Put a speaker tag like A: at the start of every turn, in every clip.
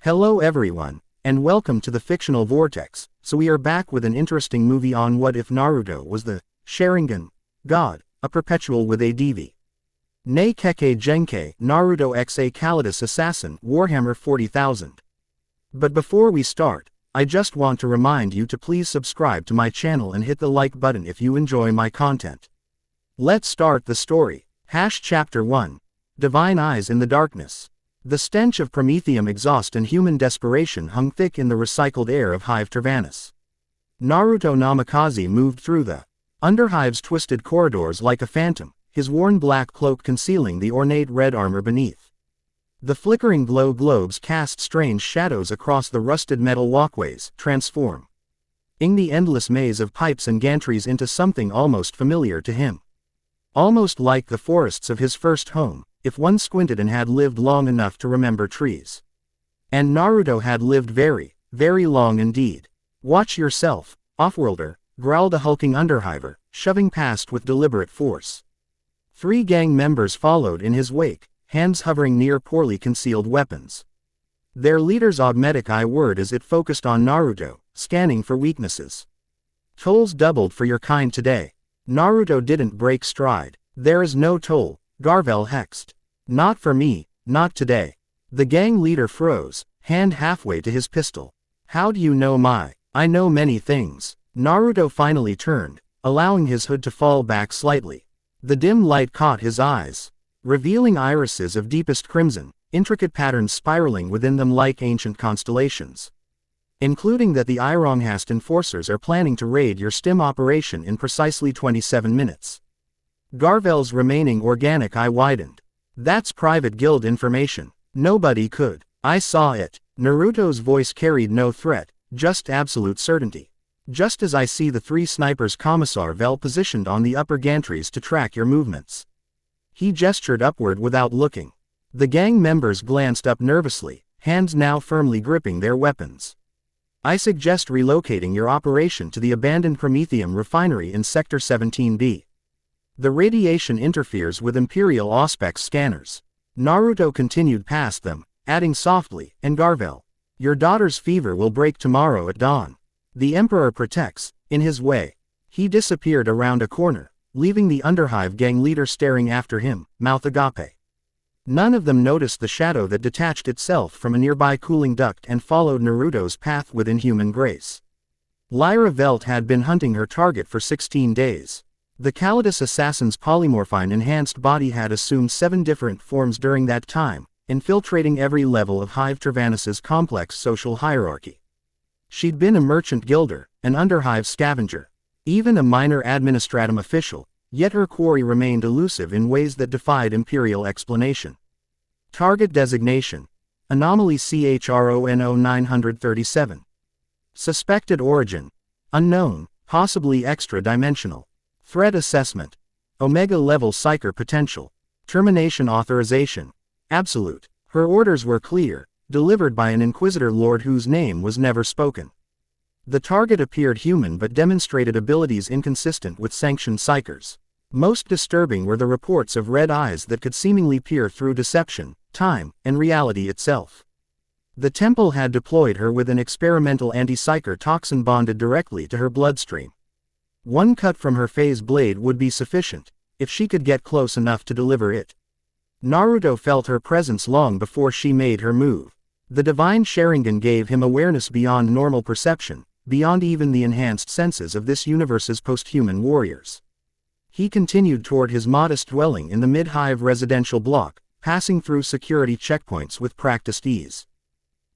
A: Hello everyone, and welcome to the Fictional Vortex. So we are back with an interesting movie on what if Naruto was the Sharingan god, a Perpetual with a DV. Nay Kekkei Genkai Naruto x a Callidus assassin Warhammer 40,000. But before we start, I just want to remind you to please subscribe to my channel and hit the like button if you enjoy my content. Let's start the story. Chapter 1. Divine Eyes in the Darkness. The stench of promethium exhaust and human desperation hung thick in the recycled air of Hive Tervanus. Naruto Namikaze moved through the Underhive's twisted corridors like a phantom, his worn black cloak concealing the ornate red armor beneath. The flickering glow globes cast strange shadows across the rusted metal walkways, transforming the endless maze of pipes and gantries into something almost familiar to him. Almost like the forests of his first home, if one squinted and had lived long enough to remember trees. And Naruto had lived very, very long indeed. Watch yourself, offworlder, growled a hulking Underhiver, shoving past with deliberate force. 3 gang members followed in his wake, hands hovering near poorly concealed weapons. Their leader's augmetic eye whirred as it focused on Naruto, scanning for weaknesses. Tolls doubled for your kind today. Naruto didn't break stride. There is no toll, Garvel hexed. Not for me, not today. The gang leader froze, hand halfway to his pistol. How do you know I know many things. Naruto finally turned, allowing his hood to fall back slightly. The dim light caught his eyes, revealing irises of deepest crimson, intricate patterns spiraling within them like ancient constellations. Including that the Ironghast enforcers are planning to raid your STIM operation in precisely 27 minutes. Garvel's remaining organic eye widened. That's private guild information. Nobody could. I saw it. Naruto's voice carried no threat, just absolute certainty. Just as I see the 3 snipers Commissar Vel positioned on the upper gantries to track your movements. He gestured upward without looking. The gang members glanced up nervously, hands now firmly gripping their weapons. I suggest relocating your operation to the abandoned Promethium refinery in Sector 17B. The radiation interferes with Imperial Auspex scanners. Naruto continued past them, adding softly, and Garvel. Your daughter's fever will break tomorrow at dawn. The Emperor protects, in his way. He disappeared around a corner, leaving the Underhive gang leader staring after him, mouth agape. None of them noticed the shadow that detached itself from a nearby cooling duct and followed Naruto's path with inhuman grace. Lyra Velt had been hunting her target for 16 days. The Callidus assassin's polymorphine enhanced body had assumed 7 different forms during that time, infiltrating every level of Hive Tervanus's complex social hierarchy. She'd been a merchant guilder, an Underhive scavenger, even a minor administratum official, yet her quarry remained elusive in ways that defied imperial explanation. Target designation: Anomaly CHRONO 937. Suspected origin: unknown, possibly extra-dimensional. Threat assessment: Omega-level psyker potential. Termination authorization: absolute. Her orders were clear, delivered by an Inquisitor Lord whose name was never spoken. The target appeared human but demonstrated abilities inconsistent with sanctioned psykers. Most disturbing were the reports of red eyes that could seemingly peer through deception, time, and reality itself. The temple had deployed her with an experimental anti-psyker toxin bonded directly to her bloodstream. 1 cut from her phase blade would be sufficient, if she could get close enough to deliver it. Naruto felt her presence long before she made her move. The divine Sharingan gave him awareness beyond normal perception, beyond even the enhanced senses of this universe's post-human warriors. He continued toward his modest dwelling in the mid-hive residential block, passing through security checkpoints with practiced ease.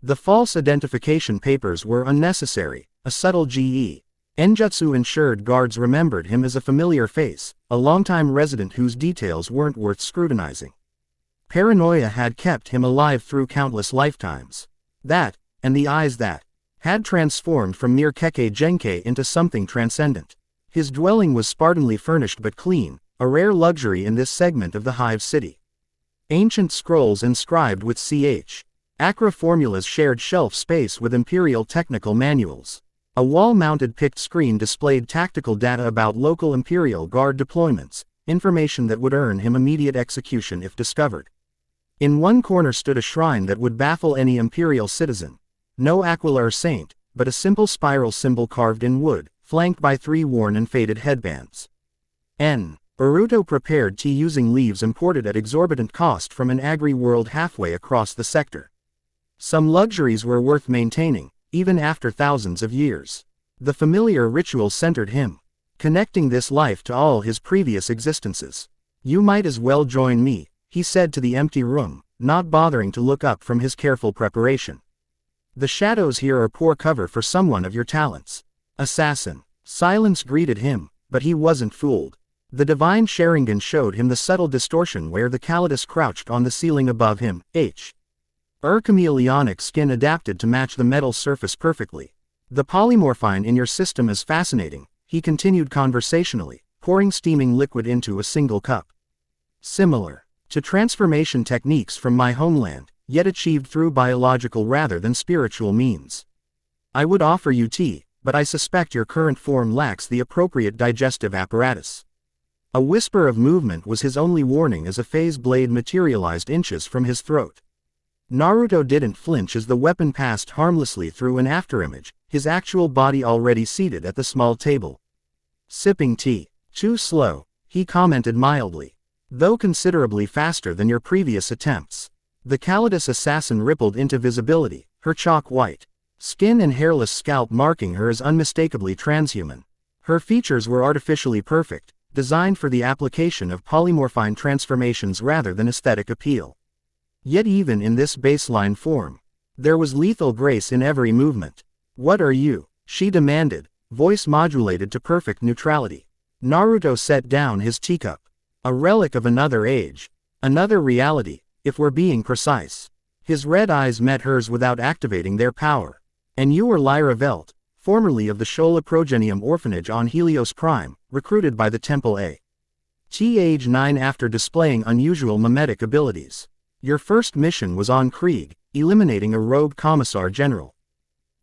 A: The false identification papers were unnecessary, a subtle GE. Enjutsu ensured guards remembered him as a familiar face, a longtime resident whose details weren't worth scrutinizing. Paranoia had kept him alive through countless lifetimes. That, and the eyes that had transformed from mere Kekkei Genkai into something transcendent. His dwelling was spartanly furnished but clean, a rare luxury in this segment of the Hive City. Ancient scrolls inscribed with Ch. Acra formulas shared shelf space with Imperial technical manuals. A wall-mounted picked screen displayed tactical data about local Imperial Guard deployments, information that would earn him immediate execution if discovered. In one corner stood a shrine that would baffle any imperial citizen. No aquelar saint, but a simple spiral symbol carved in wood, flanked by 3 worn and faded headbands. Naruto prepared tea using leaves imported at exorbitant cost from an agri-world halfway across the sector. Some luxuries were worth maintaining, even after thousands of years. The familiar ritual centered him, connecting this life to all his previous existences. "You might as well join me," he said to the empty room, not bothering to look up from his careful preparation. "The shadows here are poor cover for someone of your talents." Assassin. Silence greeted him, but he wasn't fooled. The divine Sharingan showed him the subtle distortion where the Callidus crouched on the ceiling above him. Chameleonic skin adapted to match the metal surface perfectly. "The polymorphine in your system is fascinating," he continued conversationally, pouring steaming liquid into a single cup. "Similar to transformation techniques from my homeland, yet achieved through biological rather than spiritual means. I would offer you tea, but I suspect your current form lacks the appropriate digestive apparatus." A whisper of movement was his only warning as a phase blade materialized inches from his throat. Naruto didn't flinch as the weapon passed harmlessly through an afterimage, his actual body already seated at the small table. "Sipping tea. Too slow," he commented mildly. "Though considerably faster than your previous attempts." The Callidus assassin rippled into visibility, her chalk white skin and hairless scalp marking her as unmistakably transhuman. Her features were artificially perfect, designed for the application of polymorphine transformations rather than aesthetic appeal. Yet even in this baseline form, there was lethal grace in every movement. "What are you?" she demanded, voice modulated to perfect neutrality. Naruto set down his teacup. "A relic of another age. Another reality, if we're being precise." His red eyes met hers without activating their power. "And you were Lyra Velt, formerly of the Shola Progenium Orphanage on Helios Prime, recruited by the Temple age 9 after displaying unusual mimetic abilities. Your first mission was on Krieg, eliminating a rogue commissar general.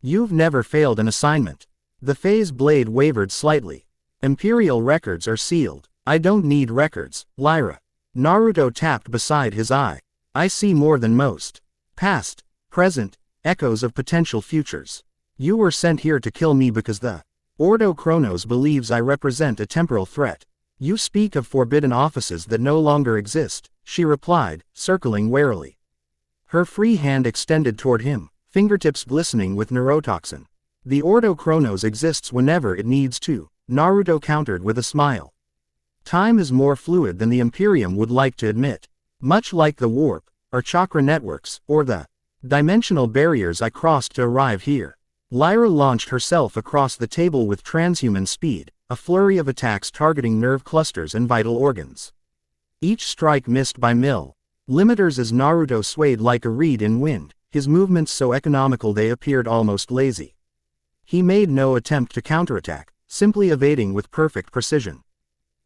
A: You've never failed an assignment." The phase blade wavered slightly. "Imperial records are sealed. I don't need records, Lyra." Naruto tapped beside his eye. "I see more than most. Past, present, echoes of potential futures. You were sent here to kill me because the Ordo Chronos believes I represent a temporal threat. You speak of forbidden offices that no longer exist," she replied, circling warily. Her free hand extended toward him, fingertips glistening with neurotoxin. "The Ordo Chronos exists whenever it needs to," Naruto countered with a smile. "Time is more fluid than the Imperium would like to admit. Much like the warp, or chakra networks, or the dimensional barriers I crossed to arrive here." Lyra launched herself across the table with transhuman speed, a flurry of attacks targeting nerve clusters and vital organs. Each strike missed by millimeters as Naruto swayed like a reed in wind, his movements so economical they appeared almost lazy. He made no attempt to counterattack, simply evading with perfect precision.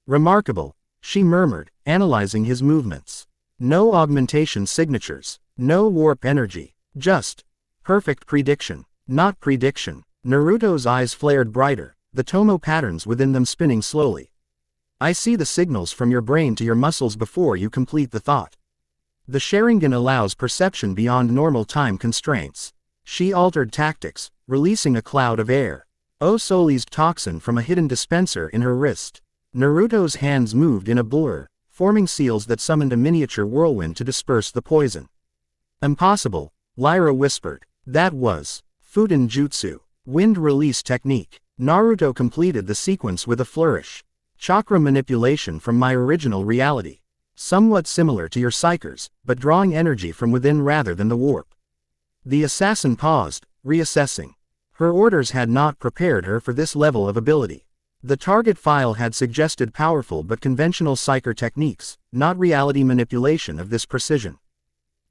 A: "Remarkable," she murmured, analyzing his movements. "No augmentation signatures, no warp energy, just perfect prediction." "Not prediction." Naruto's eyes flared brighter, the tomo patterns within them spinning slowly. "I see the signals from your brain to your muscles before you complete the thought. The Sharingan allows perception beyond normal time constraints." She altered tactics, releasing a cloud of air. Solised toxin from a hidden dispenser in her wrist. Naruto's hands moved in a blur, forming seals that summoned a miniature whirlwind to disperse the poison. "Impossible," Lyra whispered. "That was Futen Jutsu, wind release technique." Naruto completed the sequence with a flourish. "Chakra manipulation from my original reality. Somewhat similar to your psychers, but drawing energy from within rather than the warp." The assassin paused, reassessing. Her orders had not prepared her for this level of ability. The target file had suggested powerful but conventional psyker techniques, not reality manipulation of this precision.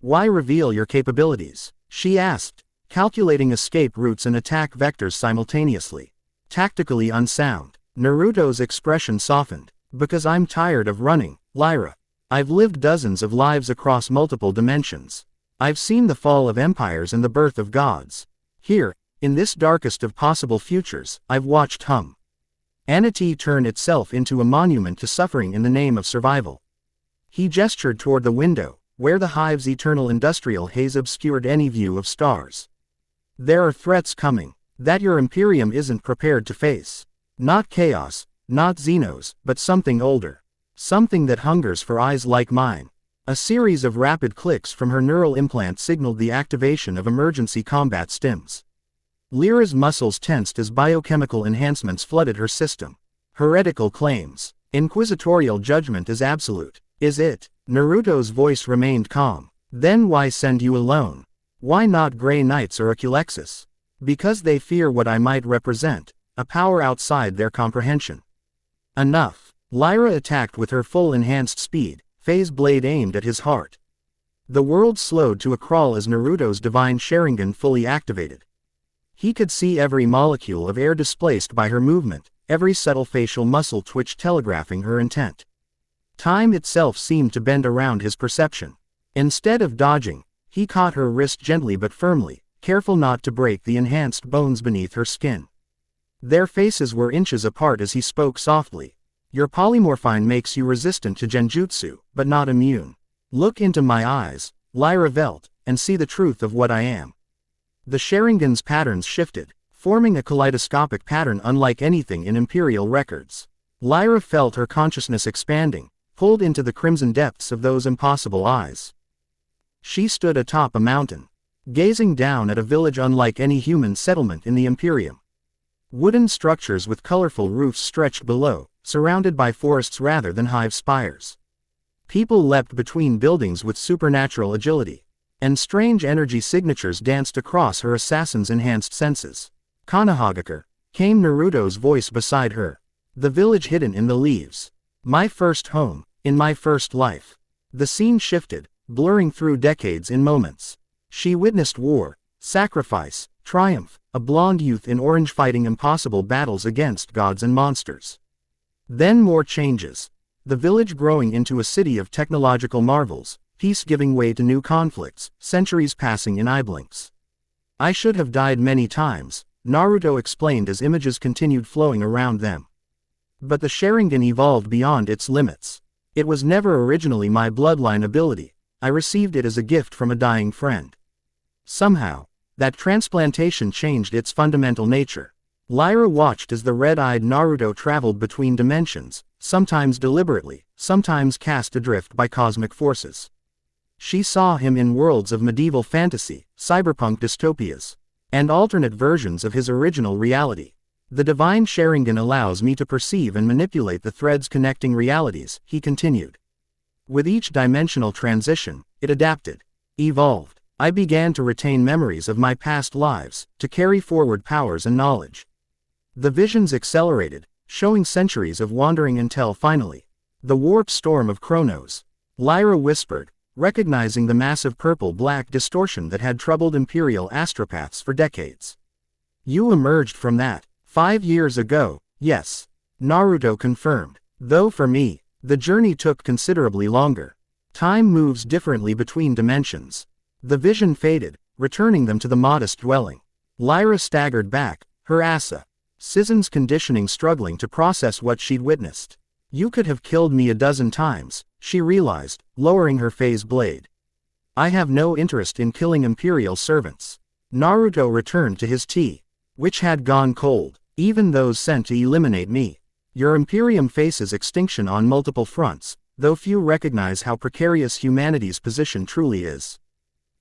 A: "Why reveal your capabilities?" she asked, calculating escape routes and attack vectors simultaneously. Tactically unsound. Naruto's expression softened. "Because I'm tired of running, Lyra. I've lived dozens of lives across multiple dimensions. I've seen the fall of empires and the birth of gods. Here, in this darkest of possible futures, I've watched humanity turn itself into a monument to suffering in the name of survival." He gestured toward the window, where the hive's eternal industrial haze obscured any view of stars. There are threats coming that your Imperium isn't prepared to face. Not chaos, not Xenos, but something older. Something that hungers for eyes like mine. A series of rapid clicks from her neural implant signaled the activation of emergency combat stims. Lyra's muscles tensed as biochemical enhancements flooded her system. Heretical claims. Inquisitorial judgment is absolute. Is it? Naruto's voice remained calm. Then why send you alone? Why not Grey Knights or a Culexus? Because they fear what I might represent, a power outside their comprehension. Enough. Lyra attacked with her full enhanced speed, phase blade aimed at his heart. The world slowed to a crawl as Naruto's divine Sharingan fully activated. He could see every molecule of air displaced by her movement, every subtle facial muscle twitch telegraphing her intent. Time itself seemed to bend around his perception. Instead of dodging, he caught her wrist gently but firmly, careful not to break the enhanced bones beneath her skin. Their faces were inches apart as he spoke softly. Your polymorphine makes you resistant to genjutsu, but not immune. Look into my eyes, Lyra Velt, and see the truth of what I am. The Sharingan's patterns shifted, forming a kaleidoscopic pattern unlike anything in Imperial records. Lyra felt her consciousness expanding, pulled into the crimson depths of those impossible eyes. She stood atop a mountain, gazing down at a village unlike any human settlement in the Imperium. Wooden structures with colorful roofs stretched below, surrounded by forests rather than hive spires. People leapt between buildings with supernatural agility, and strange energy signatures danced across her assassin's enhanced senses. Konohagakure, came Naruto's voice beside her. The village hidden in the leaves. My first home, in my first life. The scene shifted, blurring through decades in moments. She witnessed war, sacrifice, triumph, a blonde youth in orange fighting impossible battles against gods and monsters. Then more changes. The village growing into a city of technological marvels, peace giving way to new conflicts, centuries passing in eye blinks. I should have died many times, Naruto explained as images continued flowing around them. But the Sharingan evolved beyond its limits. It was never originally my bloodline ability, I received it as a gift from a dying friend. Somehow, that transplantation changed its fundamental nature. Lyra watched as the red-eyed Naruto traveled between dimensions, sometimes deliberately, sometimes cast adrift by cosmic forces. She saw him in worlds of medieval fantasy, cyberpunk dystopias, and alternate versions of his original reality. The divine Sharingan allows me to perceive and manipulate the threads connecting realities, he continued. With each dimensional transition, it adapted, evolved. I began to retain memories of my past lives, to carry forward powers and knowledge. The visions accelerated, showing centuries of wandering until finally, the warp storm of Chronos. Lyra whispered, recognizing the massive purple-black distortion that had troubled Imperial astropaths for decades. You emerged from that. 5 years ago, yes. Naruto confirmed. Though for me, the journey took considerably longer. Time moves differently between dimensions. The vision faded, returning them to the modest dwelling. Lyra staggered back, her assassin's conditioning struggling to process what she'd witnessed. You could have killed me a dozen times, she realized, lowering her phase blade. I have no interest in killing Imperial servants. Naruto returned to his tea, which had gone cold, even those sent to eliminate me. Your Imperium faces extinction on multiple fronts, though few recognize how precarious humanity's position truly is.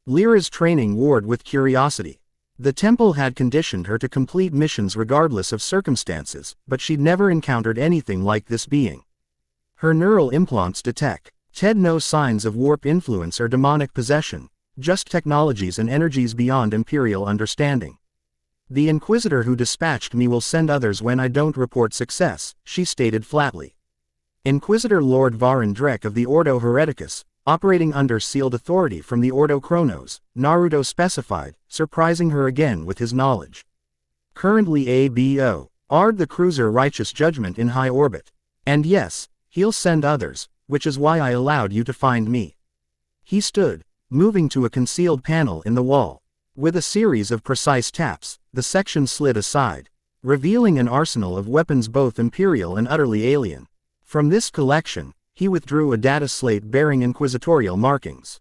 A: Lyra's training warred with curiosity. The temple had conditioned her to complete missions regardless of circumstances, but she'd never encountered anything like this being. Her neural implants detected no signs of warp influence or demonic possession, just technologies and energies beyond Imperial understanding. The Inquisitor who dispatched me will send others when I don't report success, she stated flatly. Inquisitor Lord Varan Drek of the Ordo Hereticus, operating under sealed authority from the Ordo Chronos, Naruto specified, surprising her again with his knowledge. Currently ABO, Ard the Cruiser Righteous Judgment in high orbit. And yes, he'll send others, which is why I allowed you to find me. He stood, moving to a concealed panel in the wall. With a series of precise taps, the section slid aside, revealing an arsenal of weapons both Imperial and utterly alien. From this collection, he withdrew a data slate bearing inquisitorial markings.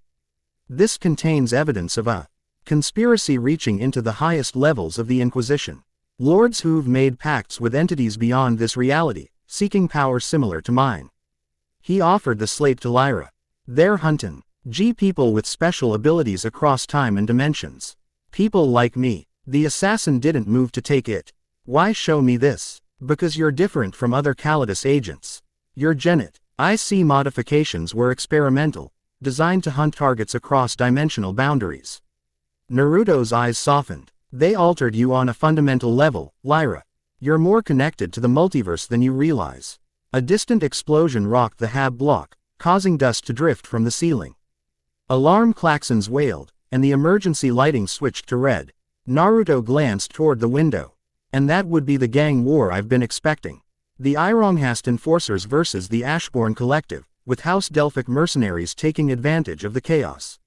A: This contains evidence of a conspiracy reaching into the highest levels of the Inquisition. Lords who've made pacts with entities beyond this reality, seeking power similar to mine. He offered the slate to Lyra. They're huntin' people with special abilities across time and dimensions. People like me. The assassin didn't move to take it. Why show me this? Because you're different from other Callidus agents. Your genet IC modifications were experimental, designed to hunt targets across dimensional boundaries. Naruto's eyes softened. They altered you on a fundamental level, Lyra. You're more connected to the multiverse than you realize. A distant explosion rocked the hab block, causing dust to drift from the ceiling. Alarm klaxons wailed, and the emergency lighting switched to red. Naruto glanced toward the window. And that would be the gang war I've been expecting. The Ironghast enforcers versus the Ashbourne Collective, with House Delphic mercenaries taking advantage of the chaos.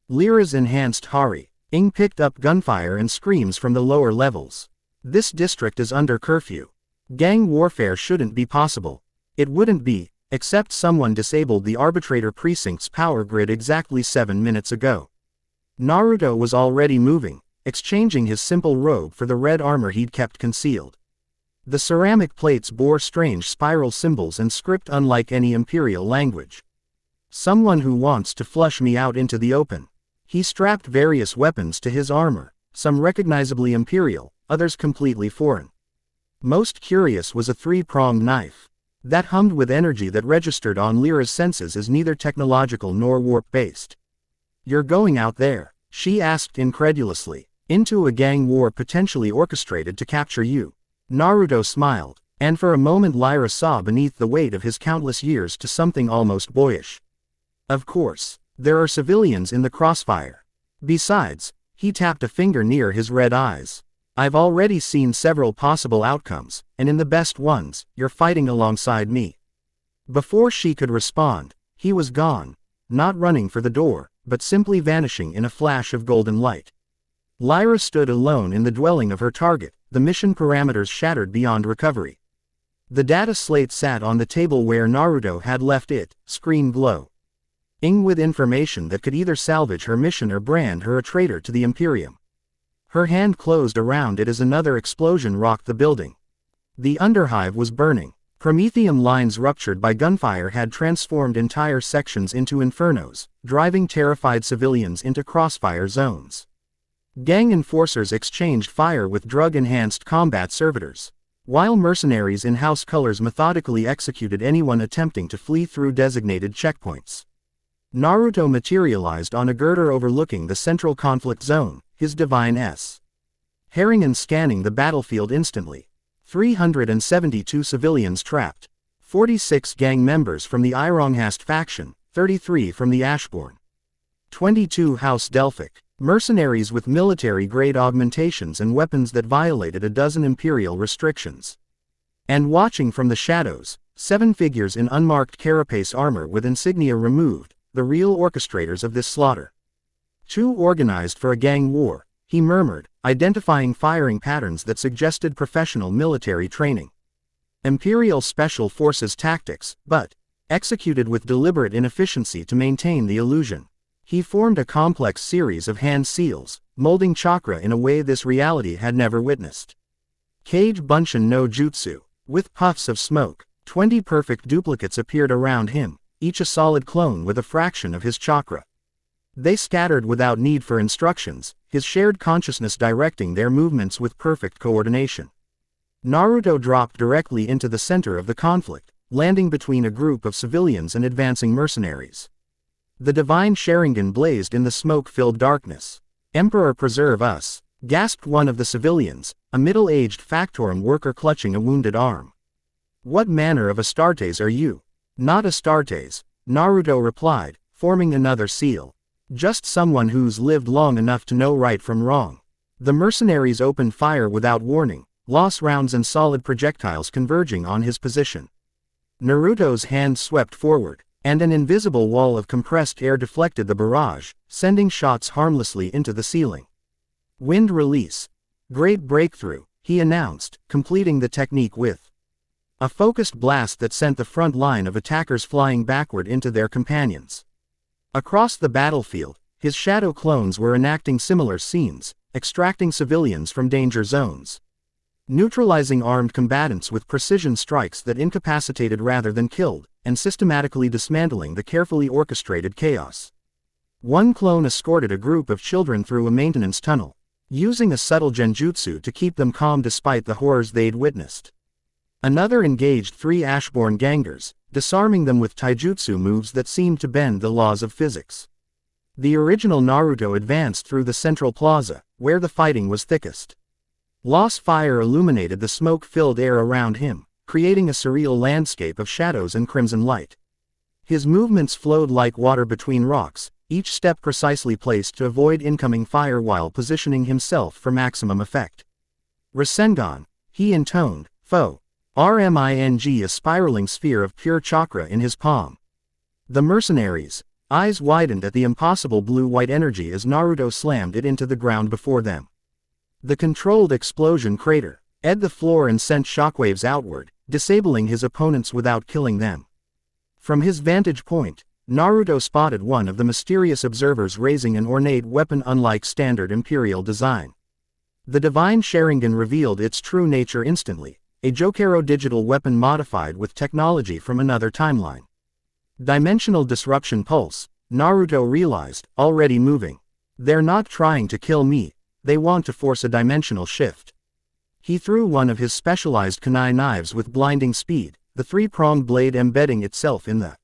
A: Lyra's enhanced Hari. Ing picked up gunfire and screams from the lower levels. This district is under curfew. Gang warfare shouldn't be possible. It wouldn't be, except someone disabled the Arbitrator Precinct's power grid exactly 7 minutes ago. Naruto was already moving, exchanging his simple robe for the red armor he'd kept concealed. The ceramic plates bore strange spiral symbols and script unlike any Imperial language. Someone who wants to flush me out into the open. He strapped various weapons to his armor, some recognizably Imperial, others completely foreign. Most curious was a 3-pronged knife. That hummed with energy that registered on Lyra's senses as neither technological nor warp-based. You're going out there, she asked incredulously, into a gang war potentially orchestrated to capture you. Naruto smiled, and for a moment Lyra saw beneath the weight of his countless years to something almost boyish. Of course, there are civilians in the crossfire. Besides, he tapped a finger near his red eyes. I've already seen several possible outcomes, and in the best ones, you're fighting alongside me. Before she could respond, he was gone, not running for the door, but simply vanishing in a flash of golden light. Lyra stood alone in the dwelling of her target, the mission parameters shattered beyond recovery. The data slate sat on the table where Naruto had left it, screen glow. Ing with information that could either salvage her mission or brand her a traitor to the Imperium. Her hand closed around it as another explosion rocked the building. The underhive was burning. Promethium lines ruptured by gunfire had transformed entire sections into infernos, driving terrified civilians into crossfire zones. Gang enforcers exchanged fire with drug-enhanced combat servitors, while mercenaries in house colors methodically executed anyone attempting to flee through designated checkpoints. Naruto materialized on a girder overlooking the central conflict zone, his divine S. Sharingan scanning the battlefield instantly. 372 civilians trapped. 46 gang members from the Ironghast faction, 33 from the Ashbourne. 22 House Delphic. Mercenaries with military-grade augmentations and weapons that violated a dozen Imperial restrictions. And watching from the shadows, 7 figures in unmarked carapace armor with insignia removed, the real orchestrators of this slaughter. Too organized for a gang war, he murmured, identifying firing patterns that suggested professional military training. Imperial Special Forces tactics, but executed with deliberate inefficiency to maintain the illusion. He formed a complex series of hand seals, molding chakra in a way this reality had never witnessed. Kage Bunshin no Jutsu. With puffs of smoke, 20 perfect duplicates appeared around him, each a solid clone with a fraction of his chakra. They scattered without need for instructions, his shared consciousness directing their movements with perfect coordination. Naruto dropped directly into the center of the conflict, landing between a group of civilians and advancing mercenaries. The divine Sharingan blazed in the smoke-filled darkness. "Emperor preserve us," gasped one of the civilians, a middle-aged Factorum worker clutching a wounded arm. "What manner of Astartes are you?" "Not Astartes," Naruto replied, forming another seal. "Just someone who's lived long enough to know right from wrong." The mercenaries opened fire without warning, lost rounds and solid projectiles converging on his position. Naruto's hand swept forward, and an invisible wall of compressed air deflected the barrage, sending shots harmlessly into the ceiling. "Wind release. Great breakthrough," he announced, completing the technique with a focused blast that sent the front line of attackers flying backward into their companions. Across the battlefield, His shadow clones were enacting similar scenes, extracting civilians from danger zones. Neutralizing armed combatants with precision strikes that incapacitated rather than killed, and systematically dismantling the carefully orchestrated chaos. One clone escorted a group of children through a maintenance tunnel, using a subtle genjutsu to keep them calm despite the horrors they'd witnessed. Another engaged 3 Ashborn gangers, disarming them with taijutsu moves that seemed to bend the laws of physics. The original Naruto advanced through the central plaza, where the fighting was thickest. Lost fire illuminated the smoke-filled air around him, creating a surreal landscape of shadows and crimson light. His movements flowed like water between rocks, each step precisely placed to avoid incoming fire while positioning himself for maximum effect. Rasengan, he intoned, foe. Rming, a spiraling sphere of pure chakra in his palm. The mercenaries' eyes widened at the impossible blue-white energy as Naruto slammed it into the ground before them. The controlled explosion crater edged the floor and sent shockwaves outward, disabling his opponents without killing them. From his vantage point, Naruto spotted one of the mysterious observers raising an ornate weapon unlike standard Imperial design. The divine Sharingan revealed its true nature instantly, a Jokero digital weapon modified with technology from another timeline. Dimensional disruption pulse, Naruto realized, already moving. They're not trying to kill me, they want to force a dimensional shift. He threw one of his specialized kunai knives with blinding speed, the 3-pronged blade embedding itself in the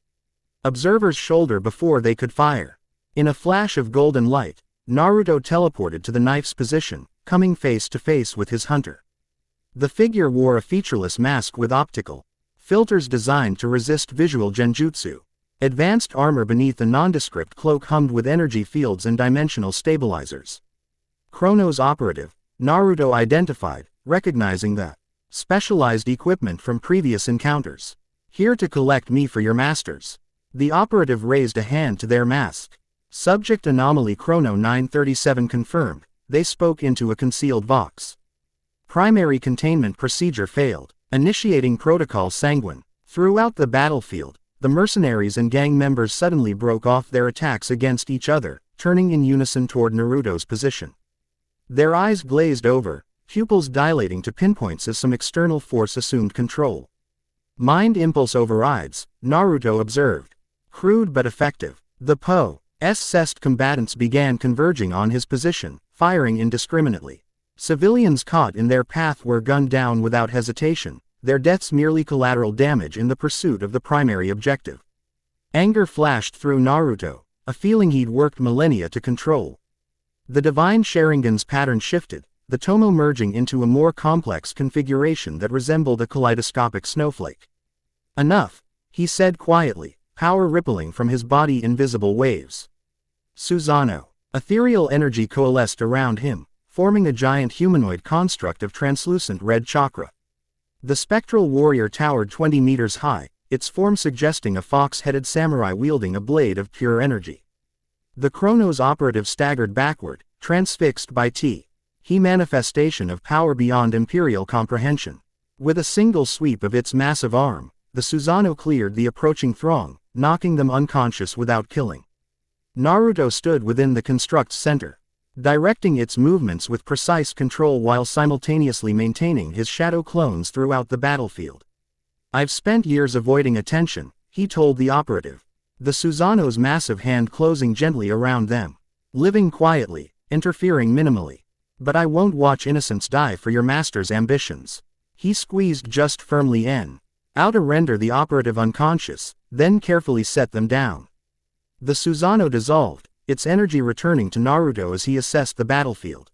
A: observer's shoulder before they could fire. In a flash of golden light, Naruto teleported to the knife's position, coming face to face with his hunter. The figure wore a featureless mask with optical filters designed to resist visual genjutsu. Advanced armor beneath a nondescript cloak hummed with energy fields and dimensional stabilizers. Chronos operative, Naruto identified, recognizing the specialized equipment from previous encounters. Here to collect me for your masters. The operative raised a hand to their mask. Subject anomaly Chrono 937 confirmed, they spoke into a concealed box. Primary containment procedure failed, initiating protocol sanguine. Throughout the battlefield, the mercenaries and gang members suddenly broke off their attacks against each other, turning in unison toward Naruto's position. Their eyes glazed over, pupils dilating to pinpoints as some external force assumed control. Mind impulse overrides, Naruto observed. Crude but effective. The possessed combatants began converging on his position, firing indiscriminately. Civilians caught in their path were gunned down without hesitation, their deaths merely collateral damage in the pursuit of the primary objective. Anger flashed through Naruto, a feeling he'd worked millennia to control. The divine Sharingan's pattern shifted, the tomo merging into a more complex configuration that resembled a kaleidoscopic snowflake. Enough, he said quietly, power rippling from his body in visible waves. Susanoo. Ethereal energy coalesced around him, forming a giant humanoid construct of translucent red chakra. The spectral warrior towered 20 meters high, its form suggesting a fox-headed samurai wielding a blade of pure energy. The Chronos operative staggered backward, transfixed by he manifestation of power beyond imperial comprehension. With a single sweep of its massive arm, the Susanoo cleared the approaching throng, knocking them unconscious without killing. Naruto stood within the construct's center, directing its movements with precise control while simultaneously maintaining his shadow clones throughout the battlefield. I've spent years avoiding attention, he told the operative. The Susanoo's massive hand closing gently around them. Living quietly, interfering minimally. But I won't watch innocents die for your master's ambitions. He squeezed just firmly out to render the operative unconscious, then carefully set them down. The Susanoo dissolved, its energy returning to Naruto as he assessed the battlefield.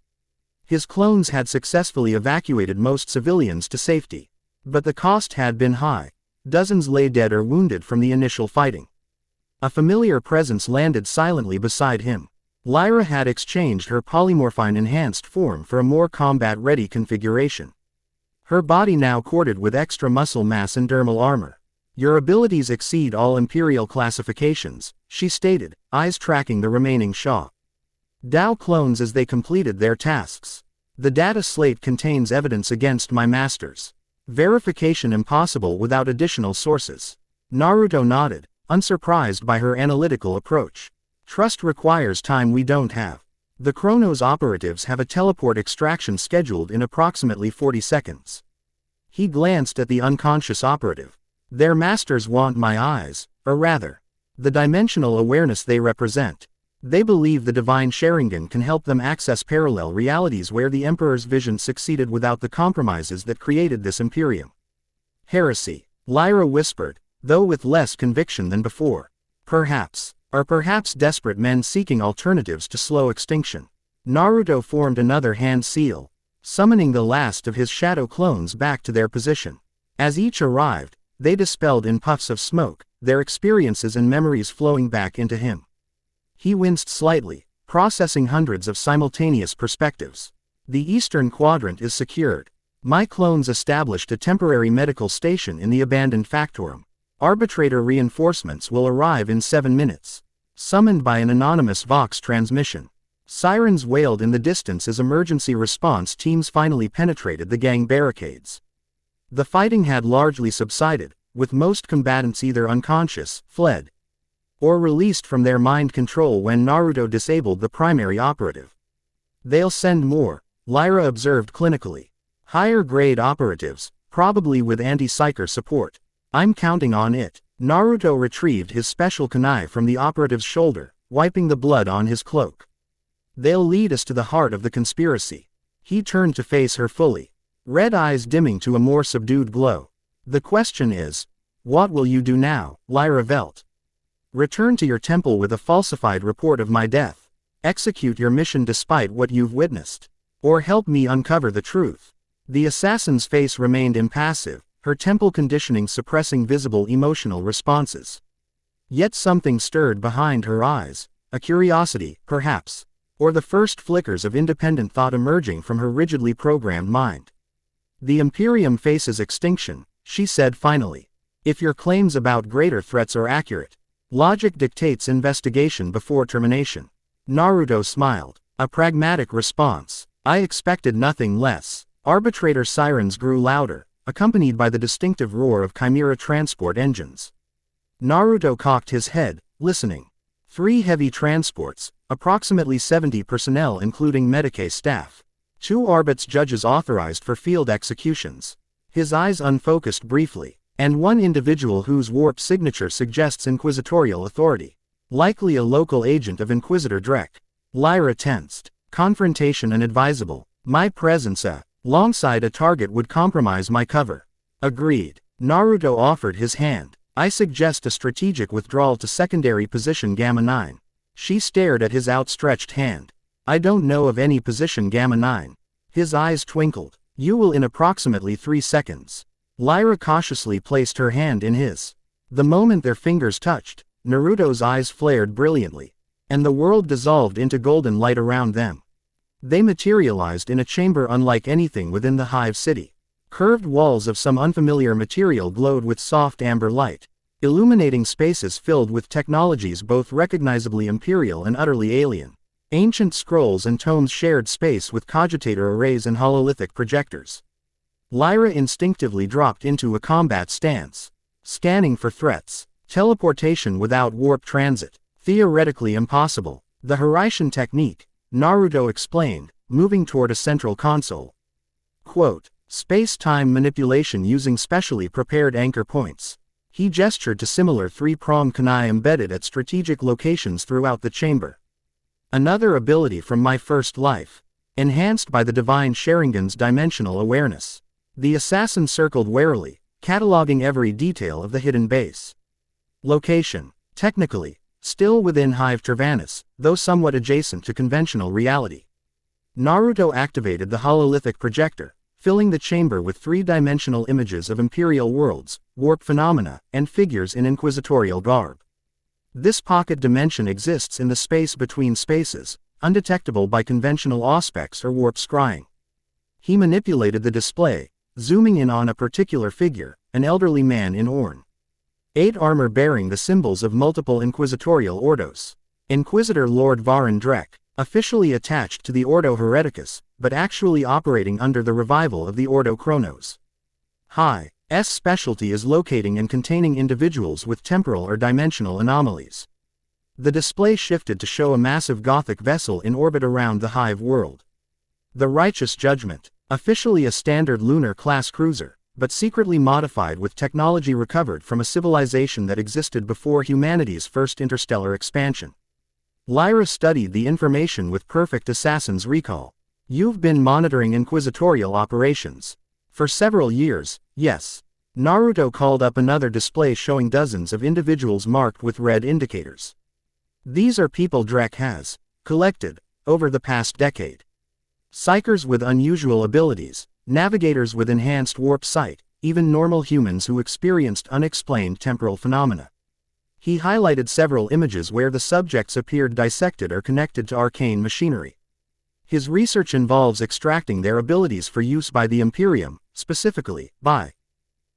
A: His clones had successfully evacuated most civilians to safety. But the cost had been high. Dozens lay dead or wounded from the initial fighting. A familiar presence landed silently beside him. Lyra had exchanged her polymorphine-enhanced form for a more combat-ready configuration. Her body now corded with extra muscle mass and dermal armor. Your abilities exceed all Imperial classifications, she stated, eyes tracking the remaining Dao clones as they completed their tasks. The data slate contains evidence against my masters. Verification impossible without additional sources. Naruto nodded, unsurprised by her analytical approach. Trust requires time we don't have. The Chronos operatives have a teleport extraction scheduled in approximately 40 seconds. He glanced at the unconscious operative. Their masters want my eyes, or rather, the dimensional awareness they represent. They believe the divine Sharingan can help them access parallel realities where the Emperor's vision succeeded without the compromises that created this Imperium. Heresy, Lyra whispered, though with less conviction than before. Perhaps, or perhaps desperate men seeking alternatives to slow extinction. Naruto formed another hand seal, summoning the last of his shadow clones back to their position. As each arrived, they dispelled in puffs of smoke, their experiences and memories flowing back into him. He winced slightly, processing hundreds of simultaneous perspectives. The eastern quadrant is secured. My clones established a temporary medical station in the abandoned factorum. Arbitrator reinforcements will arrive in 7 minutes. Summoned by an anonymous Vox transmission. Sirens wailed in the distance as emergency response teams finally penetrated the gang barricades. The fighting had largely subsided, with most combatants either unconscious, fled, or released from their mind control when Naruto disabled the primary operative. They'll send more, Lyra observed clinically. Higher-grade operatives, probably with anti-psyker support. I'm counting on it. Naruto retrieved his special kunai from the operative's shoulder, wiping the blood on his cloak. They'll lead us to the heart of the conspiracy. He turned to face her fully, red eyes dimming to a more subdued glow. The question is, what will you do now, Lyra Velt? Return to your temple with a falsified report of my death. Execute your mission despite what you've witnessed. Or help me uncover the truth. The assassin's face remained impassive, her temple conditioning suppressing visible emotional responses. Yet something stirred behind her eyes, a curiosity, perhaps, or the first flickers of independent thought emerging from her rigidly programmed mind. The Imperium faces extinction, she said finally. If your claims about greater threats are accurate, logic dictates investigation before termination. Naruto smiled. A pragmatic response. I expected nothing less. Arbitrator sirens grew louder, accompanied by the distinctive roar of chimera transport engines. Naruto cocked his head, listening. 3 heavy transports, approximately 70 personnel including Medicae staff. 2 Arbits judges authorized for field executions. His eyes unfocused briefly. And 1 individual whose warp signature suggests inquisitorial authority. Likely a local agent of Inquisitor Drek. Lyra tensed. Confrontation unadvisable. My presence alongside a target would compromise my cover. Agreed. Naruto offered his hand. I suggest a strategic withdrawal to secondary position Gamma 9. She stared at his outstretched hand. I don't know of any position Gamma 9. His eyes twinkled. You will in approximately 3 seconds. Lyra cautiously placed her hand in his. The moment their fingers touched, Naruto's eyes flared brilliantly, and the world dissolved into golden light around them. They materialized in a chamber unlike anything within the Hive City. Curved walls of some unfamiliar material glowed with soft amber light, illuminating spaces filled with technologies both recognizably imperial and utterly alien. Ancient scrolls and tomes shared space with cogitator arrays and hololithic projectors. Lyra instinctively dropped into a combat stance, scanning for threats. Teleportation without warp transit, theoretically impossible. The Hiraishin technique, Naruto explained, moving toward a central console. Quote, space-time manipulation using specially prepared anchor points. He gestured to similar 3-pronged kunai embedded at strategic locations throughout the chamber. Another ability from my first life, enhanced by the divine Sharingan's dimensional awareness. The assassin circled warily, cataloging every detail of the hidden base. Location, technically, still within Hive Tervanus, though somewhat adjacent to conventional reality. Naruto activated the hololithic projector, filling the chamber with 3-dimensional images of imperial worlds, warp phenomena, and figures in inquisitorial garb. This pocket dimension exists in the space between spaces, undetectable by conventional auspex or warp scrying. He manipulated the display, zooming in on a particular figure, an elderly man in Orn. 8 armor bearing the symbols of multiple inquisitorial ordos. Inquisitor Lord Varan Drek, officially attached to the Ordo Hereticus, but actually operating under the revival of the Ordo Chronos. Hi's specialty is locating and containing individuals with temporal or dimensional anomalies. The display shifted to show a massive Gothic vessel in orbit around the Hive world. The Righteous Judgment, officially a standard lunar-class cruiser, but secretly modified with technology recovered from a civilization that existed before humanity's first interstellar expansion. Lyra studied the information with perfect assassin's recall. You've been monitoring inquisitorial operations. For several years, yes. Naruto called up another display showing dozens of individuals marked with red indicators. These are people Drek has collected over the past decade. Psychers with unusual abilities, navigators with enhanced warp sight, even normal humans who experienced unexplained temporal phenomena. He highlighted several images where the subjects appeared dissected or connected to arcane machinery. His research involves extracting their abilities for use by the Imperium, specifically, by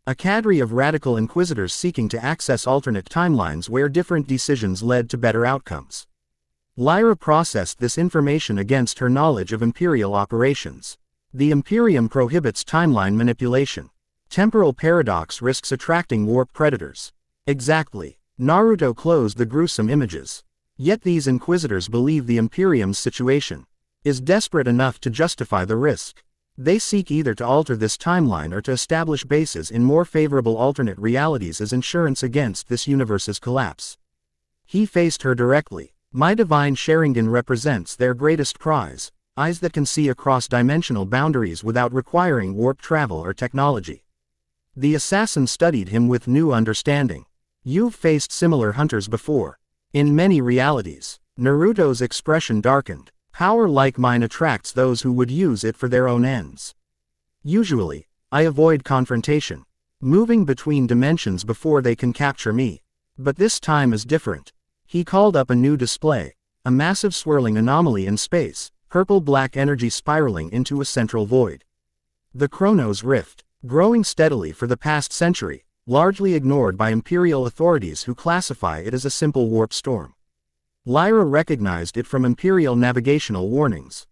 A: a cadre of radical inquisitors seeking to access alternate timelines where different decisions led to better outcomes. Lyra processed this information against her knowledge of Imperial operations. The Imperium prohibits timeline manipulation. Temporal paradox risks attracting warp predators. Exactly. Naruto closed the gruesome images. Yet these inquisitors believe the Imperium's situation is desperate enough to justify the risk. They seek either to alter this timeline or to establish bases in more favorable alternate realities as insurance against this universe's collapse. He faced her directly. My divine Sharingan represents their greatest prize, eyes that can see across dimensional boundaries without requiring warp travel or technology. The assassin studied him with new understanding. You've faced similar hunters before. In many realities. Naruto's expression darkened. Power like mine attracts those who would use it for their own ends. Usually, I avoid confrontation, moving between dimensions before they can capture me. But this time is different. He called up a new display, a massive swirling anomaly in space, purple-black energy spiraling into a central void. The Chronos Rift, growing steadily for the past century, largely ignored by Imperial authorities who classify it as a simple warp storm. Lyra recognized it from Imperial navigational warnings.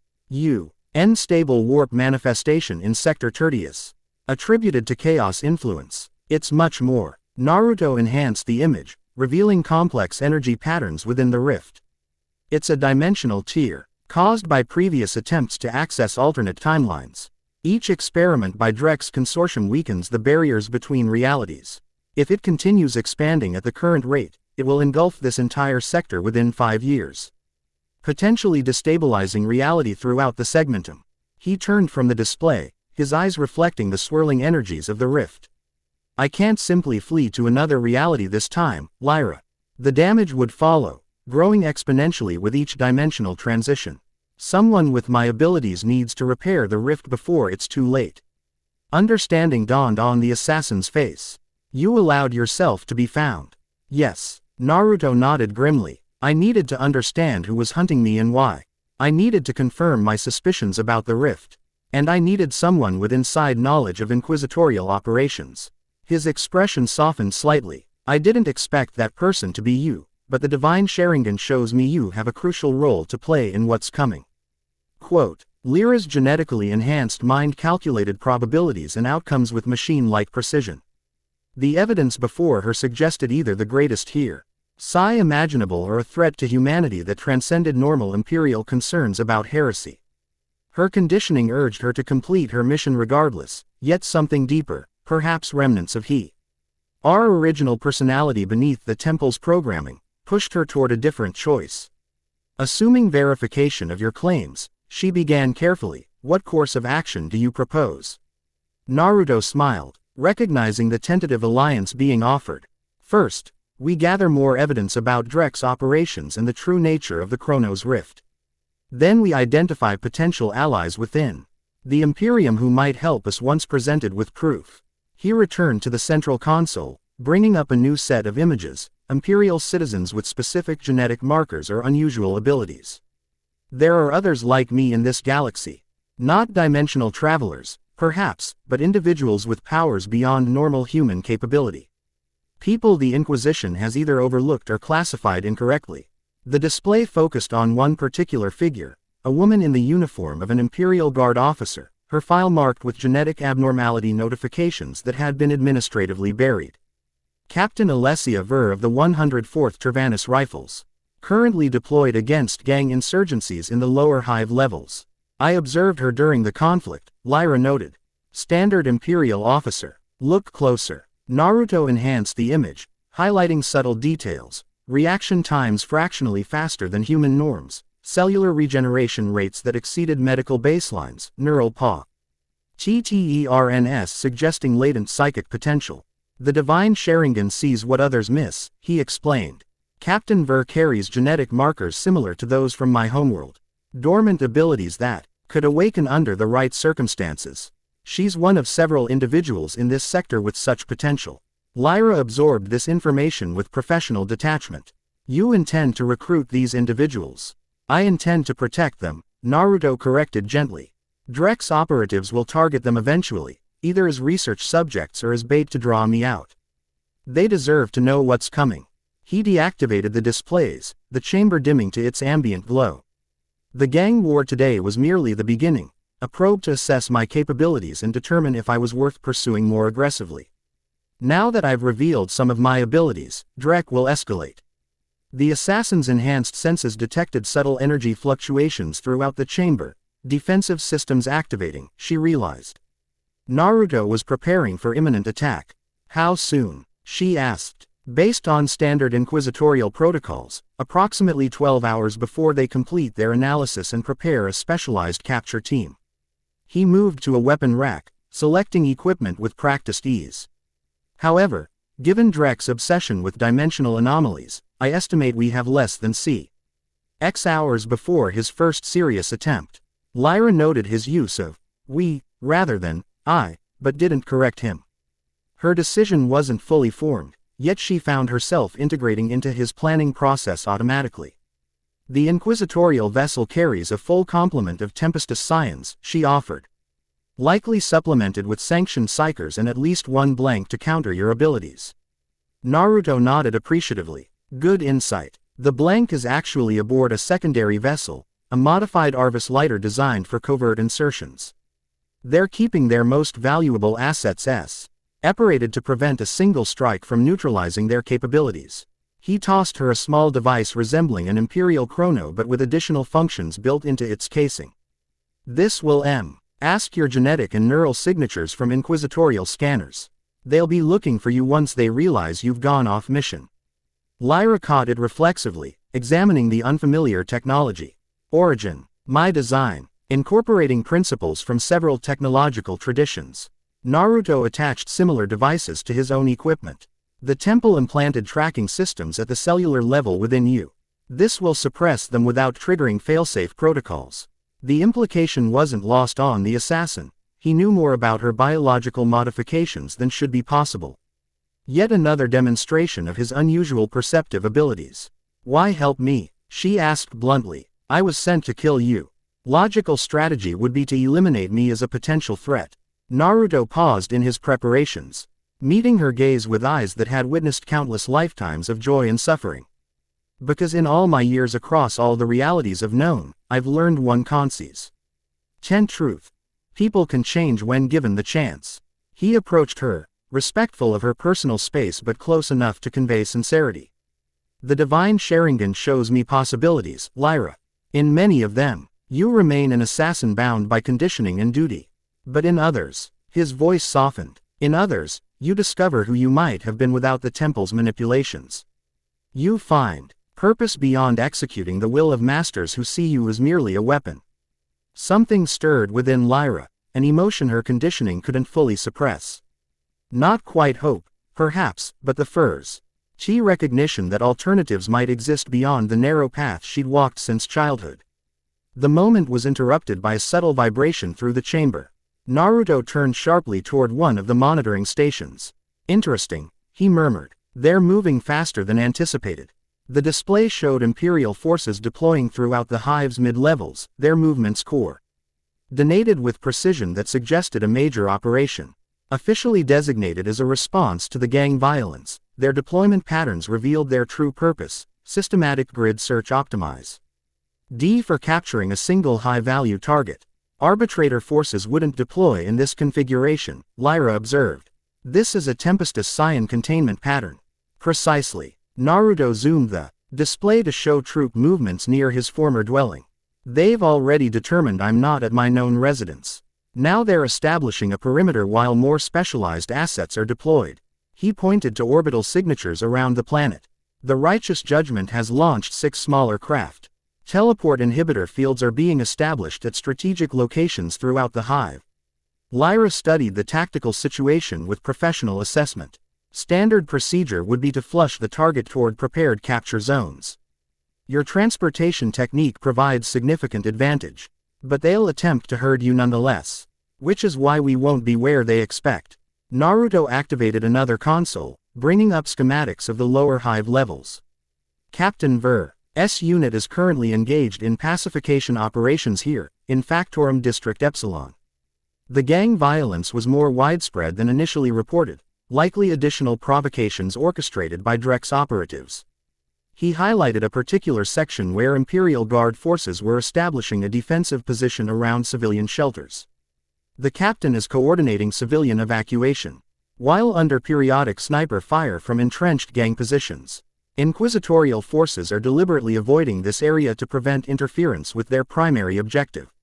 A: Unstable warp manifestation in Sector Tertius. Attributed to chaos influence. It's much more. Naruto enhanced the image, revealing complex energy patterns within the rift. It's a dimensional tear, caused by previous attempts to access alternate timelines. Each experiment by Drek's consortium weakens the barriers between realities. If it continues expanding at the current rate, it will engulf this entire sector within 5 years, potentially destabilizing reality throughout the segmentum. He turned from the display, his eyes reflecting the swirling energies of the rift. I can't simply flee to another reality this time, Lyra. The damage would follow, growing exponentially with each dimensional transition. Someone with my abilities needs to repair the rift before it's too late. Understanding dawned on the assassin's face. You allowed yourself to be found. Yes. Naruto nodded grimly. I needed to understand who was hunting me and why. I needed to confirm my suspicions about the rift. And I needed someone with inside knowledge of inquisitorial operations. His expression softened slightly. I didn't expect that person to be you, but the divine Sharingan shows me you have a crucial role to play in what's coming. Quote, Lyra's genetically enhanced mind calculated probabilities and outcomes with machine-like precision. The evidence before her suggested either the greatest here, psi imaginable, or a threat to humanity that transcended normal Imperial concerns about heresy. Her conditioning urged her to complete her mission regardless, yet something deeper, perhaps remnants of our original personality beneath the temple's programming, pushed her toward a different choice. Assuming verification of your claims, she began carefully, what course of action do you propose? Naruto smiled, recognizing the tentative alliance being offered. First, we gather more evidence about Drek's operations and the true nature of the Chronos Rift. Then we identify potential allies within the Imperium who might help us once presented with proof. He returned to the central console, bringing up a new set of images, Imperial citizens with specific genetic markers or unusual abilities. There are others like me in this galaxy. Not dimensional travelers, perhaps, but individuals with powers beyond normal human capability. People the Inquisition has either overlooked or classified incorrectly. The display focused on one particular figure, a woman in the uniform of an Imperial Guard officer, her file marked with genetic abnormality notifications that had been administratively buried. Captain Alessia Ver of the 104th Tervanus Rifles. currently deployed against gang insurgencies in the lower hive levels. I observed her during the conflict, Lyra noted. Standard Imperial officer. Look closer. Naruto enhanced the image, highlighting subtle details, reaction times fractionally faster than human norms, cellular regeneration rates that exceeded medical baselines, neural patterns suggesting latent psychic potential. The divine Sharingan sees what others miss, he explained. Captain Ver carries genetic markers similar to those from my homeworld. Dormant abilities that could awaken under the right circumstances. She's one of several individuals in this sector with such potential. Lyra absorbed this information with professional detachment. You intend to recruit these individuals. I intend to protect them, Naruto corrected gently. Drex operatives will target them eventually, either as research subjects or as bait to draw me out. They deserve to know what's coming. He deactivated the displays, the chamber dimming to its ambient glow. The gang war today was merely the beginning, a probe to assess my capabilities and determine if I was worth pursuing more aggressively. Now that I've revealed some of my abilities, Drek will escalate. The assassin's enhanced senses detected subtle energy fluctuations throughout the chamber, defensive systems activating, she realized. Naruto was preparing for imminent attack. How soon? She asked. Based on standard inquisitorial protocols, approximately 12 hours before they complete their analysis and prepare a specialized capture team. He moved to a weapon rack, selecting equipment with practiced ease. However, given Drek's obsession with dimensional anomalies, I estimate we have less than X hours before his first serious attempt. Lyra noted his use of we, rather than I, but didn't correct him. Her decision wasn't fully formed, yet she found herself integrating into his planning process automatically. The inquisitorial vessel carries a full complement of Tempestus scions, she offered. Likely supplemented with sanctioned psychers and at least one blank to counter your abilities. Naruto nodded appreciatively. Good insight. The blank is actually aboard a secondary vessel, a modified Arvis lighter designed for covert insertions. They're keeping their most valuable assets separated to prevent a single strike from neutralizing their capabilities. He tossed her a small device resembling an Imperial chrono but with additional functions built into its casing. This will ask your genetic and neural signatures from inquisitorial scanners. They'll be looking for you once they realize you've gone off mission. Lyra caught it reflexively, examining the unfamiliar technology. Origin. My design. Incorporating principles from several technological traditions. Naruto attached similar devices to his own equipment. The temple implanted tracking systems at the cellular level within you. This will suppress them without triggering failsafe protocols. The implication wasn't lost on the assassin. He knew more about her biological modifications than should be possible. Yet another demonstration of his unusual perceptive abilities. Why help me? She asked bluntly. I was sent to kill you. Logical strategy would be to eliminate me as a potential threat. Naruto paused in his preparations, meeting her gaze with eyes that had witnessed countless lifetimes of joy and suffering. Because in all my years across all the realities of known, I've learned one concise truth. People can change when given the chance. He approached her, respectful of her personal space but close enough to convey sincerity. The divine Sharingan shows me possibilities, Lyra. In many of them, you remain an assassin bound by conditioning and duty. But in others, his voice softened. In others, you discover who you might have been without the temple's manipulations. You find purpose beyond executing the will of masters who see you as merely a weapon. Something stirred within Lyra, an emotion her conditioning couldn't fully suppress. Not quite hope, perhaps, but the furs. Recognition that alternatives might exist beyond the narrow path she'd walked since childhood. The moment was interrupted by a subtle vibration through the chamber. Naruto turned sharply toward one of the monitoring stations. Interesting, he murmured. They're moving faster than anticipated. The display showed Imperial forces deploying throughout the hive's mid-levels, their movements coordinated with precision that suggested a major operation. Officially designated as a response to the gang violence, their deployment patterns revealed their true purpose: systematic grid search optimize. For capturing a single high-value target. Arbitrator forces wouldn't deploy in this configuration, Lyra observed. This is a Tempestus Scion containment pattern. Precisely. Naruto zoomed the Display to show troop movements near his former dwelling. They've already determined I'm not at my known residence. Now they're establishing a perimeter while more specialized assets are deployed. He pointed to orbital signatures around the planet. The Righteous Judgment has launched 6 smaller craft. Teleport inhibitor fields are being established at strategic locations throughout the hive. Lyra studied the tactical situation with professional assessment. Standard procedure would be to flush the target toward prepared capture zones. Your transportation technique provides significant advantage. But they'll attempt to herd you nonetheless. Which is why we won't be where they expect. Naruto activated another console, bringing up schematics of the lower hive levels. Captain Ver's unit is currently engaged in pacification operations here, in Factorum District Epsilon. The gang violence was more widespread than initially reported, likely additional provocations orchestrated by Drex operatives. He highlighted a particular section where Imperial Guard forces were establishing a defensive position around civilian shelters. The captain is coordinating civilian evacuation, while under periodic sniper fire from entrenched gang positions. Inquisitorial forces are deliberately avoiding this area to prevent interference with their primary objective.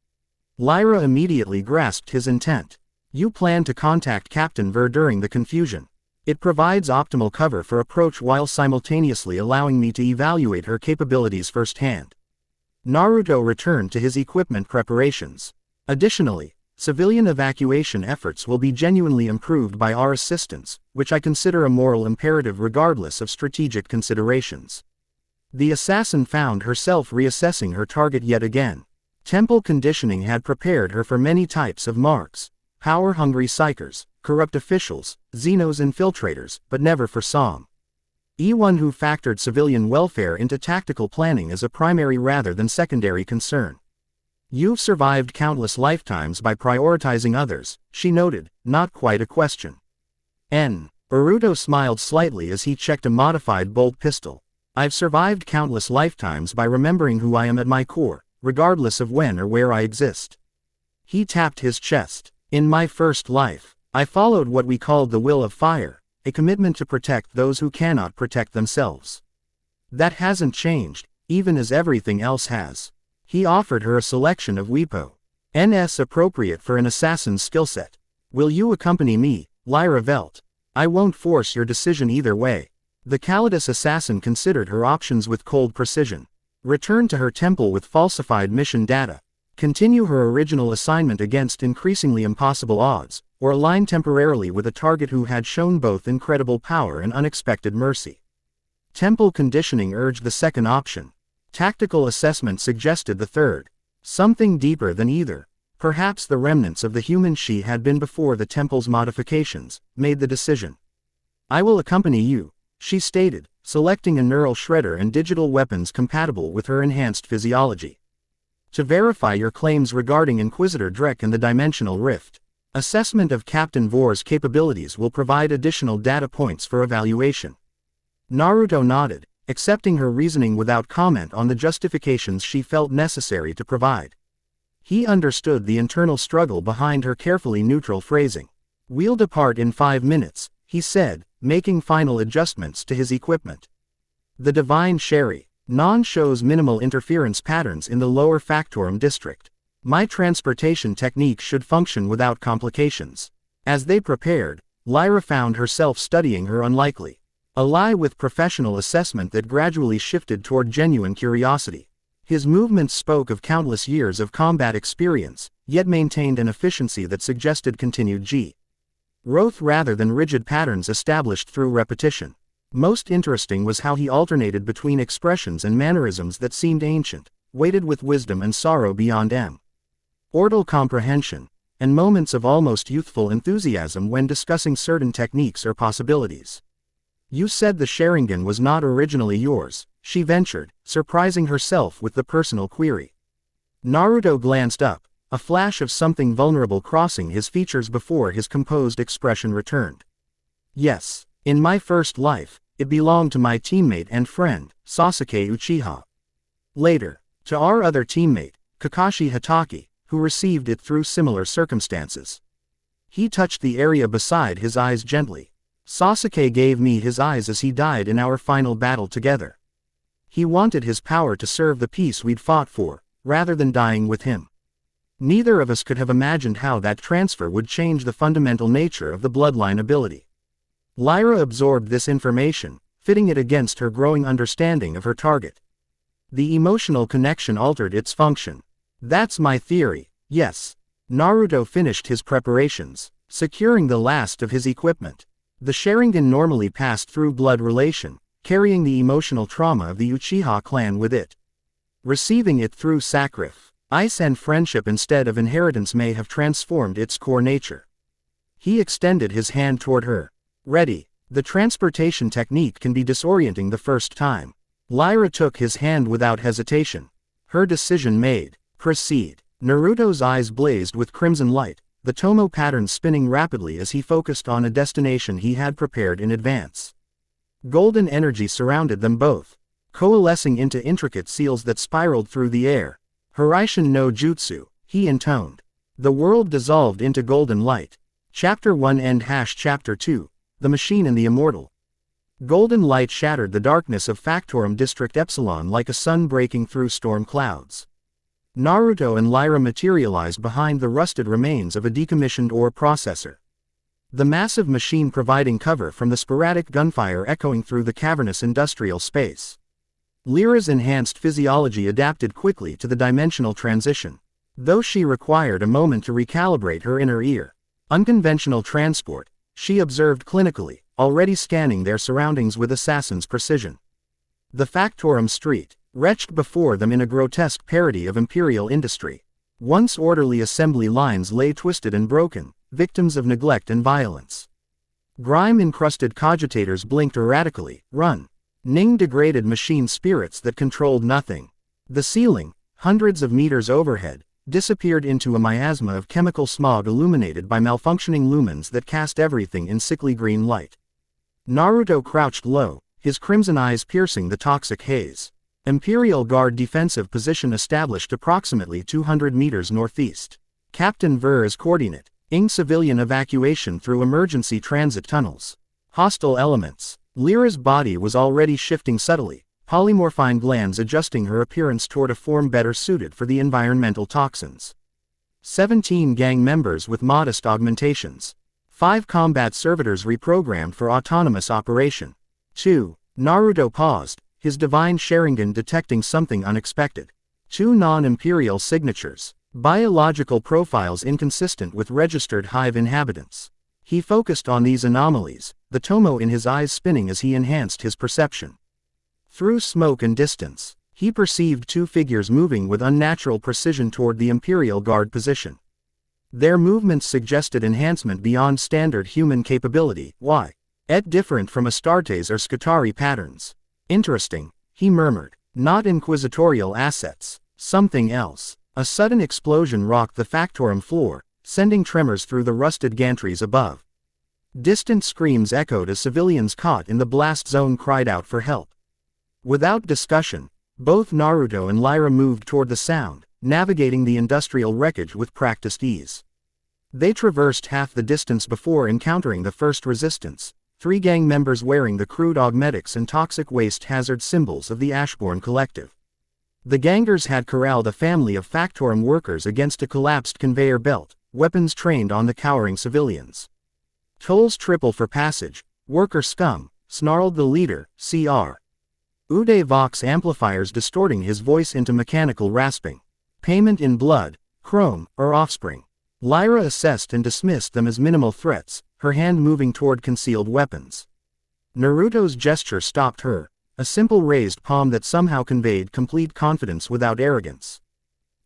A: Lyra immediately grasped his intent. You plan to contact Captain Ver during the confusion. It provides optimal cover for approach while simultaneously allowing me to evaluate her capabilities firsthand. Naruto returned to his equipment preparations. Additionally, civilian evacuation efforts will be genuinely improved by our assistance, which I consider a moral imperative regardless of strategic considerations. The assassin found herself reassessing her target yet again. Temple conditioning had prepared her for many types of marks: power-hungry psychers, corrupt officials, Xenos infiltrators, but never for one who factored civilian welfare into tactical planning as a primary rather than secondary concern. You've survived countless lifetimes by prioritizing others, she noted, not quite a question. Naruto smiled slightly as he checked a modified bolt pistol. I've survived countless lifetimes by remembering who I am at my core, regardless of when or where I exist. He tapped his chest. In my first life, I followed what we called the will of fire, a commitment to protect those who cannot protect themselves. That hasn't changed, even as everything else has. He offered her a selection of weapons appropriate for an assassin's skill set. Will you accompany me, Lyra Velt? I won't force your decision either way. The Callidus assassin considered her options with cold precision. Return to her temple with falsified mission data. Continue her original assignment against increasingly impossible odds, or align temporarily with a target who had shown both incredible power and unexpected mercy. Temple conditioning urged the second option. Tactical assessment suggested the third. Something deeper than either. Perhaps the remnants of the human she had been before the temple's modifications, made the decision. I will accompany you, she stated, selecting a neural shredder and digital weapons compatible with her enhanced physiology. To verify your claims regarding Inquisitor Drek and the Dimensional Rift, assessment of Captain Vor's capabilities will provide additional data points for evaluation. Naruto nodded, accepting her reasoning without comment on the justifications she felt necessary to provide. He understood the internal struggle behind her carefully neutral phrasing. We'll depart in 5 minutes, he said, making final adjustments to his equipment. The Divine Sharingan shows minimal interference patterns in the lower Factorum district. My transportation technique should function without complications. As they prepared, Lyra found herself studying her unlikely ally with professional assessment that gradually shifted toward genuine curiosity. His movements spoke of countless years of combat experience, yet maintained an efficiency that suggested continued growth rather than rigid patterns established through repetition. Most interesting was how he alternated between expressions and mannerisms that seemed ancient, weighted with wisdom and sorrow beyond ortal comprehension, and moments of almost youthful enthusiasm when discussing certain techniques or possibilities. You said the Sharingan was not originally yours, she ventured, surprising herself with the personal query. Naruto glanced up, a flash of something vulnerable crossing his features before his composed expression returned. Yes, in my first life, it belonged to my teammate and friend, Sasuke Uchiha. Later, to our other teammate, Kakashi Hatake, who received it through similar circumstances. He touched the area beside his eyes gently. Sasuke gave me his eyes as he died in our final battle together. He wanted his power to serve the peace we'd fought for, rather than dying with him. Neither of us could have imagined how that transfer would change the fundamental nature of the bloodline ability. Lyra absorbed this information, fitting it against her growing understanding of her target. The emotional connection altered its function. That's my theory, yes. Naruto finished his preparations, securing the last of his equipment. The Sharingan normally passed through blood relation, carrying the emotional trauma of the Uchiha clan with it. Receiving it through sacrifice and friendship instead of inheritance may have transformed its core nature. He extended his hand toward her. Ready. The transportation technique can be disorienting the first time. Lyra took his hand without hesitation. Her decision made. Proceed. Naruto's eyes blazed with crimson light, the tomo pattern spinning rapidly as he focused on a destination he had prepared in advance. Golden energy surrounded them both, coalescing into intricate seals that spiraled through the air. Hiraishin no Jutsu, he intoned. The world dissolved into golden light. Chapter 1 End Chapter 2, The Machine and the Immortal. Golden light shattered the darkness of Factorum District Epsilon like a sun breaking through storm clouds. Naruto and Lyra materialized behind the rusted remains of a decommissioned ore processor. The massive machine providing cover from the sporadic gunfire echoing through the cavernous industrial space. Lyra's enhanced physiology adapted quickly to the dimensional transition, though she required a moment to recalibrate her inner ear. Unconventional transport, she observed clinically, already scanning their surroundings with assassin's precision. The Factorum street retched before them in a grotesque parody of imperial industry. Once orderly assembly lines lay twisted and broken, victims of neglect and violence. Grime-encrusted cogitators blinked erratically, running degraded machine spirits that controlled nothing. The ceiling, hundreds of meters overhead, disappeared into a miasma of chemical smog illuminated by malfunctioning lumens that cast everything in sickly green light. Naruto crouched low, his crimson eyes piercing the toxic haze. Imperial Guard defensive position established approximately 200 meters northeast. Captain Ver's coordinate, civilian evacuation through emergency transit tunnels. Hostile elements. Lyra's body was already shifting subtly, polymorphine glands adjusting her appearance toward a form better suited for the environmental toxins. 17 gang members with modest augmentations. 5 combat servitors reprogrammed for autonomous operation. 2. Naruto paused, his divine Sharingan detecting something unexpected. 2 non-imperial signatures. Biological profiles inconsistent with registered hive inhabitants. He focused on these anomalies, the tomo in his eyes spinning as he enhanced his perception. Through smoke and distance, he perceived 2 figures moving with unnatural precision toward the Imperial Guard position. Their movements suggested enhancement beyond standard human capability, different from Astartes or Skitarii patterns. Interesting, he murmured. Not inquisitorial assets, something else. A sudden explosion rocked the Factorum floor, sending tremors through the rusted gantries above. Distant screams echoed as civilians caught in the blast zone cried out for help. Without discussion, both Naruto and Lyra moved toward the sound, navigating the industrial wreckage with practiced ease. They traversed half the distance before encountering the first resistance, 3 gang members wearing the crude augmetics and toxic waste hazard symbols of the Ashbourne Collective. The gangers had corralled a family of Factorum workers against a collapsed conveyor belt, weapons trained on the cowering civilians. Tolls triple for passage, worker scum, snarled the leader, Cr. Uday Vox amplifiers distorting his voice into mechanical rasping. Payment in blood, chrome, or offspring. Lyra assessed and dismissed them as minimal threats, her hand moving toward concealed weapons. Naruto's gesture stopped her, a simple raised palm that somehow conveyed complete confidence without arrogance.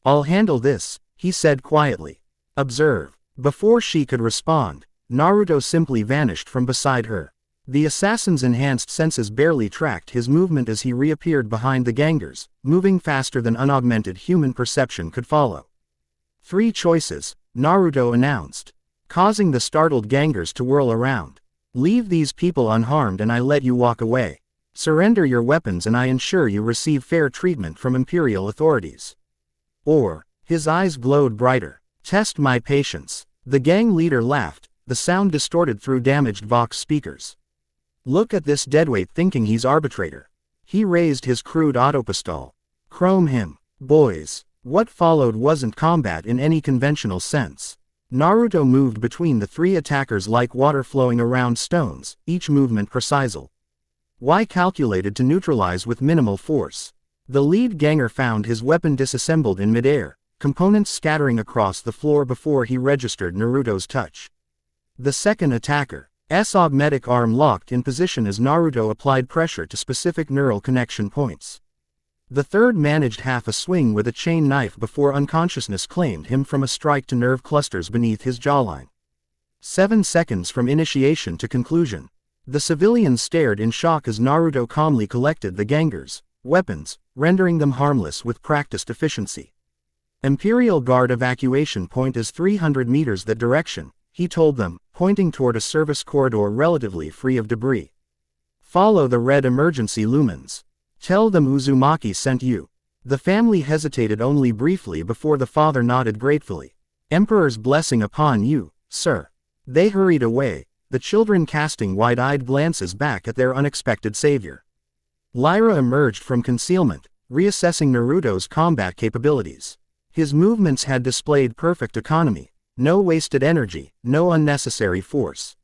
A: "I'll handle this," he said quietly. "Observe." Before she could respond, Naruto simply vanished from beside her. The assassin's enhanced senses barely tracked his movement as he reappeared behind the gangers, moving faster than unaugmented human perception could follow. 3 choices, Naruto announced, causing the startled gangers to whirl around. "Leave these people unharmed and I let you walk away. Surrender your weapons and I ensure you receive fair treatment from Imperial authorities." Or, his eyes glowed brighter, "Test my patience." The gang leader laughed, the sound distorted through damaged Vox speakers. "Look at this deadweight thinking he's arbitrator. He raised his crude autopistol. Chrome him. Boys. What followed wasn't combat in any conventional sense. Naruto moved between the three attackers like water flowing around stones, each movement precise. Why calculated to neutralize with minimal force? The lead ganger found his weapon disassembled in midair, components scattering across the floor before he registered Naruto's touch. The second attacker's augmetic arm locked in position as Naruto applied pressure to specific neural connection points. The third managed half a swing with a chain knife before unconsciousness claimed him from a strike to nerve clusters beneath his jawline. 7 seconds from initiation to conclusion. The civilians stared in shock as Naruto calmly collected the gangers' weapons, rendering them harmless with practiced efficiency. Imperial Guard evacuation point is 300 meters that direction, he told them, pointing toward a service corridor relatively free of debris. Follow the red emergency lumens. Tell them Uzumaki sent you. The family hesitated only briefly before the father nodded gratefully. Emperor's blessing upon you, sir. They hurried away, the children casting wide-eyed glances back at their unexpected savior. Lyra emerged from concealment, reassessing Naruto's combat capabilities. His movements had displayed perfect economy, no wasted energy, no unnecessary force.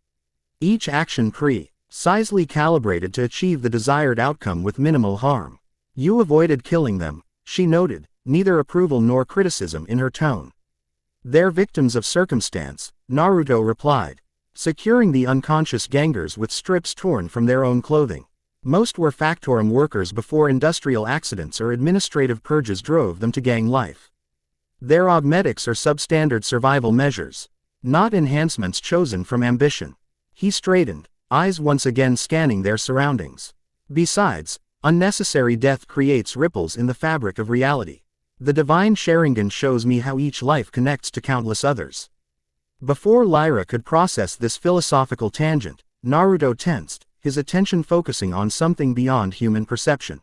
A: Each action precisely calibrated to achieve the desired outcome with minimal harm. You avoided killing them, she noted, neither approval nor criticism in her tone. They're victims of circumstance, Naruto replied, securing the unconscious gangers with strips torn from their own clothing. Most were factorum workers before industrial accidents or administrative purges drove them to gang life. Their augmetics are substandard survival measures, not enhancements chosen from ambition. He straightened, eyes once again scanning their surroundings. Besides, unnecessary death creates ripples in the fabric of reality. The divine Sharingan shows me how each life connects to countless others. Before Lyra could process this philosophical tangent, Naruto tensed, his attention focusing on something beyond human perception.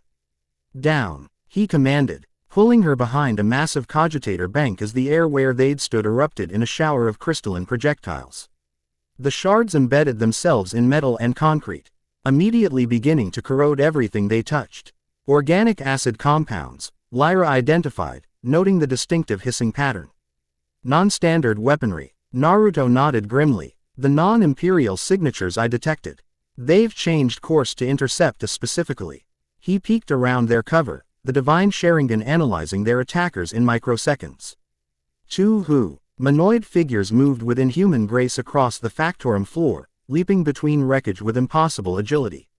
A: Down, he commanded, pulling her behind a massive cogitator bank as the air where they'd stood erupted in a shower of crystalline projectiles. The shards embedded themselves in metal and concrete, immediately beginning to corrode everything they touched. Organic acid compounds, Lyra identified, noting the distinctive hissing pattern. Non-standard weaponry, Naruto nodded grimly. The non-imperial signatures I detected. They've changed course to intercept us specifically. He peeked around their cover, the divine Sharingan analyzing their attackers in microseconds. Two humanoid figures moved with inhuman grace across the factorum floor, leaping between wreckage with impossible agility.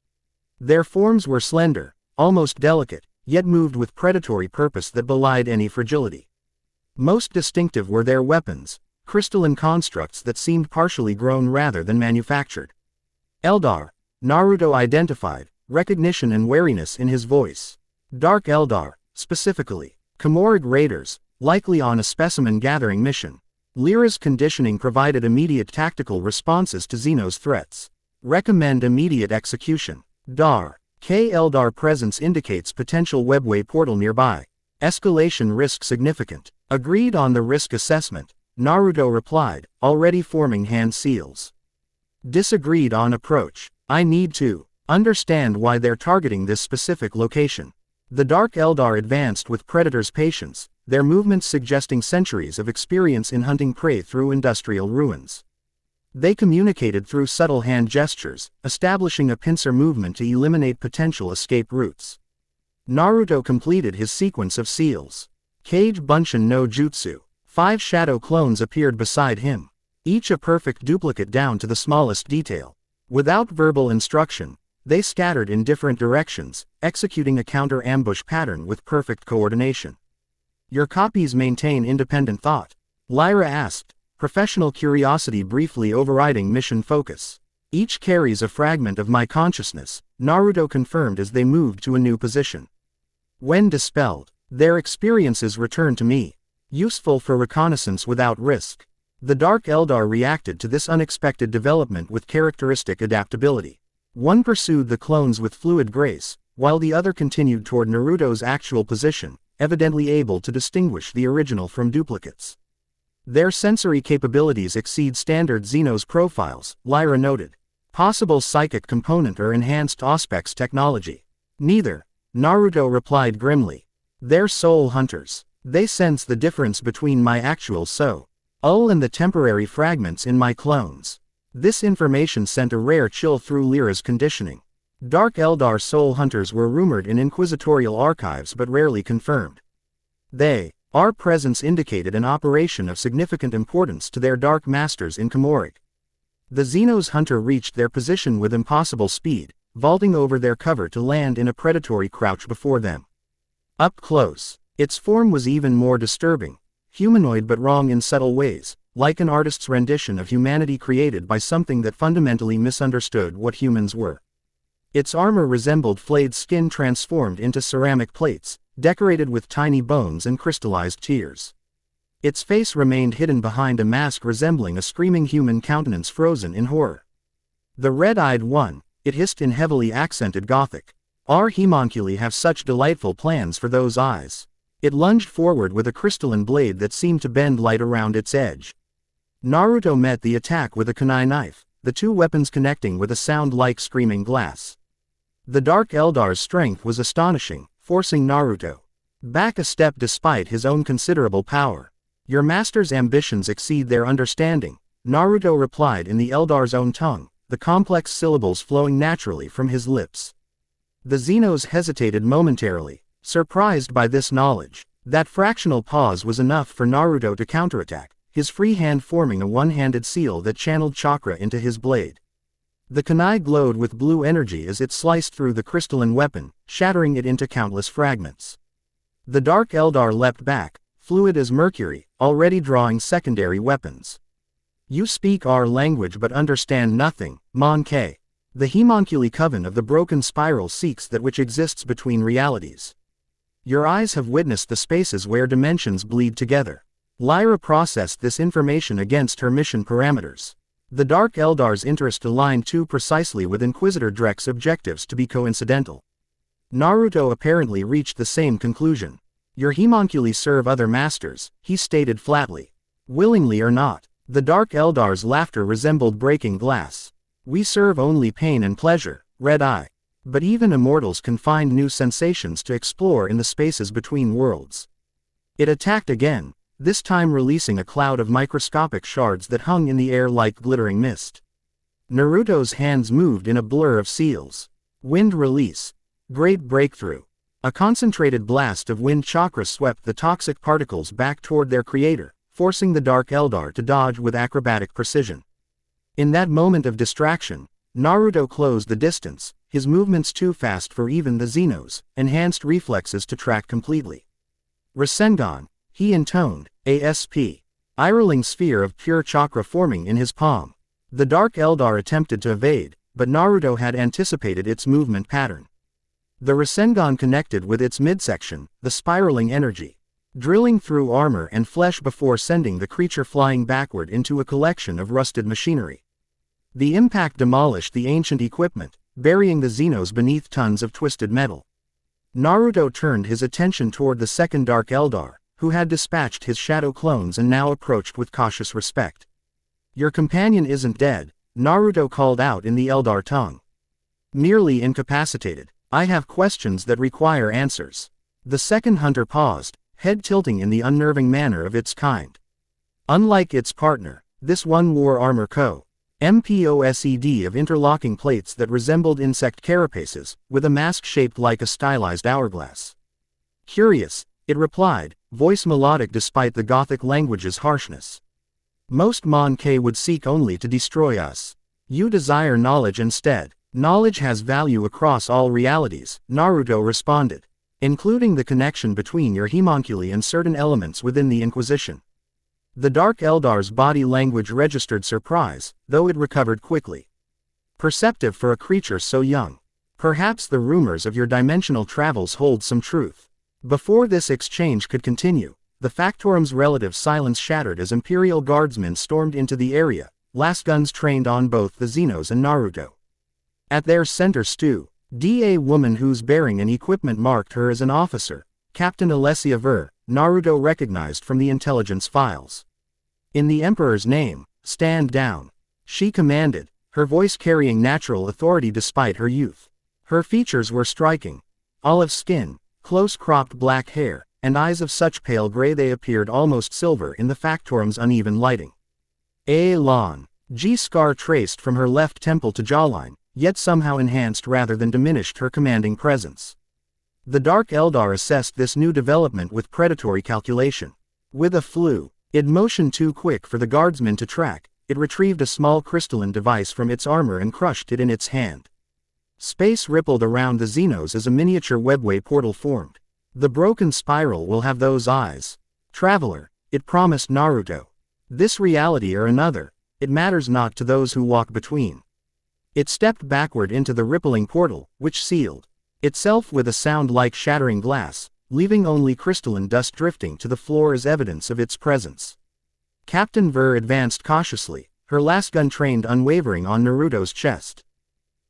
A: Their forms were slender, almost delicate, yet moved with predatory purpose that belied any fragility. Most distinctive were their weapons, crystalline constructs that seemed partially grown rather than manufactured. Eldar, Naruto identified, recognition and wariness in his voice. Dark Eldar, specifically. Komorig raiders, likely on a specimen-gathering mission. Lyra's conditioning provided immediate tactical responses to Zeno's threats. Recommend immediate execution. Dar. K. Eldar presence indicates potential webway portal nearby. Escalation risk significant. Agreed on the risk assessment, Naruto replied, already forming hand seals. Disagreed on approach. I need to understand why they're targeting this specific location. The Dark Eldar advanced with Predator's patience, their movements suggesting centuries of experience in hunting prey through industrial ruins. They communicated through subtle hand gestures, establishing a pincer movement to eliminate potential escape routes. Naruto completed his sequence of seals. Kage Bunshin no Jutsu. 5 shadow clones appeared beside him, each a perfect duplicate down to the smallest detail. Without verbal instruction, they scattered in different directions, executing a counter-ambush pattern with perfect coordination. Your copies maintain independent thought? Lyra asked, professional curiosity briefly overriding mission focus. Each carries a fragment of my consciousness, Naruto confirmed as they moved to a new position. When dispelled, their experiences return to me. Useful for reconnaissance without risk. The Dark Eldar reacted to this unexpected development with characteristic adaptability. One pursued the clones with fluid grace, while the other continued toward Naruto's actual position, evidently able to distinguish the original from duplicates. Their sensory capabilities exceed standard Xenos profiles, Lyra noted. Possible psychic component or enhanced Auspex technology. Neither, Naruto replied grimly. They're soul hunters. They sense the difference between my actual soul and the temporary fragments in my clones. This information sent a rare chill through Lyra's conditioning. Dark Eldar soul hunters were rumored in inquisitorial archives but rarely confirmed. Our presence indicated an operation of significant importance to their dark masters in Kamoric. The Xenos hunter reached their position with impossible speed, vaulting over their cover to land in a predatory crouch before them. Up close, its form was even more disturbing, humanoid but wrong in subtle ways, like an artist's rendition of humanity created by something that fundamentally misunderstood what humans were. Its armor resembled flayed skin transformed into ceramic plates, decorated with tiny bones and crystallized tears. Its face remained hidden behind a mask resembling a screaming human countenance frozen in horror. The red-eyed one, it hissed in heavily accented Gothic. Our homunculi have such delightful plans for those eyes. It lunged forward with a crystalline blade that seemed to bend light around its edge. Naruto met the attack with a kunai knife, the two weapons connecting with a sound like screaming glass. The Dark Eldar's strength was astonishing, forcing Naruto back a step despite his own considerable power. Your master's ambitions exceed their understanding, Naruto replied in the Eldar's own tongue, the complex syllables flowing naturally from his lips. The Xenos hesitated momentarily, surprised by this knowledge. That fractional pause was enough for Naruto to counterattack, his free hand forming a one-handed seal that channeled chakra into his blade. The kunai glowed with blue energy as it sliced through the crystalline weapon, shattering it into countless fragments. The Dark Eldar leapt back, fluid as mercury, already drawing secondary weapons. You speak our language but understand nothing, Monkey. The homunculi coven of the broken spiral seeks that which exists between realities. Your eyes have witnessed the spaces where dimensions bleed together. Lyra processed this information against her mission parameters. The Dark Eldar's interest aligned too precisely with Inquisitor Drek's objectives to be coincidental. Naruto apparently reached the same conclusion. Your homunculi serve other masters, he stated flatly. Willingly or not. The Dark Eldar's laughter resembled breaking glass. We serve only pain and pleasure, Red Eye. But even immortals can find new sensations to explore in the spaces between worlds. It attacked again, this time releasing a cloud of microscopic shards that hung in the air like glittering mist. Naruto's hands moved in a blur of seals. Wind release. Great breakthrough. A concentrated blast of wind chakra swept the toxic particles back toward their creator, forcing the Dark Eldar to dodge with acrobatic precision. In that moment of distraction, Naruto closed the distance, his movements too fast for even the Xenos' enhanced reflexes to track completely. Rasengan, he intoned, ASP. Irling sphere of pure chakra forming in his palm. The Dark Eldar attempted to evade, but Naruto had anticipated its movement pattern. The Rasengan connected with its midsection, the spiraling energy, drilling through armor and flesh before sending the creature flying backward into a collection of rusted machinery. The impact demolished the ancient equipment, burying the Xenos beneath tons of twisted metal. Naruto turned his attention toward the second Dark Eldar, who had dispatched his shadow clones and now approached with cautious respect. Your companion isn't dead, Naruto called out in the Eldar tongue. Merely incapacitated. I have questions that require answers. The second hunter paused, head tilting in the unnerving manner of its kind. Unlike its partner, this one wore armor composed of interlocking plates that resembled insect carapaces, with a mask shaped like a stylized hourglass. Curious, it replied, voice melodic despite the Gothic language's harshness. Most Monkey would seek only to destroy us. You desire knowledge instead. Knowledge has value across all realities, Naruto responded, including the connection between your homunculi and certain elements within the Inquisition. The Dark Eldar's body language registered surprise, though it recovered quickly. Perceptive for a creature so young. Perhaps the rumors of your dimensional travels hold some truth. Before this exchange could continue, the Factorum's relative silence shattered as Imperial Guardsmen stormed into the area, lasguns trained on both the Xenos and Naruto. At their center stood a woman whose bearing and equipment marked her as an officer, Captain Alessia Ver, Naruto recognized from the intelligence files. In the Emperor's name, stand down. She commanded, her voice carrying natural authority despite her youth. Her features were striking. olive skin, close-cropped black hair, and eyes of such pale gray they appeared almost silver in the factorum's uneven lighting. A long G-scar traced from her left temple to jawline, yet somehow enhanced rather than diminished her commanding presence. The Dark Eldar assessed this new development with predatory calculation. With a fluid motion too quick for the guardsman to track, it retrieved a small crystalline device from its armor and crushed it in its hand. Space rippled around the Xenos as a miniature webway portal formed. The broken spiral will have those eyes. Traveler, it promised Naruto. This reality or another, it matters not to those who walk between. It stepped backward into the rippling portal, which sealed itself with a sound like shattering glass, leaving only crystalline dust drifting to the floor as evidence of its presence. Captain Ver advanced cautiously, her lasgun trained unwavering on Naruto's chest.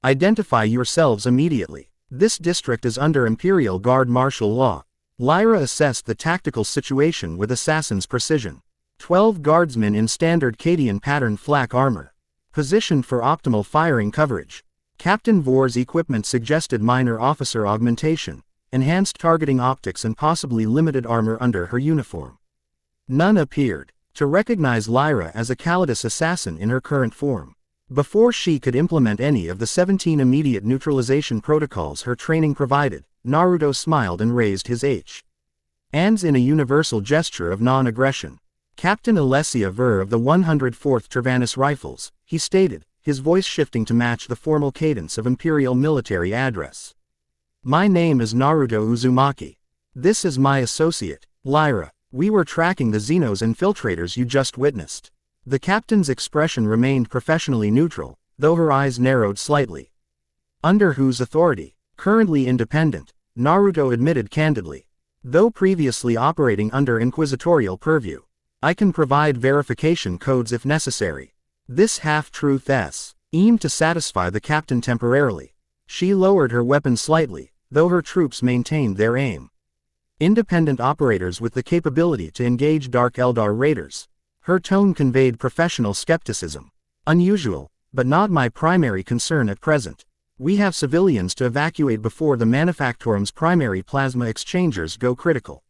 A: Identify yourselves immediately. This district is under Imperial Guard martial law. Lyra assessed the tactical situation with assassin's precision. 12 guardsmen in standard Cadian pattern flak armor, positioned for optimal firing coverage. Captain Vor's equipment suggested minor officer augmentation, enhanced targeting optics and possibly limited armor under her uniform. None appeared to recognize Lyra as a Callidus assassin in her current form. Before she could implement any of the 17 immediate neutralization protocols her training provided, Naruto smiled and raised his hands in a universal gesture of non-aggression. Captain Alessia Ver of the 104th Travanus Rifles, he stated, his voice shifting to match the formal cadence of Imperial military address. My name is Naruto Uzumaki. This is my associate, Lyra. We were tracking the Xenos infiltrators you just witnessed. The captain's expression remained professionally neutral, though her eyes narrowed slightly. Under whose authority? Currently independent, Naruto admitted candidly. Though previously operating under inquisitorial purview, I can provide verification codes if necessary. This half-truth aimed to satisfy the captain temporarily. She lowered her weapon slightly, though her troops maintained their aim. Independent operators with the capability to engage Dark Eldar raiders. Her tone conveyed professional skepticism. Unusual, but not my primary concern at present. We have civilians to evacuate before the Manufactorum's primary plasma exchangers go critical.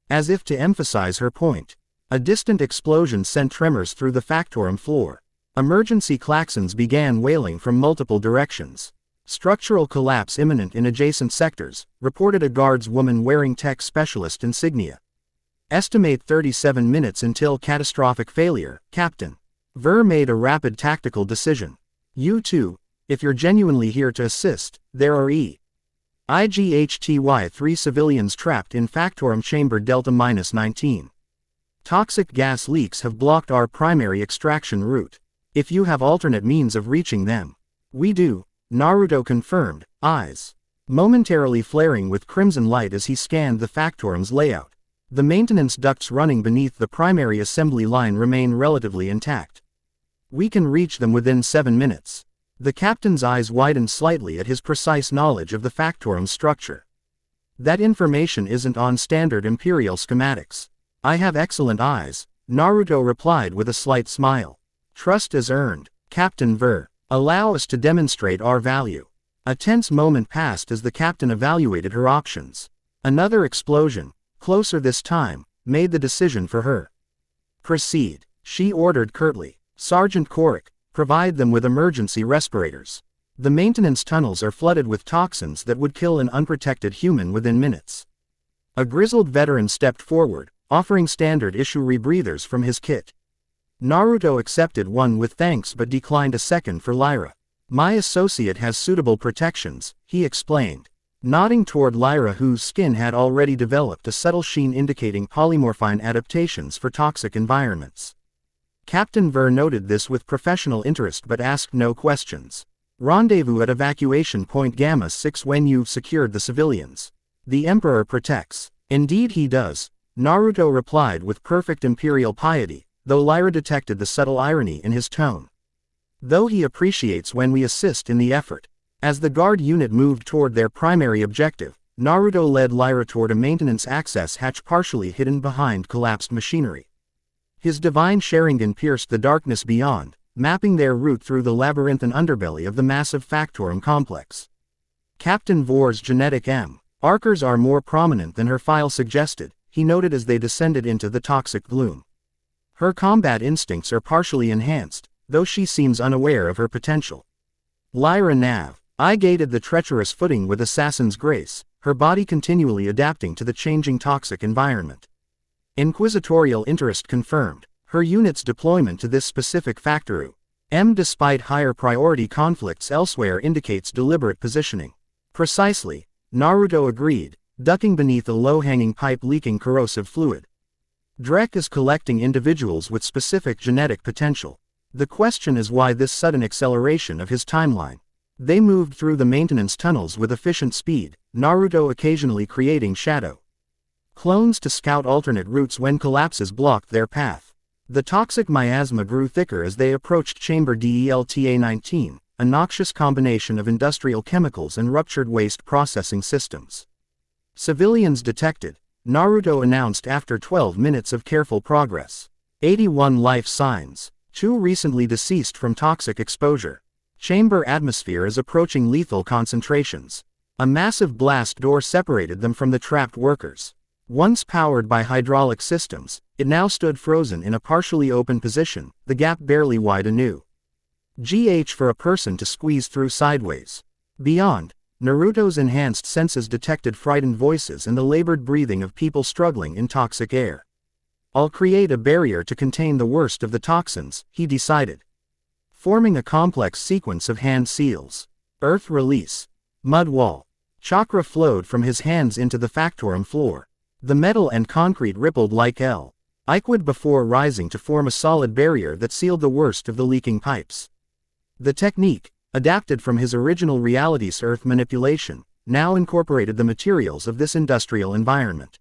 A: As if to emphasize her point, a distant explosion sent tremors through the Factorum floor. Emergency klaxons began wailing from multiple directions. Structural collapse imminent in adjacent sectors, reported a guardswoman wearing tech specialist insignia. Estimate 37 minutes until catastrophic failure, Captain. Ver made a rapid tactical decision. You too, if you're genuinely here to assist, there are IGHTY 3 civilians trapped in Factorum Chamber Delta-19. Toxic gas leaks have blocked our primary extraction route. If you have alternate means of reaching them. We do, Naruto confirmed, eyes momentarily flaring with crimson light as he scanned the Factorum's layout. The maintenance ducts running beneath the primary assembly line remain relatively intact. We can reach them within 7 minutes. The captain's eyes widened slightly at his precise knowledge of the Factorum's structure. That information isn't on standard Imperial schematics. I have excellent eyes, Naruto replied with a slight smile. Trust is earned, Captain Ver. Allow us to demonstrate our value. A tense moment passed as the captain evaluated her options. Another explosion, closer this time, made the decision for her. Proceed, she ordered curtly. Sergeant Korik, provide them with emergency respirators. The maintenance tunnels are flooded with toxins that would kill an unprotected human within minutes. A grizzled veteran stepped forward, offering standard issue rebreathers from his kit. Naruto accepted one with thanks but declined a second for Lyra. My associate has suitable protections, he explained, nodding toward Lyra whose skin had already developed a subtle sheen indicating polymorphine adaptations for toxic environments. Captain Ver noted this with professional interest but asked no questions. Rendezvous at evacuation point Gamma 6 when you've secured the civilians. The Emperor protects. Indeed he does, Naruto replied with perfect imperial piety, though Lyra detected the subtle irony in his tone. Though he appreciates when we assist in the effort. As the guard unit moved toward their primary objective, Naruto led Lyra toward a maintenance access hatch partially hidden behind collapsed machinery. His divine Sharingan pierced the darkness beyond, mapping their route through the labyrinthine underbelly of the massive Factorum complex. Captain Vor's genetic Arcers are more prominent than her file suggested, he noted as they descended into the toxic gloom. Her combat instincts are partially enhanced, though she seems unaware of her potential. Lyra Nav. I gated the treacherous footing with assassin's grace, her body continually adapting to the changing toxic environment. Inquisitorial interest confirmed. Her unit's deployment to this specific factory, despite higher priority conflicts elsewhere, indicates deliberate positioning. Precisely, Naruto agreed, ducking beneath a low-hanging pipe leaking corrosive fluid. Drek is collecting individuals with specific genetic potential. The question is why this sudden acceleration of his timeline. They moved through the maintenance tunnels with efficient speed, Naruto occasionally creating shadow clones to scout alternate routes when collapses blocked their path. The toxic miasma grew thicker as they approached Chamber Delta-19, a noxious combination of industrial chemicals and ruptured waste processing systems. Civilians detected, Naruto announced after 12 minutes of careful progress. 81 life signs, 2 recently deceased from toxic exposure. Chamber atmosphere is approaching lethal concentrations. A massive blast door separated them from the trapped workers. Once powered by hydraulic systems, it now stood frozen in a partially open position, the gap barely wide anew. GH for a person to squeeze through sideways. Beyond, Naruto's enhanced senses detected frightened voices and the labored breathing of people struggling in toxic air. I'll create a barrier to contain the worst of the toxins, he decided. Forming a complex sequence of hand seals. Earth release. Mud wall. Chakra flowed from his hands into the factorum floor. The metal and concrete rippled like liquid before rising to form a solid barrier that sealed the worst of the leaking pipes. The technique, adapted from his original reality's earth manipulation, now incorporated the materials of this industrial environment.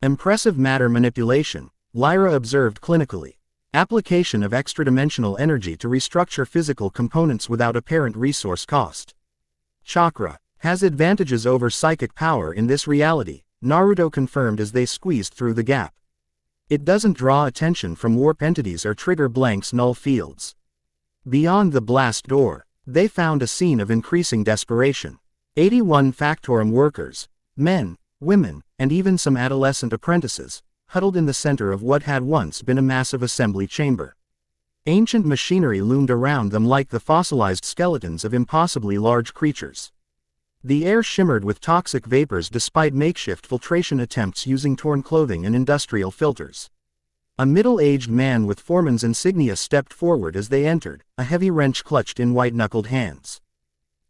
A: Impressive matter manipulation, Lyra observed clinically. Application of extra-dimensional energy to restructure physical components without apparent resource cost. Chakra has advantages over psychic power in this reality, Naruto confirmed as they squeezed through the gap. It doesn't draw attention from warp entities or trigger blanks null fields. Beyond the blast door, they found a scene of increasing desperation. 81 factorum workers, men, women, and even some adolescent apprentices, huddled in the center of what had once been a massive assembly chamber. Ancient machinery loomed around them like the fossilized skeletons of impossibly large creatures. The air shimmered with toxic vapors despite makeshift filtration attempts using torn clothing and industrial filters. A middle-aged man with foreman's insignia stepped forward as they entered, a heavy wrench clutched in white-knuckled hands.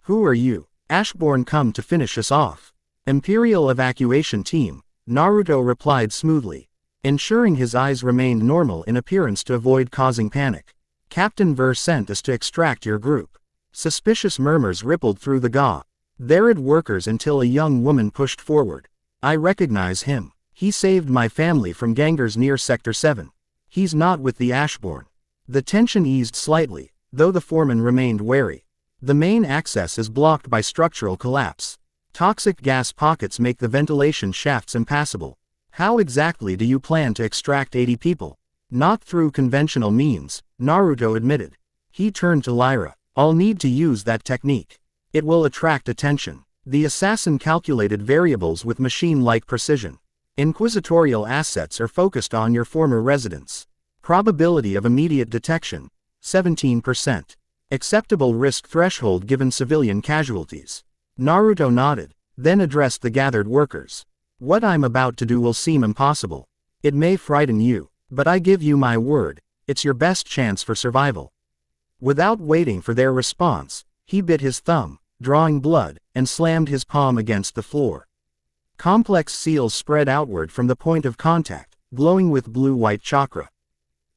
A: "Who are you? Ashborn come to finish us off." "Imperial Evacuation Team," Naruto replied smoothly, ensuring his eyes remained normal in appearance to avoid causing panic. "Captain Ver sent us to extract your group." Suspicious murmurs rippled through the gathered workers until a young woman pushed forward. "I recognize him. He saved my family from gangers near Sector 7. He's not with the Ashborn." The tension eased slightly, though the foreman remained wary. "The main access is blocked by structural collapse. Toxic gas pockets make the ventilation shafts impassable. How exactly do you plan to extract 80 people?" "Not through conventional means," Naruto admitted. He turned to Lyra. "I'll need to use that technique. It will attract attention." The assassin calculated variables with machine-like precision. "Inquisitorial assets are focused on your former residence. Probability of immediate detection, 17%. Acceptable risk threshold given civilian casualties." Naruto nodded, then addressed the gathered workers. "What I'm about to do will seem impossible. It may frighten you, but I give you my word, it's your best chance for survival." Without waiting for their response, he bit his thumb, drawing blood, and slammed his palm against the floor. Complex seals spread outward from the point of contact, glowing with blue-white chakra.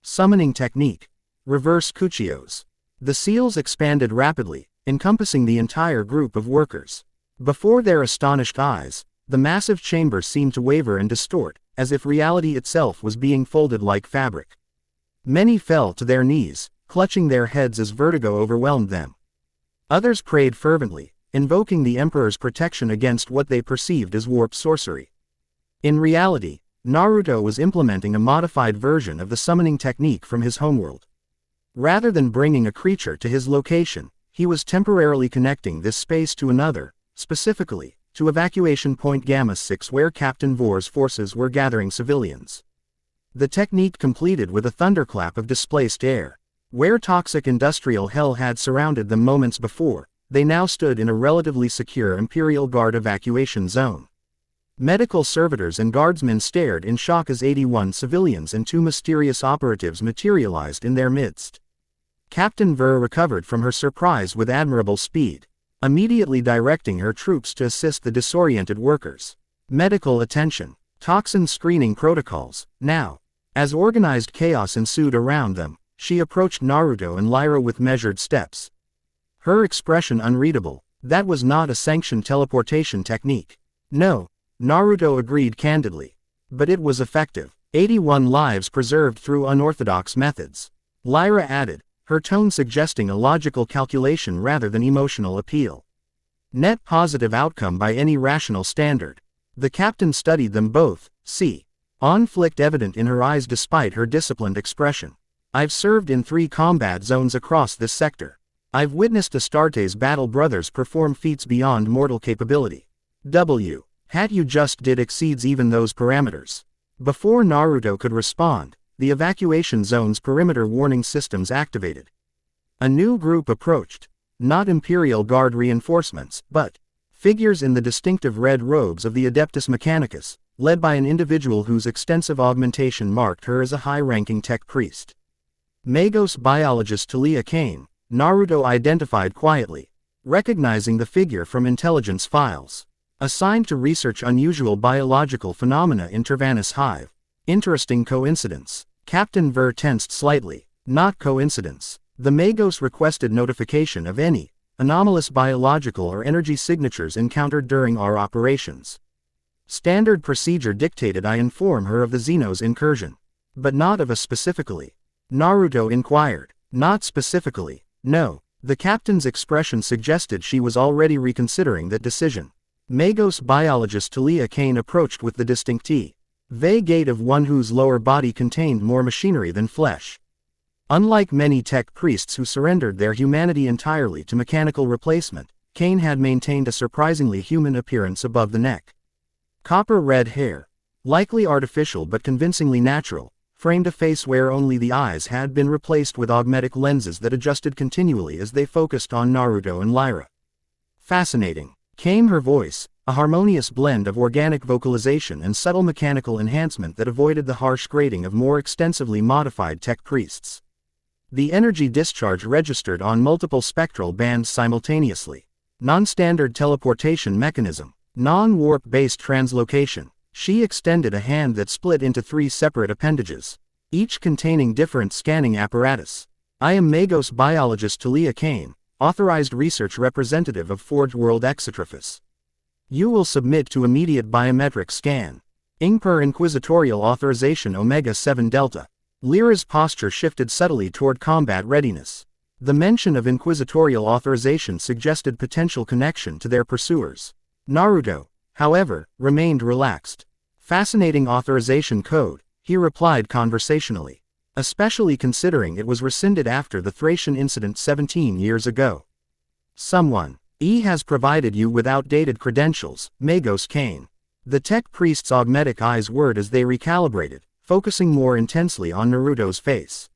A: Summoning technique. Reverse Kuchios. The seals expanded rapidly, encompassing the entire group of workers. Before their astonished eyes, the massive chamber seemed to waver and distort, as if reality itself was being folded like fabric. Many fell to their knees, clutching their heads as vertigo overwhelmed them. Others prayed fervently, invoking the Emperor's protection against what they perceived as warp sorcery. In reality, Naruto was implementing a modified version of the summoning technique from his homeworld. Rather than bringing a creature to his location, he was temporarily connecting this space to another, specifically, to Evacuation Point Gamma-6 where Captain Vor's forces were gathering civilians. The technique completed with a thunderclap of displaced air. Where toxic industrial hell had surrounded them moments before, they now stood in a relatively secure Imperial Guard evacuation zone. Medical servitors and guardsmen stared in shock as 81 civilians and 2 mysterious operatives materialized in their midst. Captain Ver recovered from her surprise with admirable speed, immediately directing her troops to assist the disoriented workers. Medical attention. Toxin screening protocols. Now, as organized chaos ensued around them, she approached Naruto and Lyra with measured steps. Her expression unreadable. That was not a sanctioned teleportation technique. No, Naruto agreed candidly. But it was effective. 81 lives preserved through unorthodox methods. Lyra added, her tone suggesting a logical calculation rather than emotional appeal. Net positive outcome by any rational standard. The captain studied them both, conflict evident in her eyes despite her disciplined expression. I've served in 3 combat zones across this sector. I've witnessed Astarte's battle brothers perform feats beyond mortal capability. Had you just did exceeds even those parameters. Before Naruto could respond, the evacuation zone's perimeter warning systems activated. A new group approached. Not Imperial Guard reinforcements, but figures in the distinctive red robes of the Adeptus Mechanicus, led by an individual whose extensive augmentation marked her as a high-ranking tech priest. Magos biologist Talia Kane, Naruto identified quietly, recognizing the figure from intelligence files. Assigned to research unusual biological phenomena in Tervanus Hive. Interesting coincidence. Captain Ver tensed slightly. Not coincidence. The Magos requested notification of any anomalous biological or energy signatures encountered during our operations. Standard procedure dictated I inform her of the Xenos incursion. But not of us specifically. Naruto inquired. Not specifically. No. The captain's expression suggested she was already reconsidering that decision. Magos biologist Talia Kane approached with the distinct vague gait of one whose lower body contained more machinery than flesh. Unlike many tech priests who surrendered their humanity entirely to mechanical replacement, Kane had maintained a surprisingly human appearance above the neck. Copper-red hair, likely artificial but convincingly natural, framed a face where only the eyes had been replaced with augmetic lenses that adjusted continually as they focused on Naruto and Lyra. Fascinating, came her voice, a harmonious blend of organic vocalization and subtle mechanical enhancement that avoided the harsh grating of more extensively modified tech priests. The energy discharge registered on multiple spectral bands simultaneously. Non-standard teleportation mechanism, non-warp-based translocation. She extended a hand that split into 3 separate appendages, each containing different scanning apparatus. I am Magos biologist Talia Kane, authorized research representative of Forge World Exotrophus. You will submit to immediate biometric scan. Ingper Inquisitorial Authorization Omega-7 Delta. Lyra's posture shifted subtly toward combat readiness. The mention of inquisitorial authorization suggested potential connection to their pursuers. Naruto, however, remained relaxed. Fascinating authorization code, he replied conversationally. Especially considering it was rescinded after the Thracian incident 17 years ago. Someone has provided you with outdated credentials, Magos Kane. The tech priest's augmetic eyes whirred as they recalibrated, focusing more intensely on Naruto's face.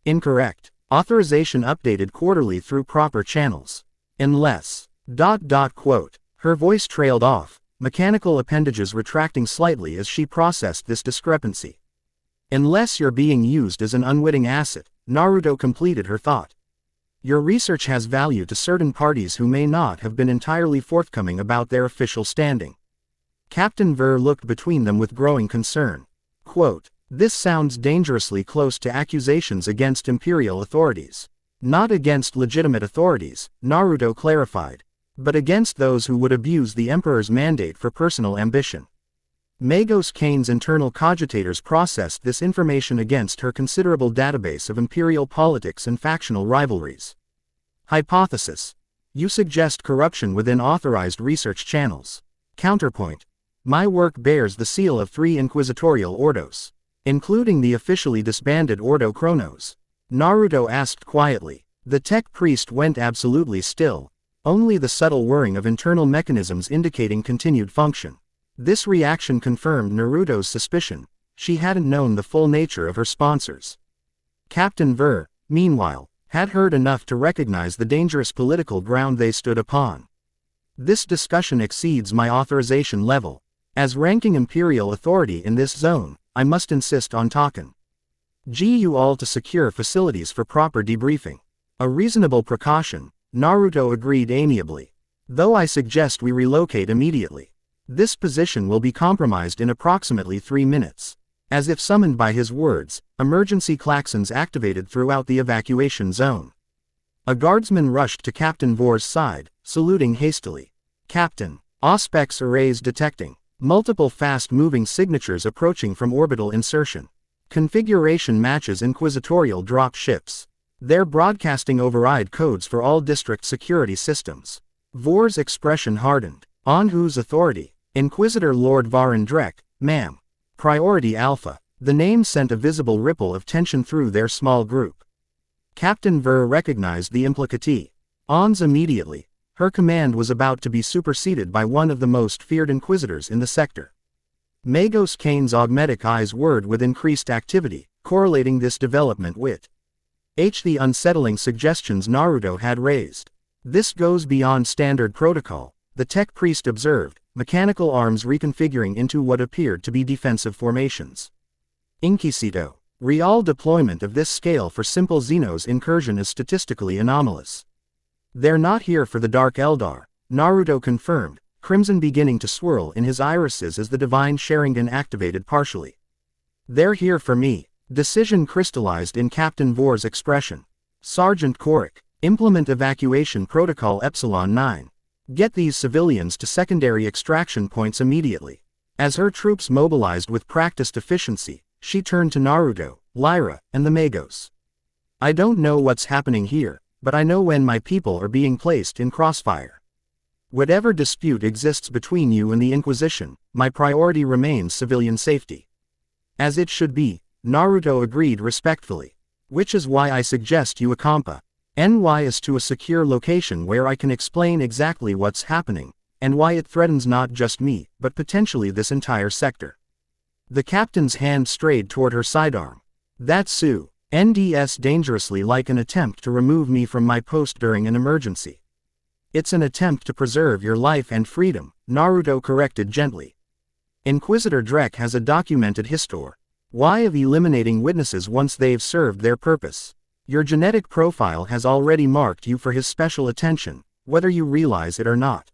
A: Incorrect. Authorization updated quarterly through proper channels. Unless. Quote. Her voice trailed off, mechanical appendages retracting slightly as she processed this discrepancy. Unless you're being used as an unwitting asset, Naruto completed her thought. Your research has value to certain parties who may not have been entirely forthcoming about their official standing. Captain Ver looked between them with growing concern. Quote, this sounds dangerously close to accusations against imperial authorities. Not against legitimate authorities, Naruto clarified, but against those who would abuse the Emperor's mandate for personal ambition. Magos Kane's internal cogitators processed this information against her considerable database of imperial politics and factional rivalries. Hypothesis. You suggest corruption within authorized research channels. Counterpoint. My work bears the seal of 3 inquisitorial ordos, including the officially disbanded Ordo Chronos. Naruto asked quietly. The tech priest went absolutely still. only the subtle whirring of internal mechanisms indicating continued function. This reaction confirmed Naruto's suspicion. She hadn't known the full nature of her sponsors. Captain Ver, meanwhile, had heard enough to recognize the dangerous political ground they stood upon. This discussion exceeds my authorization level. As ranking Imperial authority in this zone, I must insist on talking. You all to secure facilities for proper debriefing. A reasonable precaution, Naruto agreed amiably. Though I suggest we relocate immediately. This position will be compromised in approximately 3 minutes. As if summoned by his words, emergency klaxons activated throughout the evacuation zone. A guardsman rushed to Captain Vor's side, saluting hastily. Captain, Auspex arrays detecting. Multiple fast-moving signatures approaching from orbital insertion. Configuration matches inquisitorial drop ships. They're broadcasting override codes for all district security systems. Vor's expression hardened. On whose authority? Inquisitor Lord Varendrek, ma'am. Priority Alpha. The name sent a visible ripple of tension through their small group. Captain Ver recognized the implicatee. Ons immediately. Her command was about to be superseded by one of the most feared inquisitors in the sector. Magos Kane's augmetic eyes whirred with increased activity, correlating this development with the unsettling suggestions Naruto had raised. This goes beyond standard protocol, the tech priest observed, mechanical arms reconfiguring into what appeared to be defensive formations. Inquisito. Real deployment of this scale for simple Xenos incursion is statistically anomalous. They're not here for the Dark Eldar, Naruto confirmed, crimson beginning to swirl in his irises as the divine Sharingan activated partially. They're here for me. Decision crystallized in Captain Vor's expression. Sergeant Korik, implement evacuation protocol Epsilon 9. Get these civilians to secondary extraction points immediately. As her troops mobilized with practiced efficiency, she turned to Naruto, Lyra, and the Magos. I don't know what's happening here, but I know when my people are being placed in crossfire. Whatever dispute exists between you and the Inquisition, my priority remains civilian safety. As it should be, Naruto agreed respectfully. Which is why I suggest you accompa NY is to a secure location where I can explain exactly what's happening, and why it threatens not just me, but potentially this entire sector. The captain's hand strayed toward her sidearm. That's Sue. NDS dangerously like an attempt to remove me from my post during an emergency. It's an attempt to preserve your life and freedom, Naruto corrected gently. Inquisitor Drek has a documented history. Why of eliminating witnesses once they've served their purpose? Your genetic profile has already marked you for his special attention, whether you realize it or not.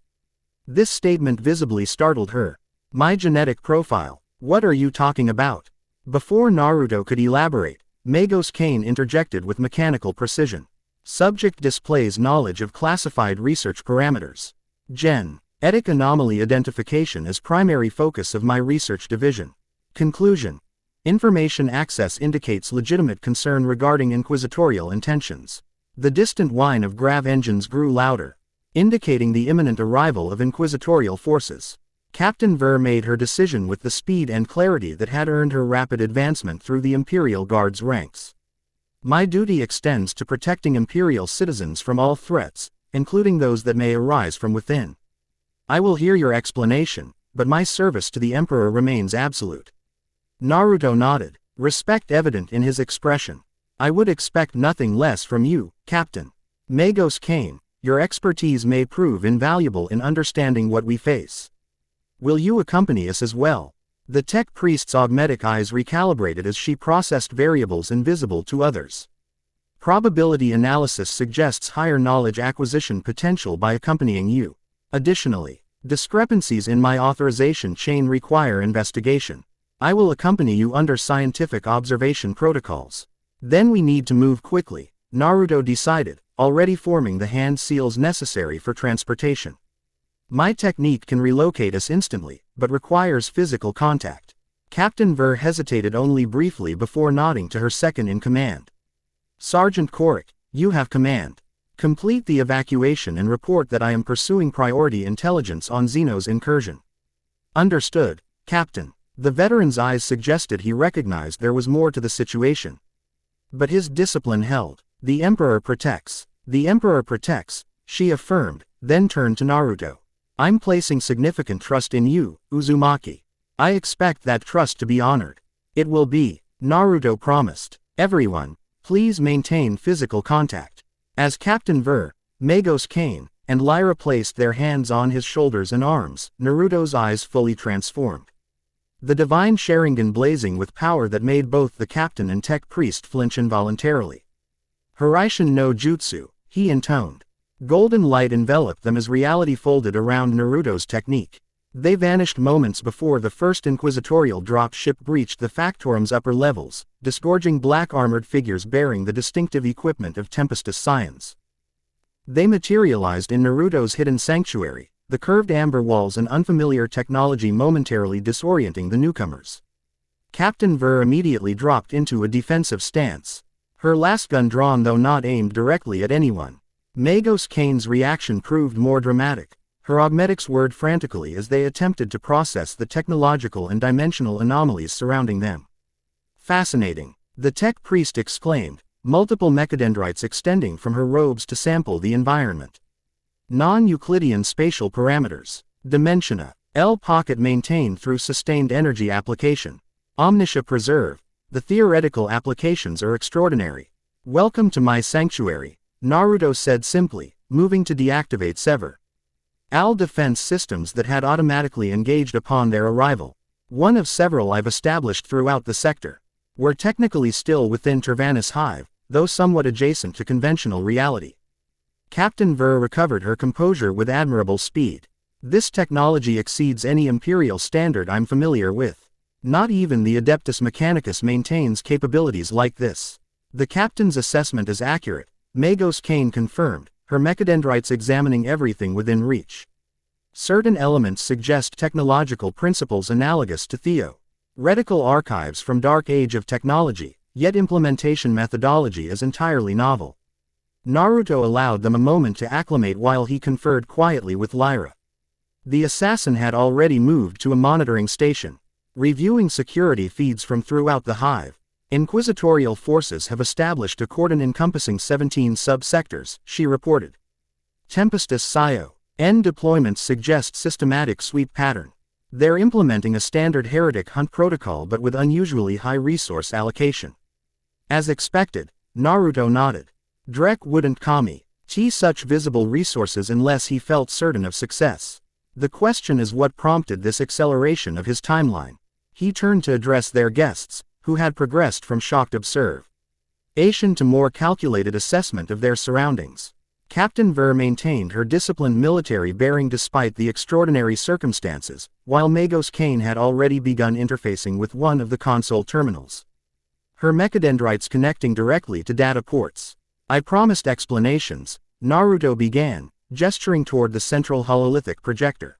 A: This statement visibly startled her. My genetic profile? What are you talking about? Before Naruto could elaborate, Magos Kane interjected with mechanical precision. Subject displays knowledge of classified research parameters. Genetic anomaly identification is primary focus of my research division. Conclusion. Information access indicates legitimate concern regarding inquisitorial intentions. The distant whine of grav engines grew louder, indicating the imminent arrival of inquisitorial forces. Captain Ver made her decision with the speed and clarity that had earned her rapid advancement through the Imperial Guard's ranks. My duty extends to protecting Imperial citizens from all threats, including those that may arise from within. I will hear your explanation, but my service to the Emperor remains absolute. Naruto nodded, respect evident in his expression. I would expect nothing less from you, Captain. Magos Kane, your expertise may prove invaluable in understanding what we face. Will you accompany us as well? The tech priest's augmetic eyes recalibrated as she processed variables invisible to others. Probability analysis suggests higher knowledge acquisition potential by accompanying you. Additionally, discrepancies in my authorization chain require investigation. I will accompany you under scientific observation protocols. Then we need to move quickly, Naruto decided, already forming the hand seals necessary for transportation. My technique can relocate us instantly, but requires physical contact. Captain Ver hesitated only briefly before nodding to her second-in-command. Sergeant Korik, you have command. Complete the evacuation and report that I am pursuing priority intelligence on Xeno's incursion. Understood, Captain. The veteran's eyes suggested he recognized there was more to the situation. But his discipline held. The Emperor protects. The Emperor protects, she affirmed, then turned to Naruto. I'm placing significant trust in you, Uzumaki. I expect that trust to be honored. It will be, Naruto promised. Everyone, please maintain physical contact. As Captain Ver, Magos Kane, and Lyra placed their hands on his shoulders and arms, Naruto's eyes fully transformed. The divine Sharingan blazing with power that made both the captain and tech priest flinch involuntarily. Hiraishin no Jutsu, he intoned. Golden light enveloped them as reality folded around Naruto's technique. They vanished moments before the first inquisitorial drop ship breached the Factorum's upper levels, disgorging black armored figures bearing the distinctive equipment of Tempestus Scions. They materialized in Naruto's hidden sanctuary, the curved amber walls and unfamiliar technology momentarily disorienting the newcomers. Captain Ver immediately dropped into a defensive stance. Her last gun drawn though not aimed directly at anyone. Magos Kane's reaction proved more dramatic. Her augmetics whirred frantically as they attempted to process the technological and dimensional anomalies surrounding them. Fascinating, the tech priest exclaimed, multiple mechadendrites extending from her robes to sample the environment. Non-Euclidean spatial parameters. Dimensiona. L pocket maintained through sustained energy application. Omnitia preserve. The theoretical applications are extraordinary. Welcome to my sanctuary, Naruto said simply, moving to deactivate Sever. All defense systems that had automatically engaged upon their arrival. One of several I've established throughout the sector. Were technically still within Tervanus Hive, though somewhat adjacent to conventional reality. Captain Ver recovered her composure with admirable speed. This technology exceeds any imperial standard I'm familiar with. Not even the Adeptus Mechanicus maintains capabilities like this. The captain's assessment is accurate, Magos Kane confirmed, her mechadendrites examining everything within reach. Certain elements suggest technological principles analogous to theoretical archives from Dark Age of technology, yet implementation methodology is entirely novel. Naruto allowed them a moment to acclimate while he conferred quietly with Lyra. The assassin had already moved to a monitoring station, reviewing security feeds from throughout the hive. Inquisitorial forces have established a cordon encompassing 17 sub-sectors, she reported. Tempestus Scio. End deployments suggest systematic sweep pattern. They're implementing a standard heretic hunt protocol but with unusually high resource allocation. As expected, Naruto nodded. Drek wouldn't commit such visible resources unless he felt certain of success. The question is what prompted this acceleration of his timeline. He turned to address their guests, who had progressed from shocked observation to more calculated assessment of their surroundings. Captain Ver maintained her disciplined military bearing despite the extraordinary circumstances, while Magos Kane had already begun interfacing with one of the console terminals. Her mechadendrites connecting directly to data ports. I promised explanations, Naruto began, gesturing toward the central hololithic projector.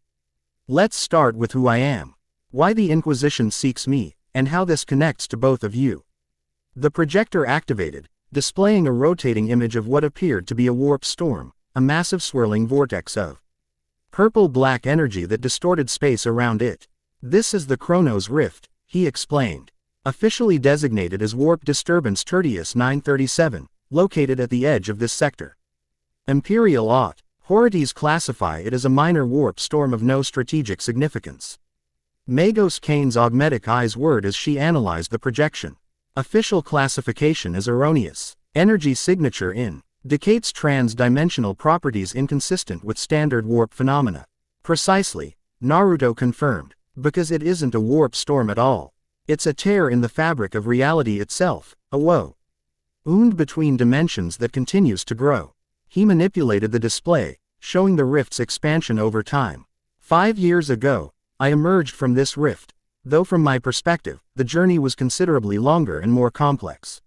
A: Let's start with who I am, why the Inquisition seeks me, and how this connects to both of you. The projector activated, displaying a rotating image of what appeared to be a warp storm, a massive swirling vortex of purple-black energy that distorted space around it. This is the Chronos Rift, he explained. Officially designated as Warp Disturbance Tertius 937, located at the edge of this sector. Imperial authorities classify it as a minor warp storm of no strategic significance. Magos Kane's augmetic eyes whirred as she analyzed the projection. Official classification is erroneous. Energy signature indicates trans-dimensional properties inconsistent with standard warp phenomena. Precisely, Naruto confirmed, because it isn't a warp storm at all. It's a tear in the fabric of reality itself, a wound between dimensions that continues to grow. He manipulated the display, showing the rift's expansion over time. 5 years ago, I emerged from this rift, though from my perspective, the journey was considerably longer and more complex.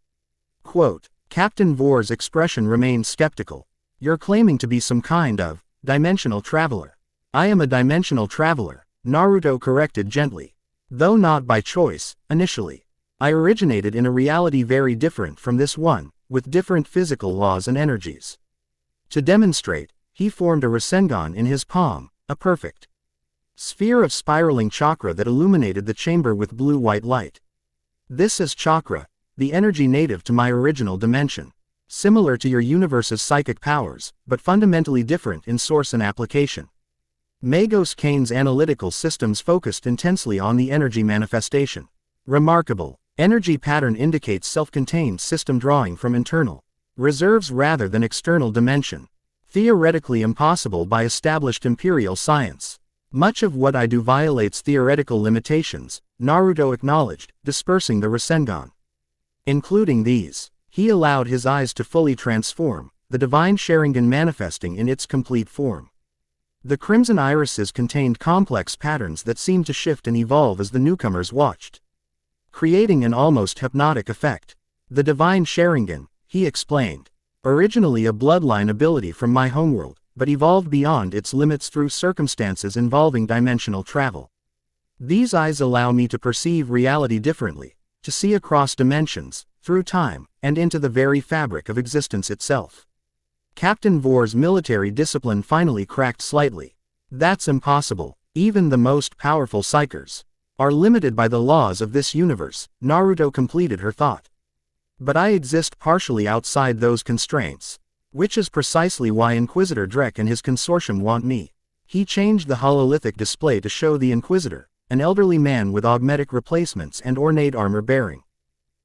A: Quote, Captain Vor's expression remained skeptical. You're claiming to be some kind of dimensional traveler. I am a dimensional traveler, Naruto corrected gently. Though not by choice, initially. I originated in a reality very different from this one, with different physical laws and energies. To demonstrate, he formed a Rasengan in his palm, a perfect sphere of spiraling chakra that illuminated the chamber with blue-white light. This is chakra, the energy native to my original dimension. similar to your universe's psychic powers, but fundamentally different in source and application. Magos Kane's analytical systems focused intensely on the energy manifestation. Remarkable. Energy pattern indicates self-contained system drawing from internal reserves rather than external dimension. Theoretically impossible by established imperial science. Much of what I do violates theoretical limitations, Naruto acknowledged, dispersing the Rasengan. Including these. He allowed his eyes to fully transform, the divine Sharingan manifesting in its complete form. The crimson irises contained complex patterns that seemed to shift and evolve as the newcomers watched, creating an almost hypnotic effect. The divine Sharingan, he explained, originally a bloodline ability from my homeworld, but evolved beyond its limits through circumstances involving dimensional travel. These eyes allow me to perceive reality differently, to see across dimensions, through time, and into the very fabric of existence itself. Captain Vor's military discipline finally cracked slightly. That's impossible. Even the most powerful psychers are limited by the laws of this universe, Naruto completed her thought. But I exist partially outside those constraints. Which is precisely why Inquisitor Drek and his consortium want me. He changed the hololithic display to show the Inquisitor, an elderly man with augmetic replacements and ornate armor bearing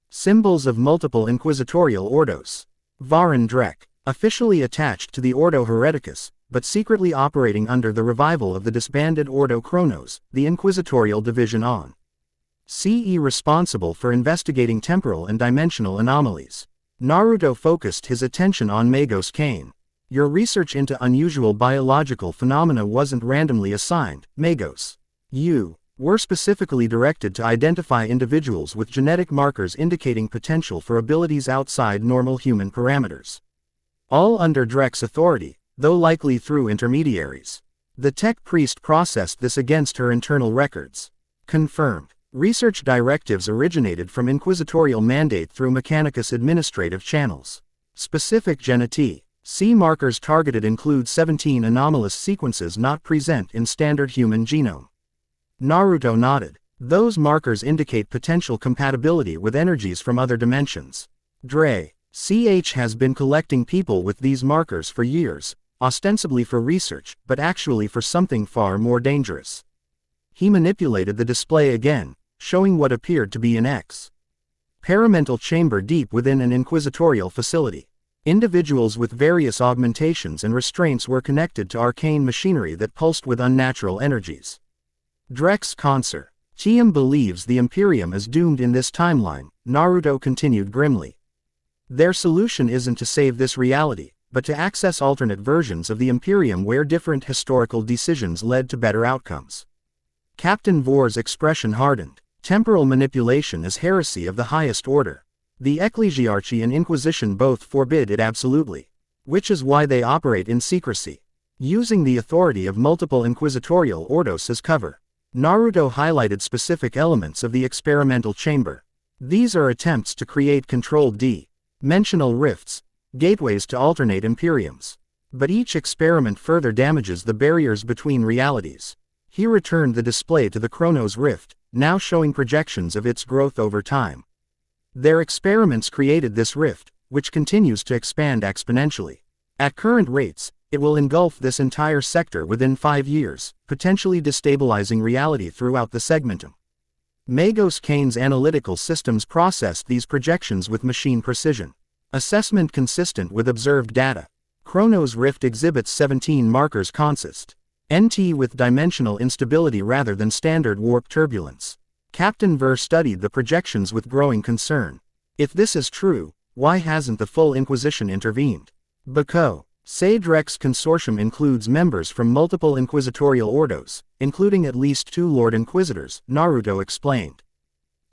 A: symbols of multiple inquisitorial ordos. Varen Drek, officially attached to the Ordo Hereticus, but secretly operating under the revival of the disbanded Ordo Chronos, the inquisitorial division on CE responsible for investigating temporal and dimensional anomalies. Naruto focused his attention on Magos Kane. Your research into unusual biological phenomena wasn't randomly assigned, Magos. You were specifically directed to identify individuals with genetic markers indicating potential for abilities outside normal human parameters. All under Drek's authority, though likely through intermediaries. The tech priest processed this against her internal records. Confirmed. Research directives originated from inquisitorial mandate through Mechanicus administrative channels. Specific Gen-T. C markers targeted include 17 anomalous sequences not present in standard human genome. Naruto nodded. Those markers indicate potential compatibility with energies from other dimensions. CH has been collecting people with these markers for years, ostensibly for research, but actually for something far more dangerous. He manipulated the display again, showing what appeared to be an experimental chamber deep within an inquisitorial facility. Individuals with various augmentations and restraints were connected to arcane machinery that pulsed with unnatural energies. Drek's Conser. Tiem believes the Imperium is doomed in this timeline, Naruto continued grimly. Their solution isn't to save this reality, but to access alternate versions of the Imperium where different historical decisions led to better outcomes. Captain Vor's expression hardened. Temporal manipulation is heresy of the highest order. The Ecclesiarchy and Inquisition both forbid it absolutely. Which is why they operate in secrecy, using the authority of multiple inquisitorial ordos as cover. Naruto highlighted specific elements of the experimental chamber. These are attempts to create controlled dimensional rifts, gateways to alternate Imperiums. But each experiment further damages the barriers between realities. He returned the display to the Chronos Rift, now showing projections of its growth over time. Their experiments created this rift, which continues to expand exponentially. At current rates, it will engulf this entire sector within 5 years, potentially destabilizing reality throughout the segmentum. Magos Kane's analytical systems processed these projections with machine precision. Assessment consistent with observed data. Chronos Rift exhibits 17 markers consist. NT with dimensional instability rather than standard warp turbulence. Captain Ver studied the projections with growing concern. If this is true, why hasn't the full Inquisition intervened? Because Drek's consortium includes members from multiple inquisitorial ordos, including at least 2 Lord Inquisitors, Naruto explained.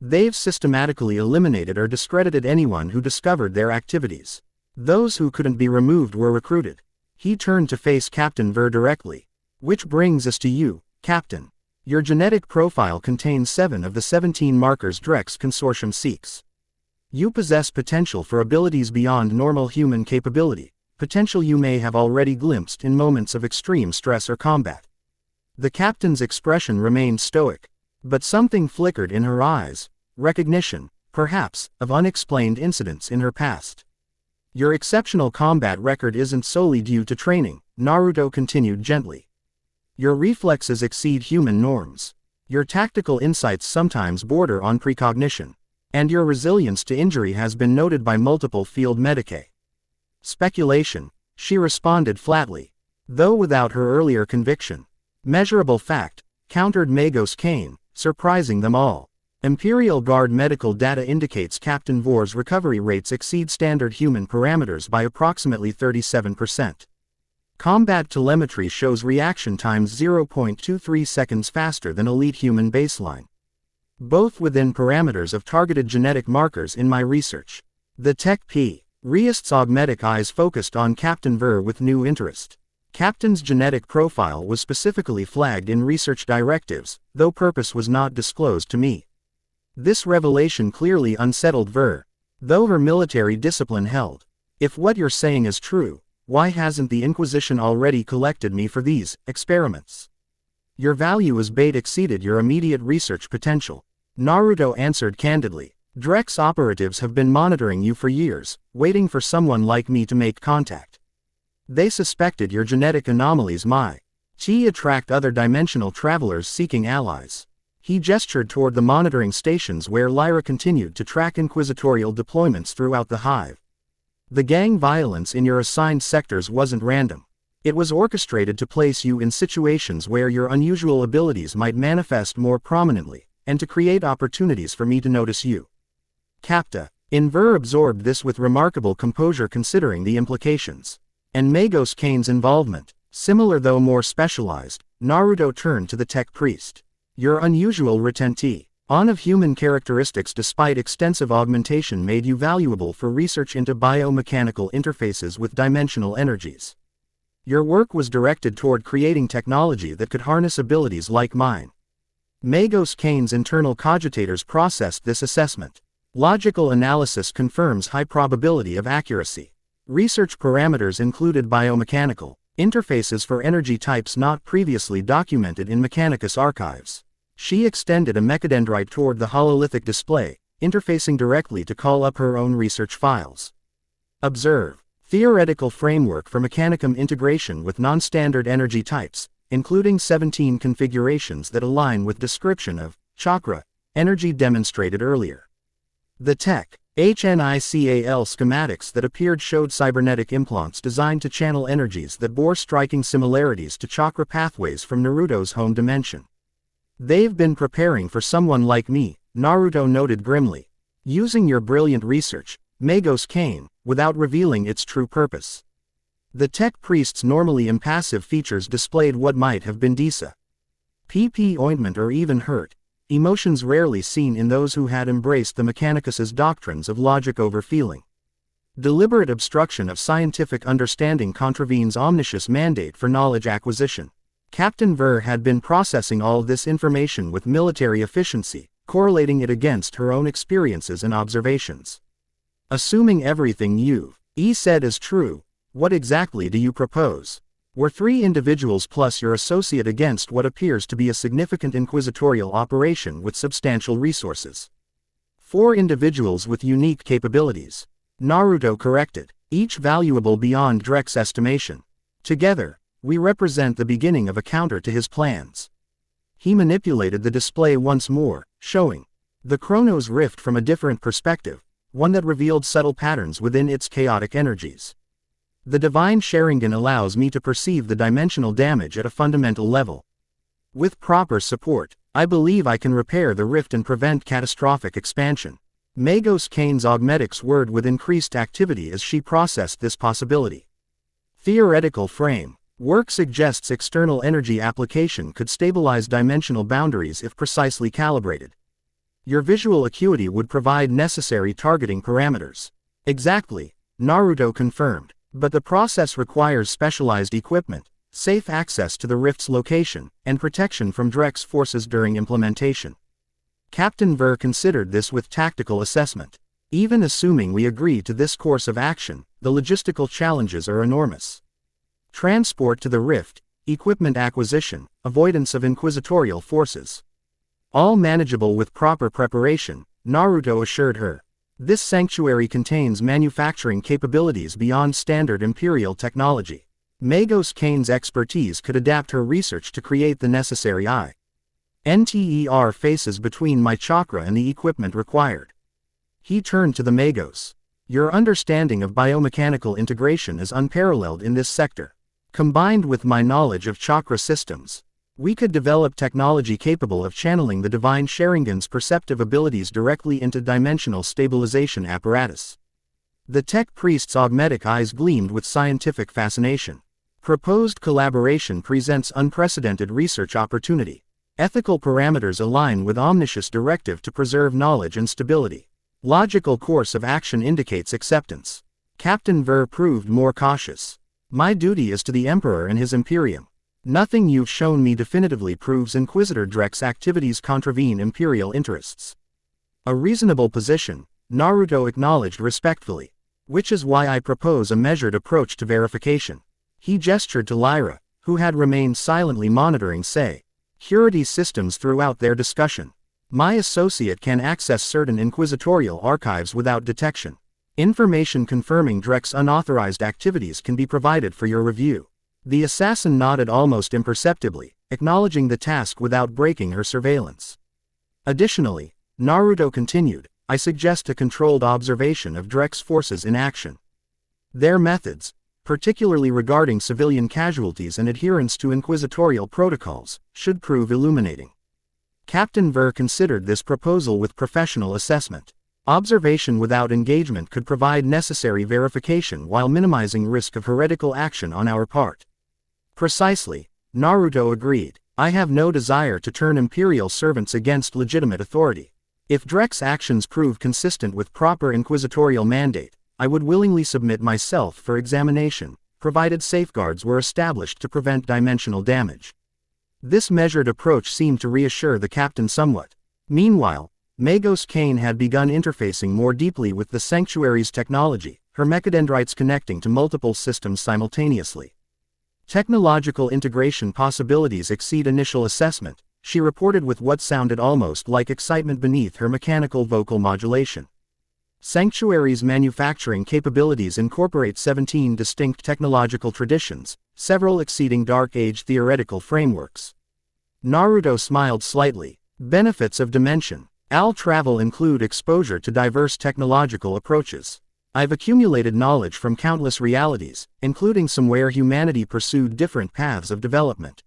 A: They've systematically eliminated or discredited anyone who discovered their activities. Those who couldn't be removed were recruited. He turned to face Captain Ver directly. Which brings us to you, Captain. Your genetic profile contains 7 of the 17 markers Drek's consortium seeks. You possess potential for abilities beyond normal human capability, potential you may have already glimpsed in moments of extreme stress or combat. The captain's expression remained stoic, but something flickered in her eyes, recognition, perhaps, of unexplained incidents in her past. Your exceptional combat record isn't solely due to training, Naruto continued gently. Your reflexes exceed human norms. Your tactical insights sometimes border on precognition. And your resilience to injury has been noted by multiple field medicae. Speculation, she responded flatly, though without her earlier conviction. Measurable fact, countered Magos Kane, surprising them all. Imperial Guard medical data indicates Captain Vor's recovery rates exceed standard human parameters by approximately 37%. Combat telemetry shows reaction times 0.23 seconds faster than elite human baseline. Both within parameters of targeted genetic markers in my research. The Tech P. Riest's augmetic eyes focused on Captain Ver with new interest. Captain's genetic profile was specifically flagged in research directives, though purpose was not disclosed to me. This revelation clearly unsettled Ver, though her military discipline held. If what you're saying is true, why hasn't the Inquisition already collected me for these experiments? Your value as bait exceeded your immediate research potential. Naruto answered candidly. Drex operatives have been monitoring you for years, waiting for someone like me to make contact. They suspected your genetic anomalies might attract other dimensional travelers seeking allies. He gestured toward the monitoring stations where Lyra continued to track inquisitorial deployments throughout the hive. The gang violence in your assigned sectors wasn't random. It was orchestrated to place you in situations where your unusual abilities might manifest more prominently, and to create opportunities for me to notice you. Capta. Ver absorbed this with remarkable composure considering the implications. And Magos Kane's involvement, similar though more specialized. Naruto turned to the tech priest. Your unusual retention of human characteristics despite extensive augmentation made you valuable for research into biomechanical interfaces with dimensional energies. Your work was directed toward creating technology that could harness abilities like mine. Magos Kane's internal cogitators processed this assessment. Logical analysis confirms high probability of accuracy. Research parameters included biomechanical interfaces for energy types not previously documented in Mechanicus archives. She extended a mechadendrite toward the hololithic display, interfacing directly to call up her own research files. Observe. Theoretical framework for Mechanicum integration with non-standard energy types, including 17 configurations that align with description of chakra energy demonstrated earlier. The tech HNICAL schematics that appeared showed cybernetic implants designed to channel energies that bore striking similarities to chakra pathways from Naruto's home dimension. They've been preparing for someone like me, Naruto noted grimly. Using your brilliant research, Magos Kane, without revealing its true purpose. The tech priest's normally impassive features displayed what might have been Disa. PP ointment or even hurt. Emotions rarely seen in those who had embraced the Mechanicus's doctrines of logic over feeling. Deliberate obstruction of scientific understanding contravenes omniscience mandate for knowledge acquisition. Captain Ver had been processing all this information with military efficiency, correlating it against her own experiences and observations. Assuming everything you've said is true, what exactly do you propose? Were 3 individuals plus your associate against what appears to be a significant inquisitorial operation with substantial resources? 4 individuals with unique capabilities. Naruto corrected, each valuable beyond Drek's estimation. Together, we represent the beginning of a counter to his plans. He manipulated the display once more, showing the Chronos Rift from a different perspective, one that revealed subtle patterns within its chaotic energies. The divine Sharingan allows me to perceive the dimensional damage at a fundamental level. With proper support, I believe I can repair the rift and prevent catastrophic expansion. Magos Kane's augmetics whirred with increased activity as she processed this possibility. Theoretical frame. Work suggests external energy application could stabilize dimensional boundaries if precisely calibrated. Your visual acuity would provide necessary targeting parameters. Exactly, Naruto confirmed. But the process requires specialized equipment, safe access to the rift's location, and protection from Drek's forces during implementation. Captain Ver considered this with tactical assessment. Even assuming we agree to this course of action, the logistical challenges are enormous. Transport to the rift, equipment acquisition, avoidance of inquisitorial forces. All manageable with proper preparation, Naruto assured her. This sanctuary contains manufacturing capabilities beyond standard Imperial technology. Magos Kane's expertise could adapt her research to create the necessary interfaces between my chakra and the equipment required. He turned to the Magos. Your understanding of biomechanical integration is unparalleled in this sector. Combined with my knowledge of chakra systems, we could develop technology capable of channeling the divine Sharingan's perceptive abilities directly into dimensional stabilization apparatus. The tech priest's augmetic eyes gleamed with scientific fascination. Proposed collaboration presents unprecedented research opportunity. Ethical parameters align with Omniscious directive to preserve knowledge and stability. Logical course of action indicates acceptance. Captain Ver proved more cautious. My duty is to the Emperor and his Imperium. Nothing you've shown me definitively proves Inquisitor Drek's activities contravene Imperial interests. A reasonable position, Naruto acknowledged respectfully. Which is why I propose a measured approach to verification. He gestured to Lyra, who had remained silently monitoring security systems throughout their discussion. My associate can access certain inquisitorial archives without detection. Information confirming Drek's unauthorized activities can be provided for your review. The assassin nodded almost imperceptibly, acknowledging the task without breaking her surveillance. Additionally, Naruto continued, I suggest a controlled observation of Drek's forces in action. Their methods, particularly regarding civilian casualties and adherence to inquisitorial protocols, should prove illuminating. Captain Ver considered this proposal with professional assessment. Observation without engagement could provide necessary verification while minimizing risk of heretical action on our part. Precisely, Naruto agreed. I have no desire to turn Imperial servants against legitimate authority. If Drek's actions prove consistent with proper inquisitorial mandate, I would willingly submit myself for examination, provided safeguards were established to prevent dimensional damage. This measured approach seemed to reassure the captain somewhat. Meanwhile, Magos Kane had begun interfacing more deeply with the sanctuary's technology, her mechadendrites connecting to multiple systems simultaneously. Technological integration possibilities exceed initial assessment, she reported with what sounded almost like excitement beneath her mechanical vocal modulation. Sanctuary's manufacturing capabilities incorporate 17 distinct technological traditions, several exceeding Dark Age theoretical frameworks. Naruto smiled slightly. Benefits of dimension. Travel include exposure to diverse technological approaches. I've accumulated knowledge from countless realities, including some where humanity pursued different paths of development.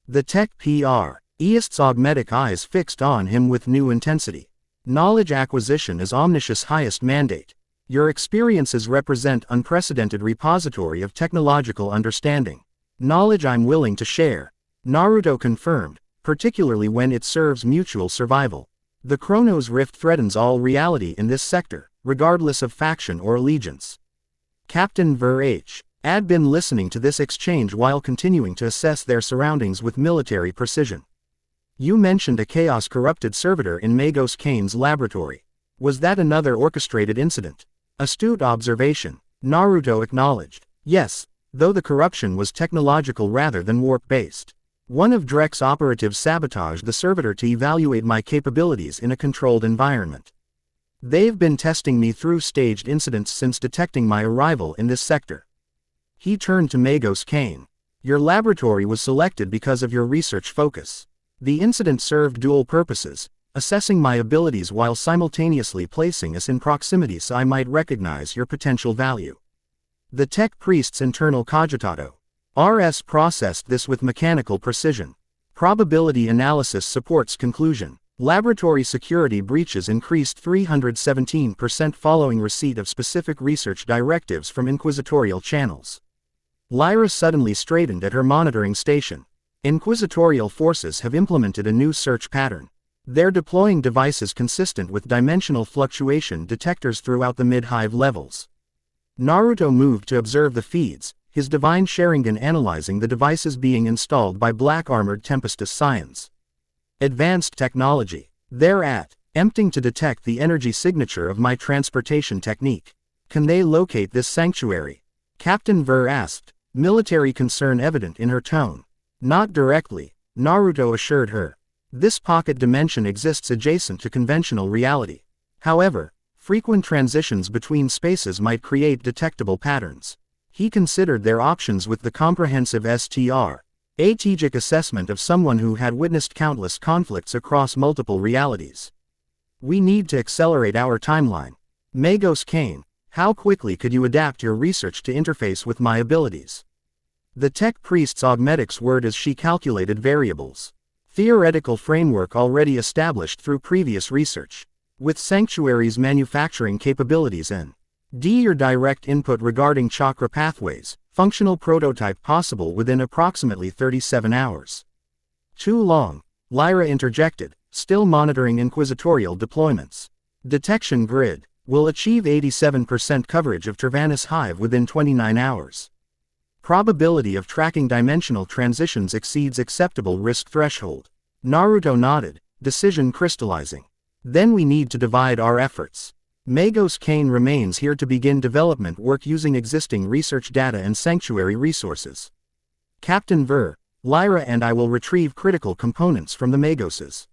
A: The tech priest's augmetic eyes fixed on him with new intensity. Knowledge acquisition is Omniscious' highest mandate. Your experiences represent unprecedented repository of technological understanding. Knowledge I'm willing to share. Naruto confirmed, particularly when it serves mutual survival. The Chronos Rift threatens all reality in this sector, regardless of faction or allegiance. Captain Ver had been listening to this exchange while continuing to assess their surroundings with military precision. You mentioned a chaos-corrupted servitor in Magos Kane's laboratory. Was that another orchestrated incident? Astute observation. Naruto acknowledged. Yes, though the corruption was technological rather than warp-based. One of Drek's operatives sabotaged the servitor to evaluate my capabilities in a controlled environment. They've been testing me through staged incidents since detecting my arrival in this sector. He turned to Magos Kane. Your laboratory was selected because of your research focus. The incident served dual purposes, assessing my abilities while simultaneously placing us in proximity so I might recognize your potential value. The tech priest's internal cogitato. RS processed this with mechanical precision. Probability analysis supports conclusion. Laboratory security breaches increased 317% following receipt of specific research directives from inquisitorial channels. Lyra suddenly straightened at her monitoring station. Inquisitorial forces have implemented a new search pattern. They're deploying devices consistent with dimensional fluctuation detectors throughout the mid-hive levels. Naruto moved to observe the feeds, his divine Sharingan analyzing the devices being installed by black-armored Tempestus Scions. Advanced technology. They're empting to detect the energy signature of my transportation technique. Can they locate this sanctuary? Captain Ver asked, military concern evident in her tone. Not directly, Naruto assured her. This pocket dimension exists adjacent to conventional reality. However, Frequent transitions between spaces might create detectable patterns. He considered their options with the comprehensive strategic assessment of someone who had witnessed countless conflicts across multiple realities. We need to accelerate our timeline. Magos Kane, how quickly could you adapt your research to interface with my abilities? The tech priest's augmetics word as she calculated variables. Theoretical framework already established through previous research. With Sanctuary's manufacturing capabilities and your direct input regarding chakra pathways, functional prototype possible within approximately 37 hours. Too long, Lyra interjected, still monitoring inquisitorial deployments. Detection grid will achieve 87% coverage of Tervanus Hive within 29 hours. Probability of tracking dimensional transitions exceeds acceptable risk threshold. Naruto nodded, decision crystallizing. Then we need to divide our efforts. Magos Kane remains here to begin development work using existing research data and sanctuary resources. Captain Ver, Lyra and I will retrieve critical components from the Magoses'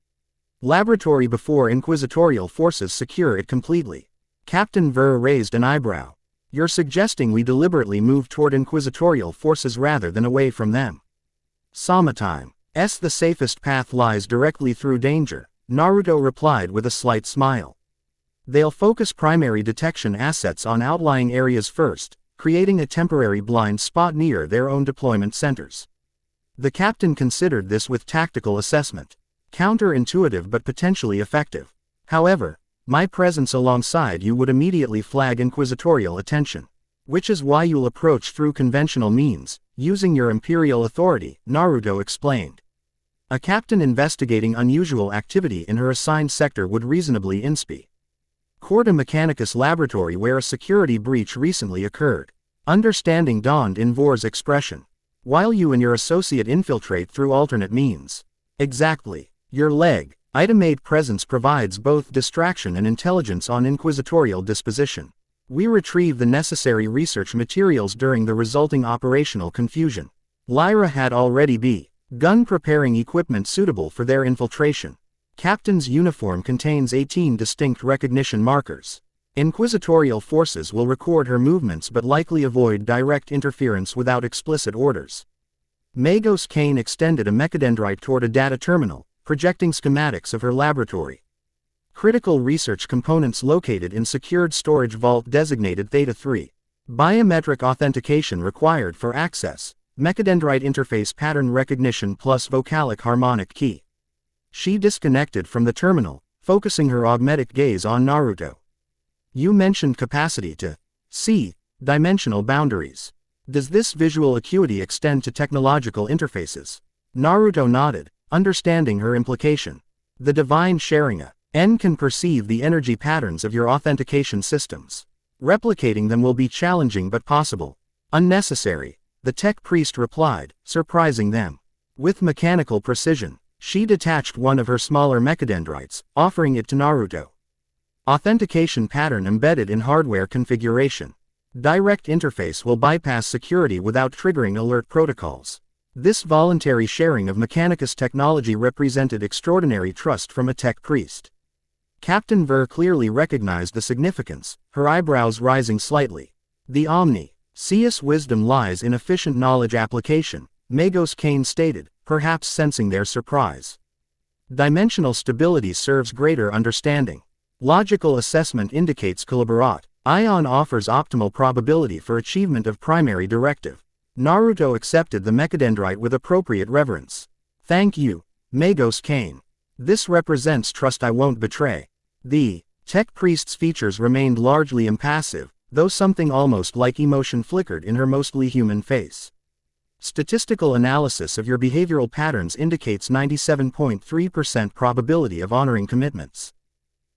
A: laboratory before inquisitorial forces secure it completely. Captain Ver raised an eyebrow. You're suggesting we deliberately move toward inquisitorial forces rather than away from them. Summertime. The safest path lies directly through danger, Naruto replied with a slight smile. They'll focus primary detection assets on outlying areas first, creating a temporary blind spot near their own deployment centers. The captain considered this with tactical assessment. Counterintuitive but potentially effective. However, my presence alongside you would immediately flag inquisitorial attention. Which is why you'll approach through conventional means, using your imperial authority, Naruto explained. A captain investigating unusual activity in her assigned sector would reasonably inspe. Corda Mechanicus laboratory where a security breach recently occurred. Understanding dawned in Vor's expression. While you and your associate infiltrate through alternate means. Exactly. Your itemate presence provides both distraction and intelligence on inquisitorial disposition. We retrieve the necessary research materials during the resulting operational confusion. Lyra had already begun preparing equipment suitable for their infiltration. Captain's uniform contains 18 distinct recognition markers. Inquisitorial forces will record her movements but likely avoid direct interference without explicit orders. Magos Kane extended a mechadendrite toward a data terminal, projecting schematics of her laboratory. Critical research components located in secured storage vault designated Theta 3. Biometric authentication required for access. Mechadendrite interface pattern recognition plus vocalic harmonic key. She disconnected from the terminal, focusing her augmetic gaze on Naruto. You mentioned capacity to see dimensional boundaries. Does this visual acuity extend to technological interfaces? Naruto nodded, understanding her implication. The divine Sharingan can perceive the energy patterns of your authentication systems. Replicating them will be challenging but possible. Unnecessary, the tech priest replied, surprising them. With mechanical precision, she detached one of her smaller mechadendrites, offering it to Naruto. Authentication pattern embedded in hardware configuration. Direct interface will bypass security without triggering alert protocols. This voluntary sharing of Mechanicus technology represented extraordinary trust from a tech priest. Captain Ver clearly recognized the significance, her eyebrows rising slightly. The omniscient wisdom lies in efficient knowledge application, Magos Kane stated, perhaps sensing their surprise. Dimensional stability serves greater understanding. Logical assessment indicates collaborate. Ion offers optimal probability for achievement of primary directive. Naruto accepted the mechadendrite with appropriate reverence. Thank you, Magos Kane. This represents trust I won't betray. The tech priest's features remained largely impassive, though something almost like emotion flickered in her mostly human face. Statistical analysis of your behavioral patterns indicates 97.3% probability of honoring commitments.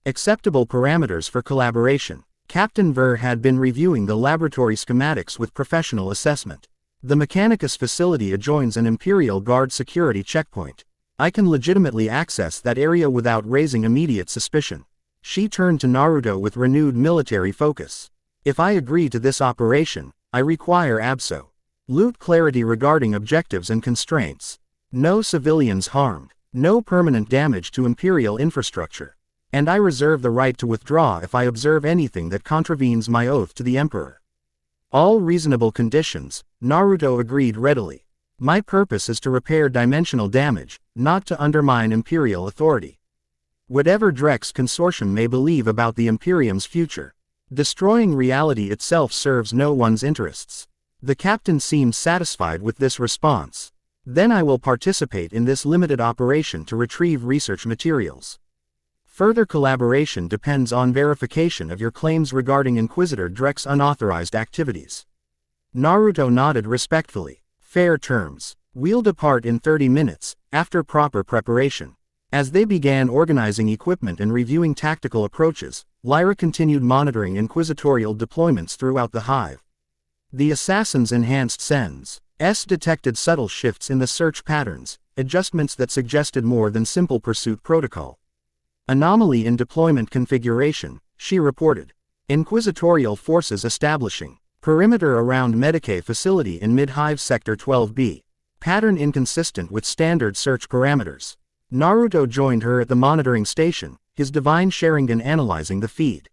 A: Acceptable parameters for collaboration. Captain Ver had been reviewing the laboratory schematics with professional assessment. The Mechanicus facility adjoins an Imperial Guard security checkpoint. I can legitimately access that area without raising immediate suspicion. She turned to Naruto with renewed military focus. If I agree to this operation, I require absolute clarity regarding objectives and constraints. No civilians harmed. No permanent damage to Imperial infrastructure. And I reserve the right to withdraw if I observe anything that contravenes my oath to the Emperor. All reasonable conditions, Naruto agreed readily. My purpose is to repair dimensional damage, not to undermine Imperial authority. Whatever Drex Consortium may believe about the Imperium's future, destroying reality itself serves no one's interests. The captain seemed satisfied with this response. Then I will participate in this limited operation to retrieve research materials. Further collaboration depends on verification of your claims regarding Inquisitor Drek's unauthorized activities. Naruto nodded respectfully. Fair terms. We'll depart in 30 minutes, after proper preparation. As they began organizing equipment and reviewing tactical approaches, Lyra continued monitoring inquisitorial deployments throughout the hive. The assassin's enhanced sense detected subtle shifts in the search patterns, adjustments that suggested more than simple pursuit protocol. Anomaly in deployment configuration, she reported. Inquisitorial forces establishing perimeter around Kekkei facility in Mid-Hive Sector 12B. Pattern inconsistent with standard search parameters. Naruto joined her at the monitoring station, his divine Sharingan analyzing the feed.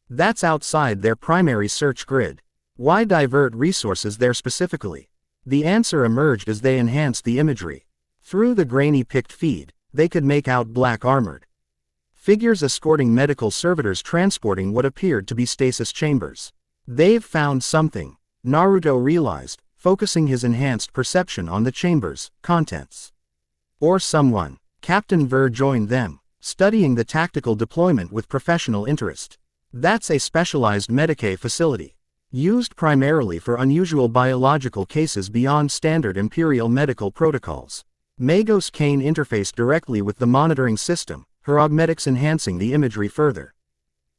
A: That's outside their primary search grid. Why divert resources there specifically? The answer emerged as they enhanced the imagery. Through the grainy picked feed, they could make out black armored figures escorting medical servitors transporting what appeared to be stasis chambers. They've found something, Naruto realized, focusing his enhanced perception on the chamber's contents. Or someone. Captain Ver joined them, studying the tactical deployment with professional interest. That's a specialized Kekkei facility, used primarily for unusual biological cases beyond standard Imperial medical protocols. Magos Kane interfaced directly with the monitoring system, her augmetics enhancing the imagery further.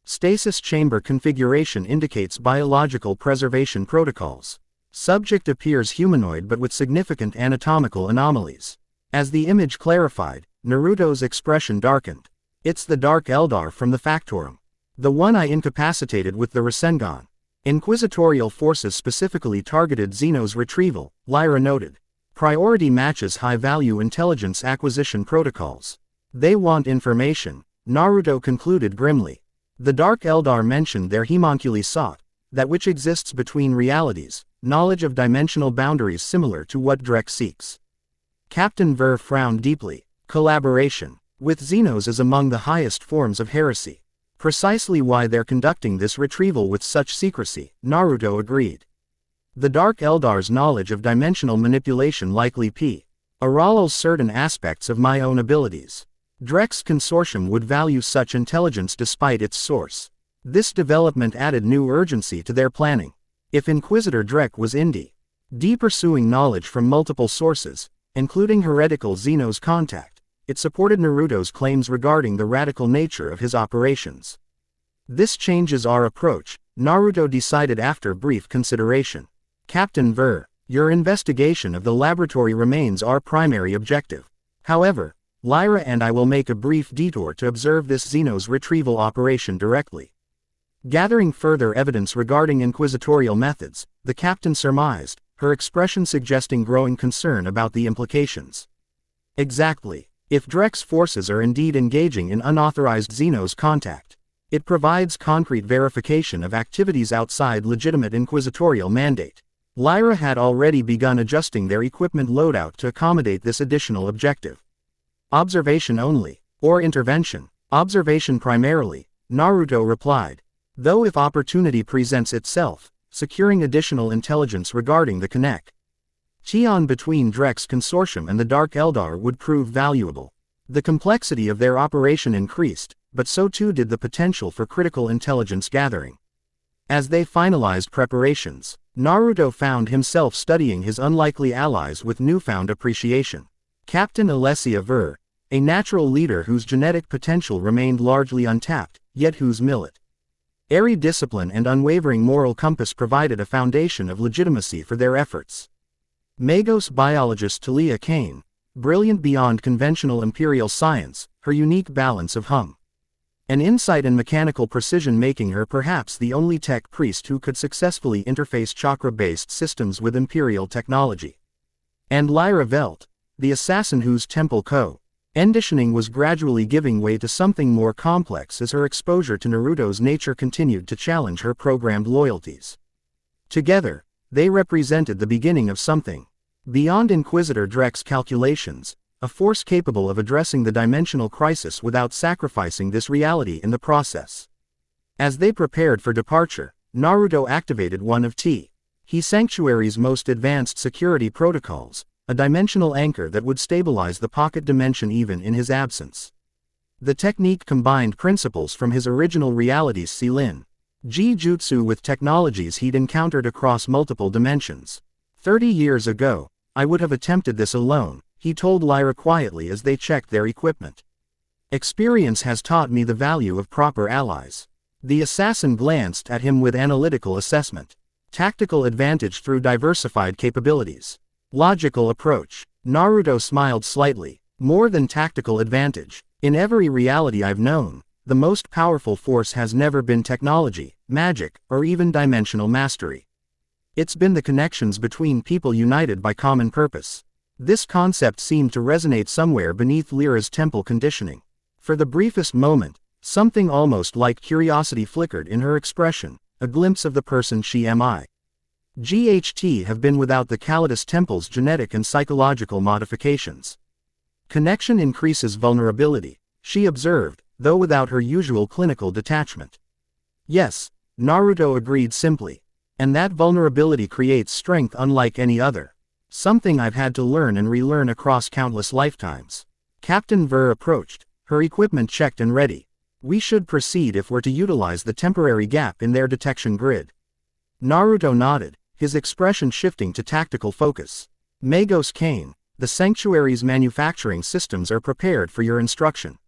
A: Stasis chamber configuration indicates biological preservation protocols. Subject appears humanoid but with significant anatomical anomalies. As the image clarified, Naruto's expression darkened. It's the Dark Eldar from the Factorum. The one I incapacitated with the Rasengan. Inquisitorial forces specifically targeted Zeno's retrieval, Lyra noted. Priority matches high-value intelligence acquisition protocols. They want information, Naruto concluded grimly. The Dark Eldar mentioned their homunculi sought, that which exists between realities, knowledge of dimensional boundaries similar to what Drek seeks. Captain Ver frowned deeply. Collaboration with Xenos is among the highest forms of heresy. Precisely why they're conducting this retrieval with such secrecy, Naruto agreed. The Dark Eldar's knowledge of dimensional manipulation likely parallels certain aspects of my own abilities. Drek's consortium would value such intelligence despite its source. This development added new urgency to their planning. If Inquisitor Drek was indeed pursuing knowledge from multiple sources, including heretical Xenos contact, it supported Naruto's claims regarding the radical nature of his operations. This changes our approach, Naruto decided after brief consideration. Captain Ver, your investigation of the laboratory remains our primary objective. However, Lyra and I will make a brief detour to observe this Xenos retrieval operation directly. Gathering further evidence regarding inquisitorial methods, the captain surmised, her expression suggesting growing concern about the implications. Exactly. If Drek's forces are indeed engaging in unauthorized Xenos contact, it provides concrete verification of activities outside legitimate inquisitorial mandate. Lyra had already begun adjusting their equipment loadout to accommodate this additional objective. Observation only, or intervention? Observation primarily, Naruto replied. Though if opportunity presents itself, securing additional intelligence regarding the connection between Drek's consortium and the Dark Eldar would prove valuable. The complexity of their operation increased, but so too did the potential for critical intelligence gathering. As they finalized preparations, Naruto found himself studying his unlikely allies with newfound appreciation. Captain Alessia Ver, a natural leader whose genetic potential remained largely untapped, yet whose military discipline and unwavering moral compass provided a foundation of legitimacy for their efforts. Magos biologist Talia Kane, brilliant beyond conventional imperial science, her unique balance of an insight and mechanical precision making her perhaps the only tech priest who could successfully interface chakra-based systems with imperial technology. And Lyra Velt, the assassin whose temple Conditioning was gradually giving way to something more complex as her exposure to Naruto's nature continued to challenge her programmed loyalties. Together, they represented the beginning of something beyond Inquisitor Drek's calculations, a force capable of addressing the dimensional crisis without sacrificing this reality in the process. As they prepared for departure, Naruto activated one of T. He Sanctuary's most advanced security protocols, a dimensional anchor that would stabilize the pocket dimension even in his absence. The technique combined principles from his original reality's Seilin Jutsu with technologies he'd encountered across multiple dimensions. 30 years ago, I would have attempted this alone, he told Lyra quietly as they checked their equipment. Experience has taught me the value of proper allies. The assassin glanced at him with analytical assessment. Tactical advantage through diversified capabilities. Logical approach. Naruto smiled slightly. More than tactical advantage. In every reality I've known, the most powerful force has never been technology, magic, or even dimensional mastery. It's been the connections between people united by common purpose. This concept seemed to resonate somewhere beneath Lyra's temple conditioning. For the briefest moment, something almost like curiosity flickered in her expression, a glimpse of the person she might have been without the Callidus temple's genetic and psychological modifications. Connection increases vulnerability, she observed, though without her usual clinical detachment. Yes, Naruto agreed simply. And that vulnerability creates strength unlike any other. Something I've had to learn and relearn across countless lifetimes. Captain Ver approached, her equipment checked and ready. We should proceed if we're to utilize the temporary gap in their detection grid. Naruto nodded, his expression shifting to tactical focus. Magos Kane, the Sanctuary's manufacturing systems are prepared for your instruction.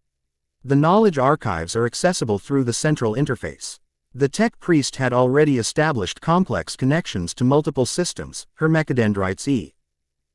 A: The knowledge archives are accessible through the central interface. The tech priest had already established complex connections to multiple systems, her mechadendrites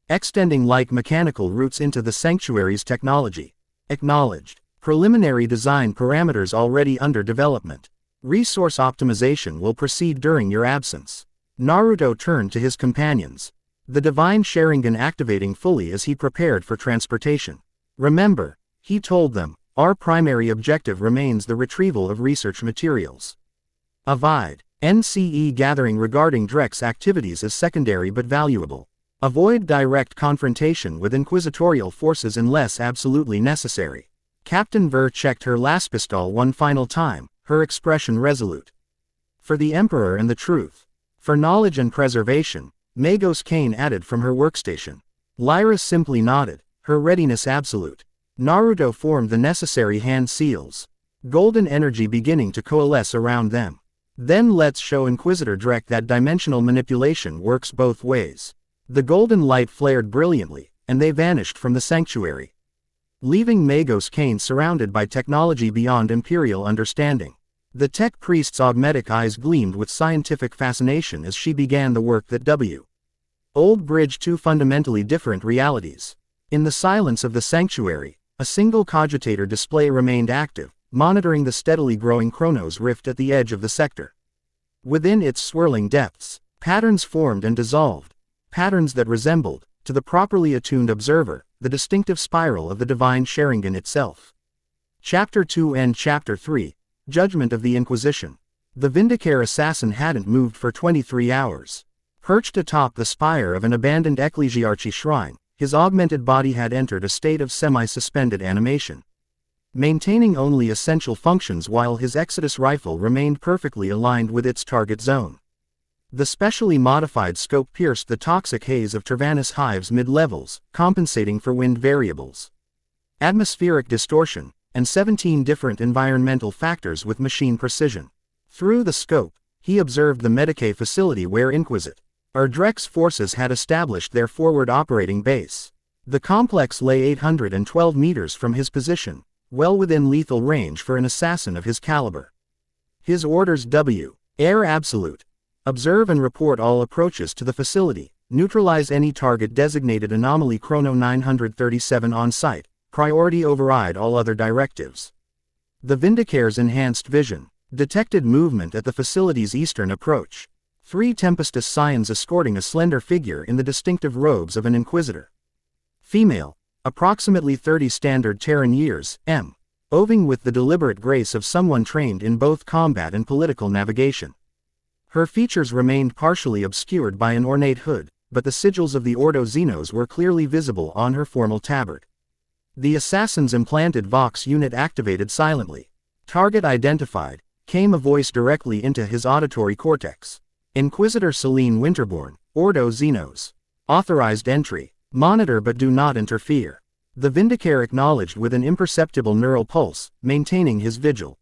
A: extending like mechanical roots into the Sanctuary's technology. Acknowledged. Preliminary design parameters already under development. Resource optimization will proceed during your absence. Naruto turned to his companions. The divine Sharingan activating fully as he prepared for transportation. Remember, he told them, our primary objective remains the retrieval of research materials. Avoid NCE gathering regarding Drek's activities is secondary but valuable. Avoid direct confrontation with inquisitorial forces unless absolutely necessary. Captain Ver checked her last pistol one final time, her expression resolute. For the Emperor and the truth. For knowledge and preservation, Magos Kane added from her workstation. Lyra simply nodded, her readiness absolute. Naruto formed the necessary hand seals. Golden energy beginning to coalesce around them. Then let's show Inquisitor Drek that dimensional manipulation works both ways. The golden light flared brilliantly, and they vanished from the sanctuary, leaving Magos Kane surrounded by technology beyond imperial understanding. The tech priest's augmetic eyes gleamed with scientific fascination as she began the work that old bridged two fundamentally different realities. In the silence of the sanctuary, a single cogitator display remained active, monitoring the steadily growing Chronos rift at the edge of the sector. Within its swirling depths, patterns formed and dissolved, patterns that resembled, to the properly attuned observer, the distinctive spiral of the divine Sharingan itself. Chapter 2 and Chapter 3, Judgment of the Inquisition. The Vindicare assassin hadn't moved for 23 hours. Perched atop the spire of an abandoned ecclesiarchy shrine, his augmented body had entered a state of semi-suspended animation, maintaining only essential functions while his Exodus rifle remained perfectly aligned with its target zone. The specially modified scope pierced the toxic haze of Tervanus Hive's mid-levels, compensating for wind variables, atmospheric distortion, and 17 different environmental factors with machine precision. Through the scope, he observed the Medicae facility where Inquisit Drek's forces had established their forward operating base. The complex lay 812 meters from his position, well within lethal range for an assassin of his caliber. His orders Air Absolute. Observe and report all approaches to the facility, neutralize any target designated anomaly Chrono 937 on site, priority override all other directives. The Vindicare's enhanced vision detected movement at the facility's eastern approach. 3 Tempestus Scions escorting a slender figure in the distinctive robes of an Inquisitor. Female, approximately 30 standard Terran years, moving with the deliberate grace of someone trained in both combat and political navigation. Her features remained partially obscured by an ornate hood, but the sigils of the Ordo Xenos were clearly visible on her formal tabard. The assassin's implanted Vox unit activated silently. Target identified, came a voice directly into his auditory cortex. Inquisitor Celine Winterborn, Ordo Xenos. Authorized entry. Monitor but do not interfere. The Vindicator acknowledged with an imperceptible neural pulse, maintaining his vigil.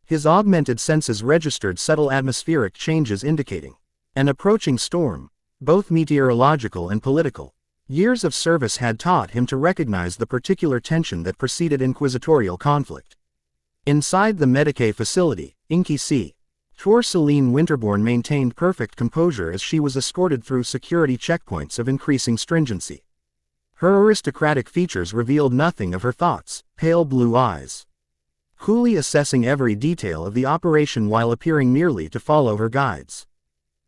A: His augmented senses registered subtle atmospheric changes indicating an approaching storm, both meteorological and political. Years of service had taught him to recognize the particular tension that preceded inquisitorial conflict. Inside the Kekkei facility, Inky C. Tour Celine Winterborn maintained perfect composure as she was escorted through security checkpoints of increasing stringency. Her aristocratic features revealed nothing of her thoughts, pale blue eyes. Coolly assessing every detail of the operation while appearing merely to follow her guides.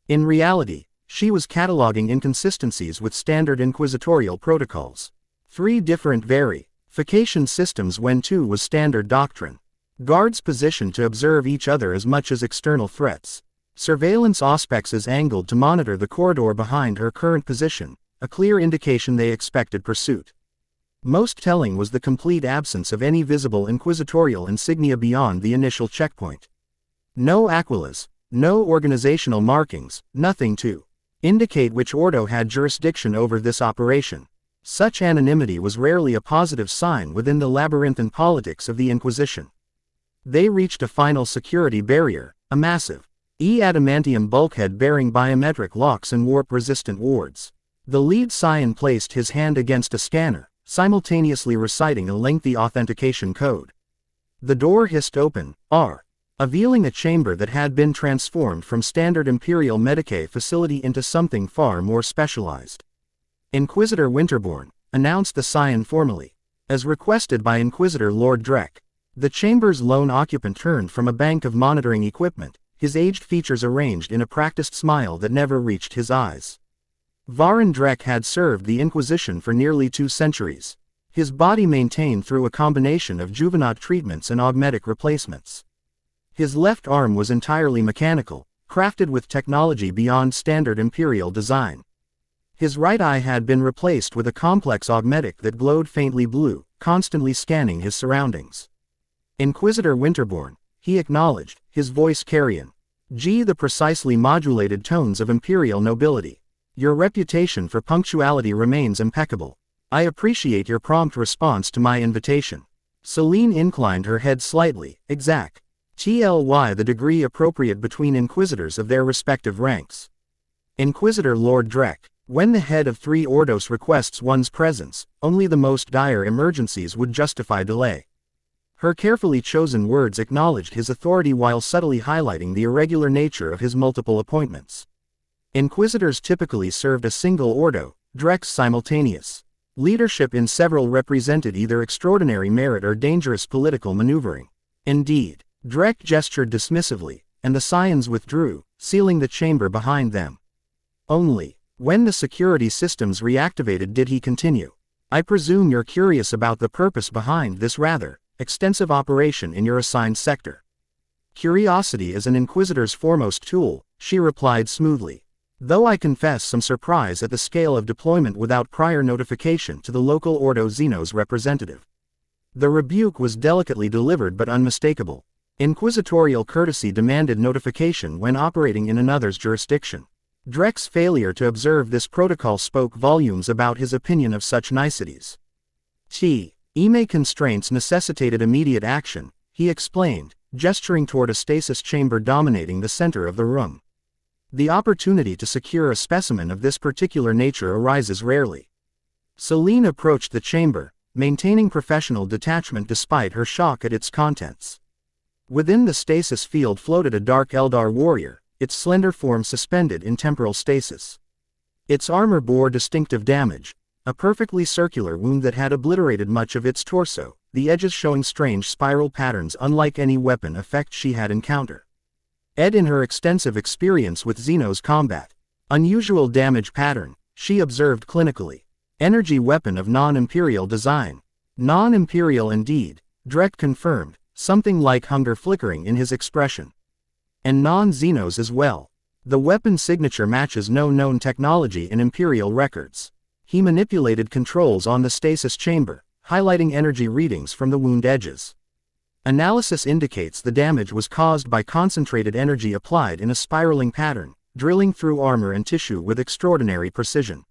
A: In reality, she was cataloging inconsistencies with standard inquisitorial protocols. 3 different verification systems when 2 was standard doctrine. Guards positioned to observe each other as much as external threats. Surveillance auspexes angled to monitor the corridor behind her current position, a clear indication they expected pursuit. Most telling was the complete absence of any visible inquisitorial insignia beyond the initial checkpoint. No aquilas, no organizational markings, nothing to indicate which Ordo had jurisdiction over this operation. Such anonymity was rarely a positive sign within the labyrinthine politics of the Inquisition. They reached a final security barrier, a massive adamantium bulkhead bearing biometric locks and warp-resistant wards. The lead scion placed his hand against a scanner, simultaneously reciting a lengthy authentication code. The door hissed open, revealing a chamber that had been transformed from standard Imperial Kekkei facility into something far more specialized. Inquisitor Winterborn, announced the scion formally. As requested by Inquisitor Lord Drek. The chamber's lone occupant turned from a bank of monitoring equipment, his aged features arranged in a practiced smile that never reached his eyes. Varen Drek had served the Inquisition for nearly 2 centuries. His body maintained through a combination of juvenile treatments and augmetic replacements. His left arm was entirely mechanical, crafted with technology beyond standard Imperial design. His right eye had been replaced with a complex augmetic that glowed faintly blue, constantly scanning his surroundings. Inquisitor Winterborn, he acknowledged, his voice carrying the precisely modulated tones of Imperial nobility. Your reputation for punctuality remains impeccable. I appreciate your prompt response to my invitation. Celine inclined her head slightly, exact. The degree appropriate between inquisitors of their respective ranks. Inquisitor Lord Drek, when the head of 3 Ordos requests one's presence, only the most dire emergencies would justify delay. Her carefully chosen words acknowledged his authority while subtly highlighting the irregular nature of his multiple appointments. Inquisitors typically served a single Ordo, Drek's simultaneous leadership in several represented either extraordinary merit or dangerous political maneuvering. Indeed, Drek gestured dismissively, and the scions withdrew, sealing the chamber behind them. Only, when the security systems reactivated did he continue. I presume you're curious about the purpose behind this rather extensive operation in your assigned sector. Curiosity is an Inquisitor's foremost tool, she replied smoothly. Though I confess some surprise at the scale of deployment without prior notification to the local Ordo Xenos representative. The rebuke was delicately delivered but unmistakable. Inquisitorial courtesy demanded notification when operating in another's jurisdiction. Drek's failure to observe this protocol spoke volumes about his opinion of such niceties. Ime constraints necessitated immediate action, he explained, gesturing toward a stasis chamber dominating the center of the room. The opportunity to secure a specimen of this particular nature arises rarely. Celine approached the chamber, maintaining professional detachment despite her shock at its contents. Within the stasis field floated a dark Eldar warrior, its slender form suspended in temporal stasis. Its armor bore distinctive damage, a perfectly circular wound that had obliterated much of its torso, the edges showing strange spiral patterns unlike any weapon effect she had encountered. In her extensive experience with Xenos combat, unusual damage pattern, she observed clinically. Energy weapon of non-imperial design. Non-imperial indeed, Drek confirmed, something like hunger flickering in his expression. And non-Xenos as well. The weapon signature matches no known technology in imperial records. He manipulated controls on the stasis chamber, highlighting energy readings from the wound edges. Analysis indicates the damage was caused by concentrated energy applied in a spiraling pattern, drilling through armor and tissue with extraordinary precision.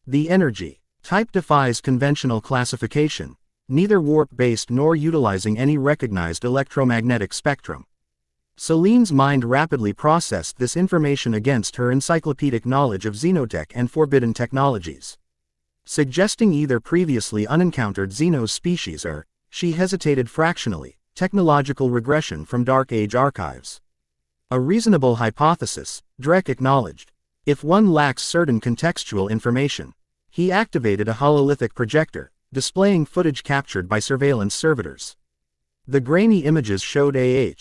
A: The energy type defies conventional classification, neither warp-based nor utilizing any recognized electromagnetic spectrum. Celine's mind rapidly processed this information against her encyclopedic knowledge of xenotech and forbidden technologies. Suggesting either previously unencountered Xenos species or, she hesitated fractionally, technological regression from Dark Age archives. A reasonable hypothesis, Drek acknowledged. If one lacks certain contextual information. He activated a hololithic projector, displaying footage captured by surveillance servitors. The grainy images showed a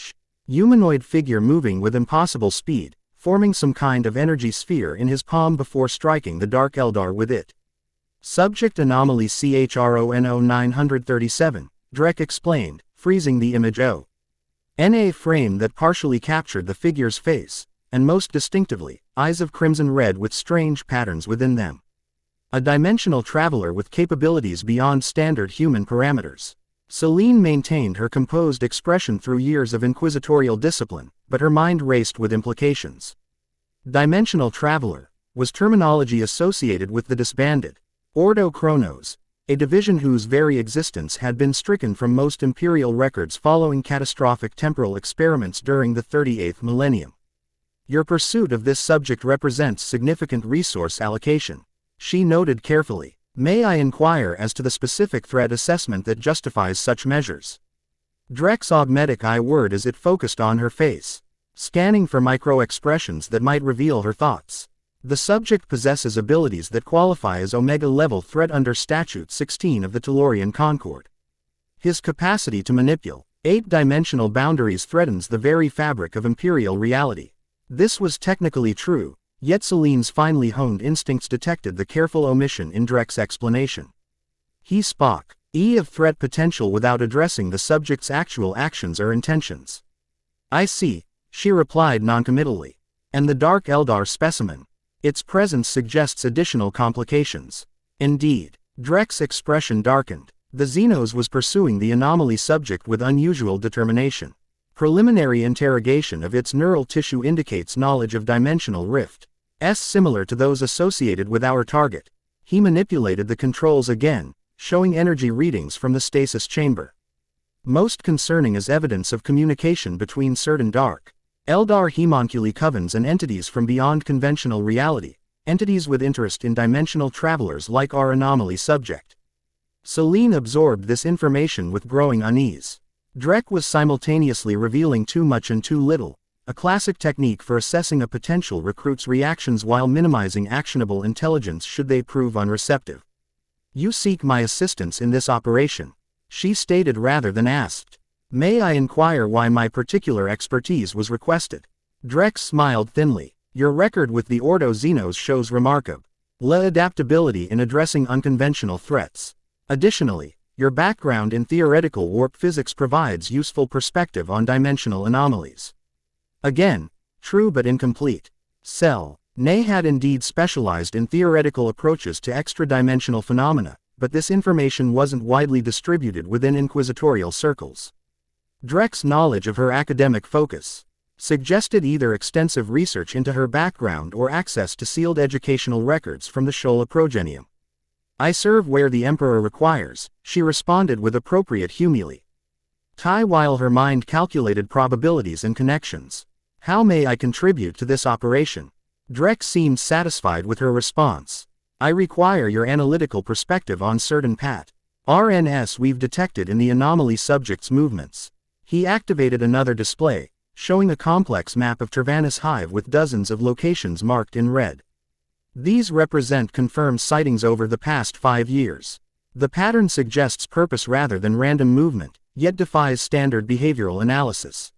A: humanoid figure moving with impossible speed, forming some kind of energy sphere in his palm before striking the Dark Eldar with it. Subject anomaly CHRONO 937, Drek explained, freezing the image in a frame that partially captured the figure's face, and most distinctively, eyes of crimson red with strange patterns within them. A dimensional traveler with capabilities beyond standard human parameters. Celine maintained her composed expression through years of inquisitorial discipline, but her mind raced with implications. Dimensional traveler was terminology associated with the disbanded Ordo Chronos, a division whose very existence had been stricken from most imperial records following catastrophic temporal experiments during the 38th millennium. Your pursuit of this subject represents significant resource allocation, she noted carefully. May I inquire as to the specific threat assessment that justifies such measures? Drek's augmetic eye whirred as it focused on her face, scanning for micro-expressions that might reveal her thoughts. The subject possesses abilities that qualify as Omega-level threat under Statute 16 of the Tellurian Concord. His capacity to manipulate eight-dimensional boundaries threatens the very fabric of imperial reality. This was technically true, yet Celine's finely honed instincts detected the careful omission in Drek's explanation. He spoke of threat potential without addressing the subject's actual actions or intentions. I see, she replied noncommittally. And the Dark Eldar specimen? Its presence suggests additional complications. Indeed, Drek's expression darkened. The Xenos was pursuing the anomaly subject with unusual determination. Preliminary interrogation of its neural tissue indicates knowledge of dimensional rifts similar to those associated with our target. He manipulated the controls again, showing energy readings from the stasis chamber. Most concerning is evidence of communication between certain Dark Eldar homunculi covens and entities from beyond conventional reality, entities with interest in dimensional travelers like our anomaly subject. Celine absorbed this information with growing unease. Drek was simultaneously revealing too much and too little, a classic technique for assessing a potential recruit's reactions while minimizing actionable intelligence should they prove unreceptive. You seek my assistance in this operation, she stated rather than asked. May I inquire why my particular expertise was requested? Drek smiled thinly. Your record with the Ordo Xenos shows remarkable adaptability in addressing unconventional threats. Additionally, your background in theoretical warp physics provides useful perspective on dimensional anomalies. Again, true but incomplete. Ney had indeed specialized in theoretical approaches to extra-dimensional phenomena, but this information wasn't widely distributed within inquisitorial circles. Drek's knowledge of her academic focus suggested either extensive research into her background or access to sealed educational records from the Shola progenium. I serve where the Emperor requires, she responded with appropriate humility. While her mind calculated probabilities and connections. How may I contribute to this operation? Drek seemed satisfied with her response. I require your analytical perspective on certain RNS we've detected in the anomaly subject's movements. He activated another display, showing a complex map of Tervanus Hive with dozens of locations marked in red. These represent confirmed sightings over the past 5 years. The pattern suggests purpose rather than random movement, yet defies standard behavioral analysis.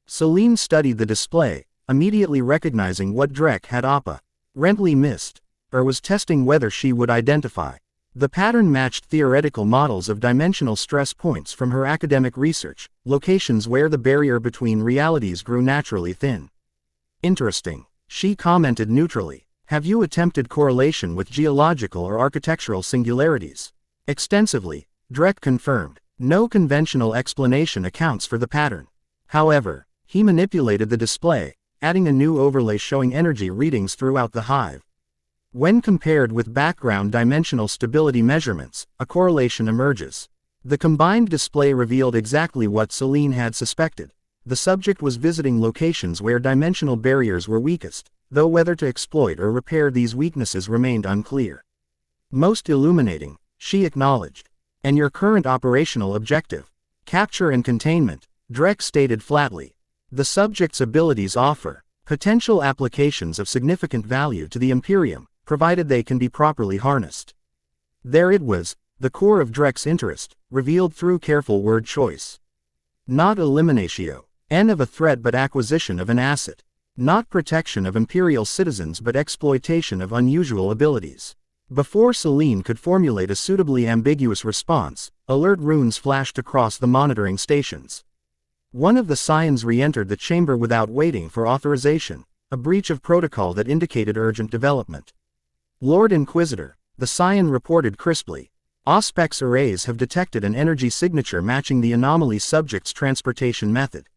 A: Celine studied the display, immediately recognizing what Drek had apparently missed, or was testing whether she would identify. The pattern matched theoretical models of dimensional stress points from her academic research, locations where the barrier between realities grew naturally thin. Interesting, she commented neutrally. Have you attempted correlation with geological or architectural singularities? Extensively, Drek confirmed. No conventional explanation accounts for the pattern. However, he manipulated the display, adding a new overlay showing energy readings throughout the hive. When compared with background dimensional stability measurements, a correlation emerges. The combined display revealed exactly what Celine had suspected. The subject was visiting locations where dimensional barriers were weakest, though whether to exploit or repair these weaknesses remained unclear. Most illuminating, she acknowledged. And your current operational objective? Capture and containment, Drek stated flatly. The subject's abilities offer potential applications of significant value to the Imperium, provided they can be properly harnessed. There it was, the core of Drek's interest, revealed through careful word choice. Not eliminatio, n of a threat but acquisition of an asset. Not protection of Imperial citizens but exploitation of unusual abilities. Before Celine could formulate a suitably ambiguous response, alert runes flashed across the monitoring stations. One of the scions re-entered the chamber without waiting for authorization, a breach of protocol that indicated urgent development. Lord Inquisitor, the scion reported crisply. Auspex arrays have detected an energy signature matching the anomaly subject's transportation method.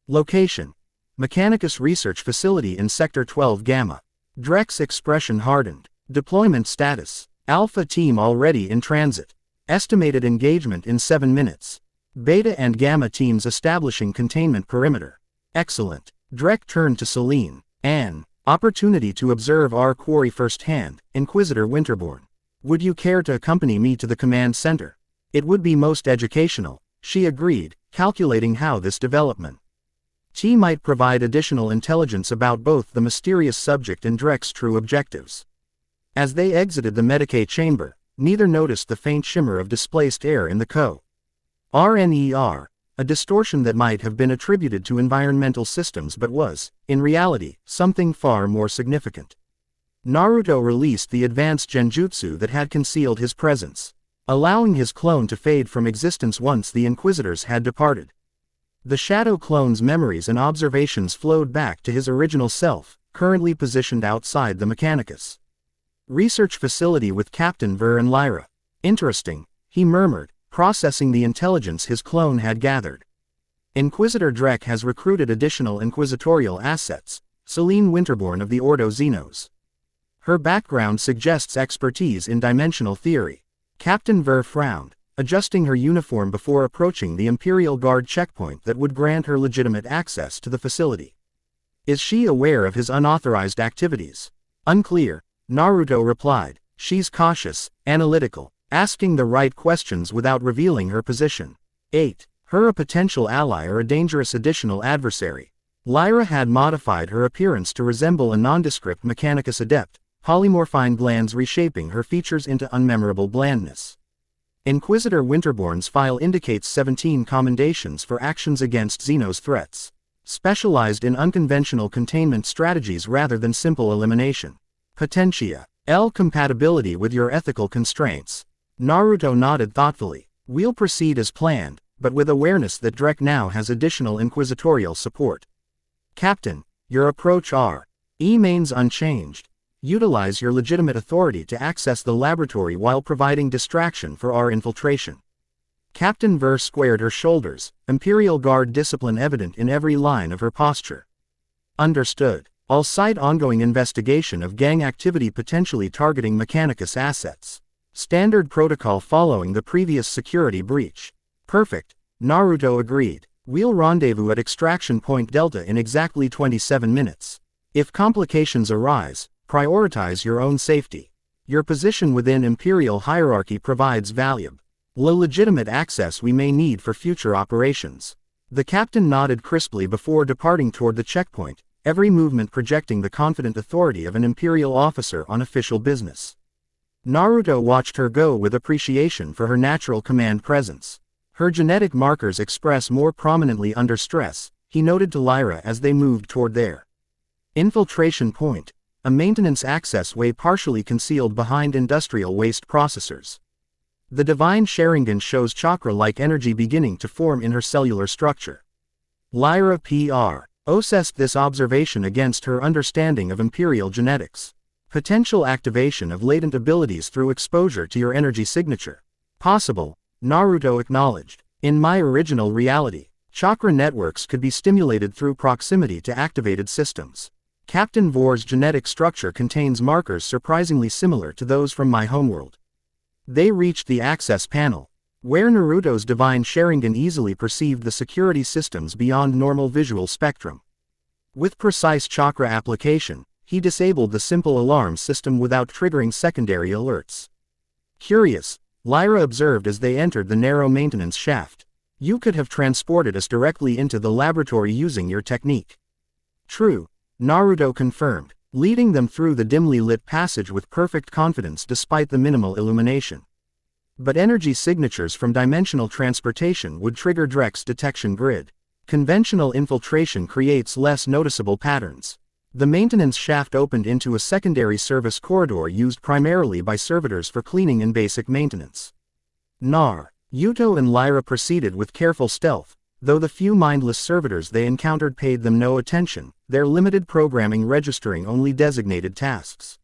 A: Location: Mechanicus Research Facility in Sector 12 Gamma. Drek's expression hardened. Deployment status: Alpha Team already in transit. Estimated engagement in 7 minutes. Beta and Gamma teams establishing containment perimeter. Excellent. Drek turned to Celine. An opportunity to observe our quarry firsthand, Inquisitor Winterborn. Would you care to accompany me to the command center? It would be most educational, she agreed, calculating how this development might provide additional intelligence about both the mysterious subject and Drek's true objectives. As they exited the Medicae chamber, neither noticed the faint shimmer of displaced air in the RNER, a distortion that might have been attributed to environmental systems but was, in reality, something far more significant. Naruto released the advanced genjutsu that had concealed his presence, allowing his clone to fade from existence once the Inquisitors had departed. The Shadow Clone's memories and observations flowed back to his original self, currently positioned outside the Mechanicus Research Facility with Captain Ver and Lyra. Interesting, he murmured, processing the intelligence his clone had gathered. Inquisitor Drek has recruited additional inquisitorial assets, Celine Winterborn of the Ordo Xenos. Her background suggests expertise in dimensional theory. Captain Ver frowned, adjusting her uniform before approaching the Imperial Guard checkpoint that would grant her legitimate access to the facility. Is she aware of his unauthorized activities? Unclear, Naruto replied. She's cautious, analytical, asking the right questions without revealing her position. 8. Her a potential ally or a dangerous additional adversary. Lyra had modified her appearance to resemble a nondescript Mechanicus adept, polymorphine glands reshaping her features into unmemorable blandness. Inquisitor Winterborn's file indicates 17 commendations for actions against Xenos threats, specialized in unconventional containment strategies rather than simple elimination. Potentia. L. Compatibility with your ethical constraints. Naruto nodded thoughtfully. We'll proceed as planned, but with awareness that Drek now has additional inquisitorial support. Captain, your approach remains unchanged. Utilize your legitimate authority to access the laboratory while providing distraction for our infiltration. Captain Ver squared her shoulders, Imperial Guard discipline evident in every line of her posture. Understood. I'll cite ongoing investigation of gang activity potentially targeting Mechanicus assets. Standard protocol following the previous security breach. Perfect, Naruto agreed. We'll rendezvous at Extraction Point Delta in exactly 27 minutes. If complications arise, prioritize your own safety. Your position within Imperial hierarchy provides valuable, legitimate access we may need for future operations. The captain nodded crisply before departing toward the checkpoint, every movement projecting the confident authority of an Imperial officer on official business. Naruto watched her go with appreciation for her natural command presence. Her genetic markers express more prominently under stress, he noted to Lyra as they moved toward their infiltration point. a maintenance access way partially concealed behind industrial waste processors. The divine Sharingan shows chakra-like energy beginning to form in her cellular structure. Lyra P.R. assessed this observation against her understanding of imperial genetics. Potential activation of latent abilities through exposure to your energy signature. Possible, Naruto acknowledged. In my original reality, chakra networks could be stimulated through proximity to activated systems. Captain Vor's genetic structure contains markers surprisingly similar to those from my homeworld. They reached the access panel, where Naruto's divine Sharingan easily perceived the security systems beyond normal visual spectrum. With precise chakra application, he disabled the simple alarm system without triggering secondary alerts. Curious, Lyra observed as they entered the narrow maintenance shaft. You could have transported us directly into the laboratory using your technique. True, Naruto confirmed, leading them through the dimly lit passage with perfect confidence despite the minimal illumination. But energy signatures from dimensional transportation would trigger Drek's detection grid. Conventional infiltration creates less noticeable patterns. The maintenance shaft opened into a secondary service corridor used primarily by servitors for cleaning and basic maintenance. Yuto and Lyra proceeded with careful stealth, though the few mindless servitors they encountered paid them no attention, their limited programming registering only designated tasks.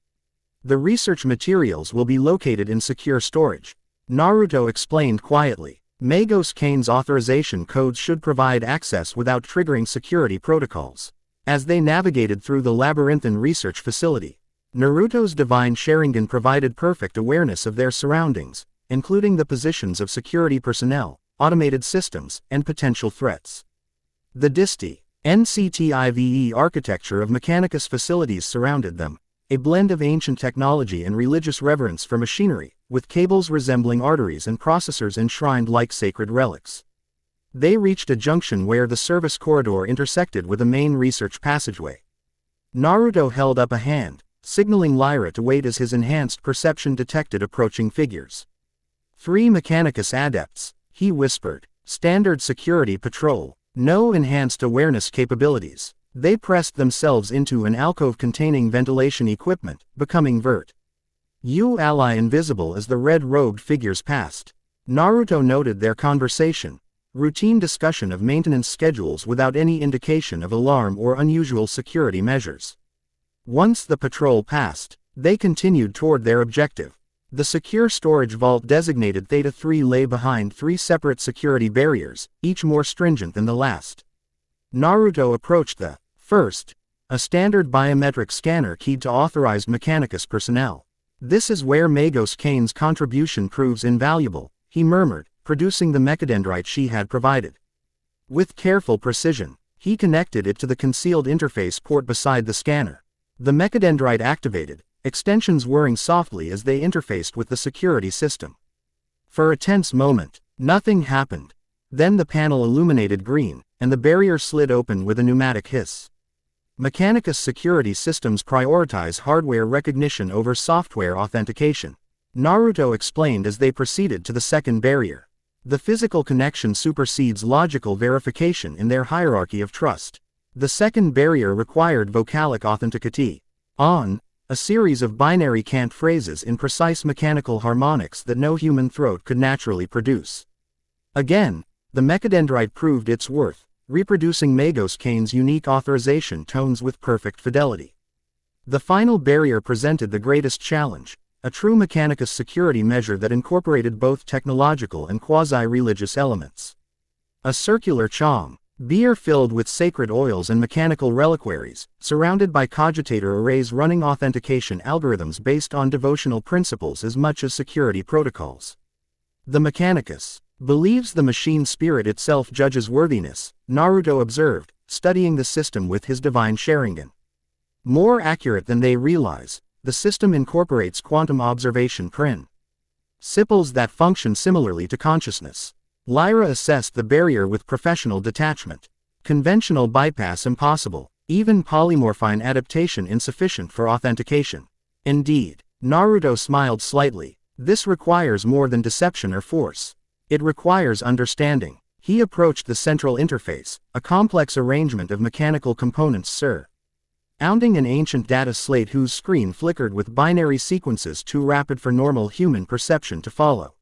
A: The research materials will be located in secure storage, Naruto explained quietly. Magos Kane's authorization codes should provide access without triggering security protocols. As they navigated through the labyrinthine research facility, Naruto's divine Sharingan provided perfect awareness of their surroundings, including the positions of security personnel, automated systems, and potential threats. The DISTI, NCTIVE architecture of Mechanicus facilities surrounded them, a blend of ancient technology and religious reverence for machinery, with cables resembling arteries and processors enshrined like sacred relics. They reached a junction where the service corridor intersected with a main research passageway. Naruto held up a hand, signaling Lyra to wait as his enhanced perception detected approaching figures. 3 Mechanicus adepts, he whispered. Standard security patrol, no enhanced awareness capabilities. They pressed themselves into an alcove containing ventilation equipment, becoming vert. You ally invisible as the red-robed figures passed. Naruto noted their conversation. Routine discussion of maintenance schedules without any indication of alarm or unusual security measures. Once the patrol passed, they continued toward their objective. The secure storage vault designated Theta 3 lay behind 3 separate security barriers, each more stringent than the last. Naruto approached the first, a standard biometric scanner keyed to authorized Mechanicus personnel. This is where Magos Kane's contribution proves invaluable, he murmured, producing the mechadendrite she had provided. With careful precision, he connected it to the concealed interface port beside the scanner. The mechadendrite activated, extensions whirring softly as they interfaced with the security system. For a tense moment, nothing happened. Then the panel illuminated green, and the barrier slid open with a pneumatic hiss. Mechanicus security systems prioritize hardware recognition over software authentication, Naruto explained as they proceeded to the second barrier. The physical connection supersedes logical verification in their hierarchy of trust. The second barrier required vocalic authenticity. A series of binary cant phrases in precise mechanical harmonics that no human throat could naturally produce. Again, the mechadendrite proved its worth, reproducing Magos Kane's unique authorization tones with perfect fidelity. The final barrier presented the greatest challenge, a true Mechanicus security measure that incorporated both technological and quasi-religious elements. A circular chom, beer filled with sacred oils and mechanical reliquaries, surrounded by cogitator arrays running authentication algorithms based on devotional principles as much as security protocols. The Mechanicus believes the machine spirit itself judges worthiness, Naruto observed, studying the system with his divine Sharingan. More accurate than they realize, the system incorporates quantum observation principles that function similarly to consciousness. Lyra assessed the barrier with professional detachment. Conventional bypass impossible, even polymorphine adaptation insufficient for authentication. Indeed, Naruto smiled slightly. This requires more than deception or force. It requires understanding. He approached the central interface, a complex arrangement of mechanical components, sir. Ounding an ancient data slate whose screen flickered with binary sequences too rapid for normal human perception to follow.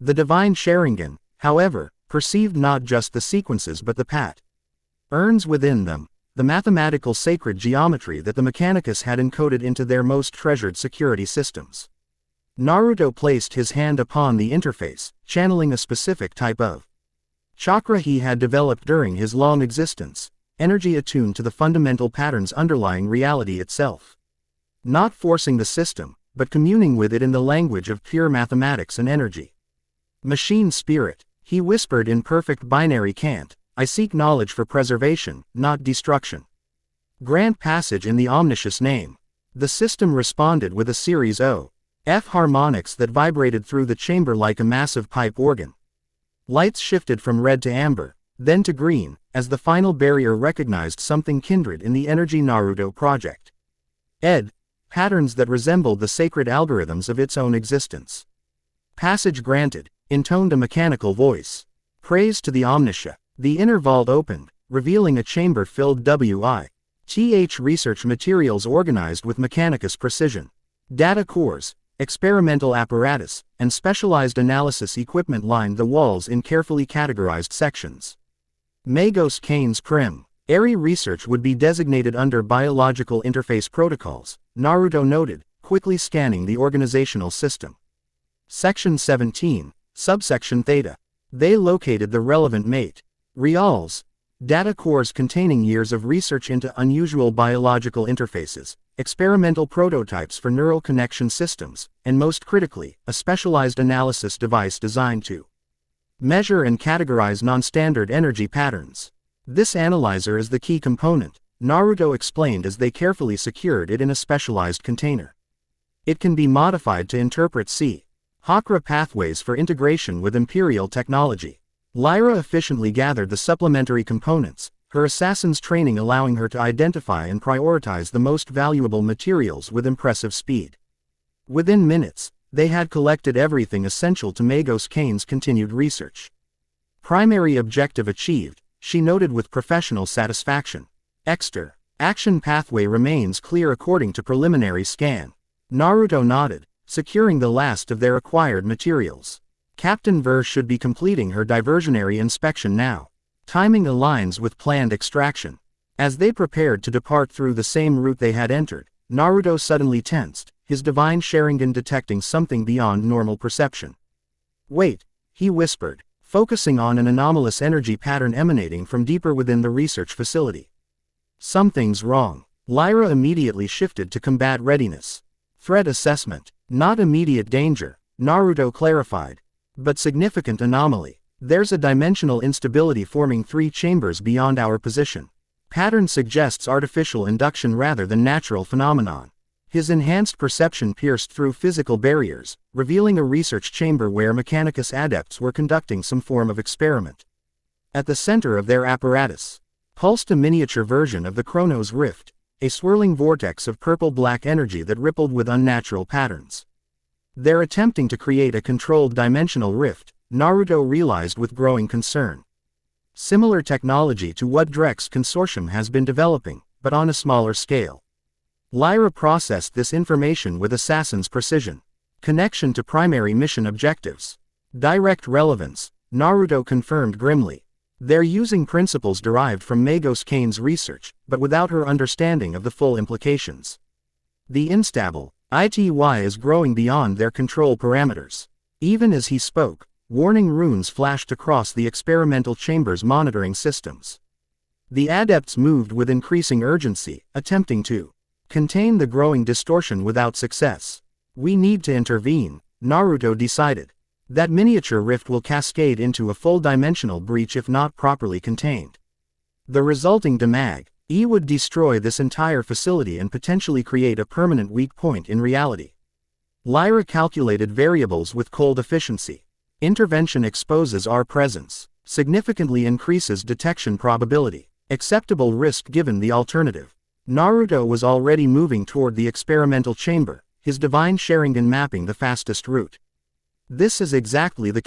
A: The divine Sharingan, however, perceived not just the sequences but the patterns within them, the mathematical sacred geometry that the Mechanicus had encoded into their most treasured security systems. Naruto placed his hand upon the interface, channeling a specific type of chakra he had developed during his long existence, energy attuned to the fundamental patterns underlying reality itself. Not forcing the system, but communing with it in the language of pure mathematics and energy. Machine spirit, he whispered in perfect binary cant, I seek knowledge for preservation, not destruction. Grant passage in the omniscious name. The system responded with a series of F harmonics that vibrated through the chamber like a massive pipe organ. Lights shifted from red to amber, then to green, as the final barrier recognized something kindred in the Energy Naruto project. Patterns that resembled the sacred algorithms of its own existence. Passage granted, intoned a mechanical voice. Praise to the Omniscia. The inner vault opened, revealing a chamber-filled WITH research materials organized with Mechanicus precision. Data cores, experimental apparatus, and specialized analysis equipment lined the walls in carefully categorized sections. Magos Kane's Prim. Airy research would be designated under biological interface protocols, Naruto noted, quickly scanning the organizational system. Section 17, Subsection Theta. They located the relevant materials, data cores containing years of research into unusual biological interfaces, experimental prototypes for neural connection systems, and most critically, a specialized analysis device designed to measure and categorize non-standard energy patterns. This analyzer is the key component, Naruto explained as they carefully secured it in a specialized container. It can be modified to interpret Chakra pathways for integration with Imperial technology. Lyra efficiently gathered the supplementary components, her assassin's training allowing her to identify and prioritize the most valuable materials with impressive speed. Within minutes, they had collected everything essential to Magos Kane's continued research. Primary objective achieved, she noted with professional satisfaction. Action pathway remains clear according to preliminary scan. Naruto nodded, securing the last of their acquired materials. Captain Ver should be completing her diversionary inspection now. Timing aligns with planned extraction. As they prepared to depart through the same route they had entered, Naruto suddenly tensed, his divine Sharingan detecting something beyond normal perception. Wait, he whispered, focusing on an anomalous energy pattern emanating from deeper within the research facility. Something's wrong. Lyra immediately shifted to combat readiness. Threat assessment. Not immediate danger, Naruto clarified. But significant anomaly. There's a dimensional instability forming 3 chambers beyond our position. Pattern suggests artificial induction rather than natural phenomenon. His enhanced perception pierced through physical barriers, revealing a research chamber where Mechanicus adepts were conducting some form of experiment. At the center of their apparatus pulsed a miniature version of the Chronos Rift, a swirling vortex of purple-black energy that rippled with unnatural patterns. They're attempting to create a controlled dimensional rift, Naruto realized with growing concern. Similar technology to what Drex Consortium has been developing, but on a smaller scale. Lyra processed this information with assassin's precision. Connection to primary mission objectives. Direct relevance, Naruto confirmed grimly. They're using principles derived from Magos Kane's research, but without her understanding of the full implications. The instable ITY is growing beyond their control parameters. Even as he spoke, warning runes flashed across the experimental chamber's monitoring systems. The adepts moved with increasing urgency, attempting to contain the growing distortion without success. We need to intervene, Naruto decided. That miniature rift will cascade into a full-dimensional breach if not properly contained. The resulting damage would destroy this entire facility and potentially create a permanent weak point in reality. Lyra calculated variables with cold efficiency. Intervention exposes our presence, significantly increases detection probability, acceptable risk given the alternative. Naruto was already moving toward the experimental chamber, his divine Sharingan mapping the fastest route. This is exactly the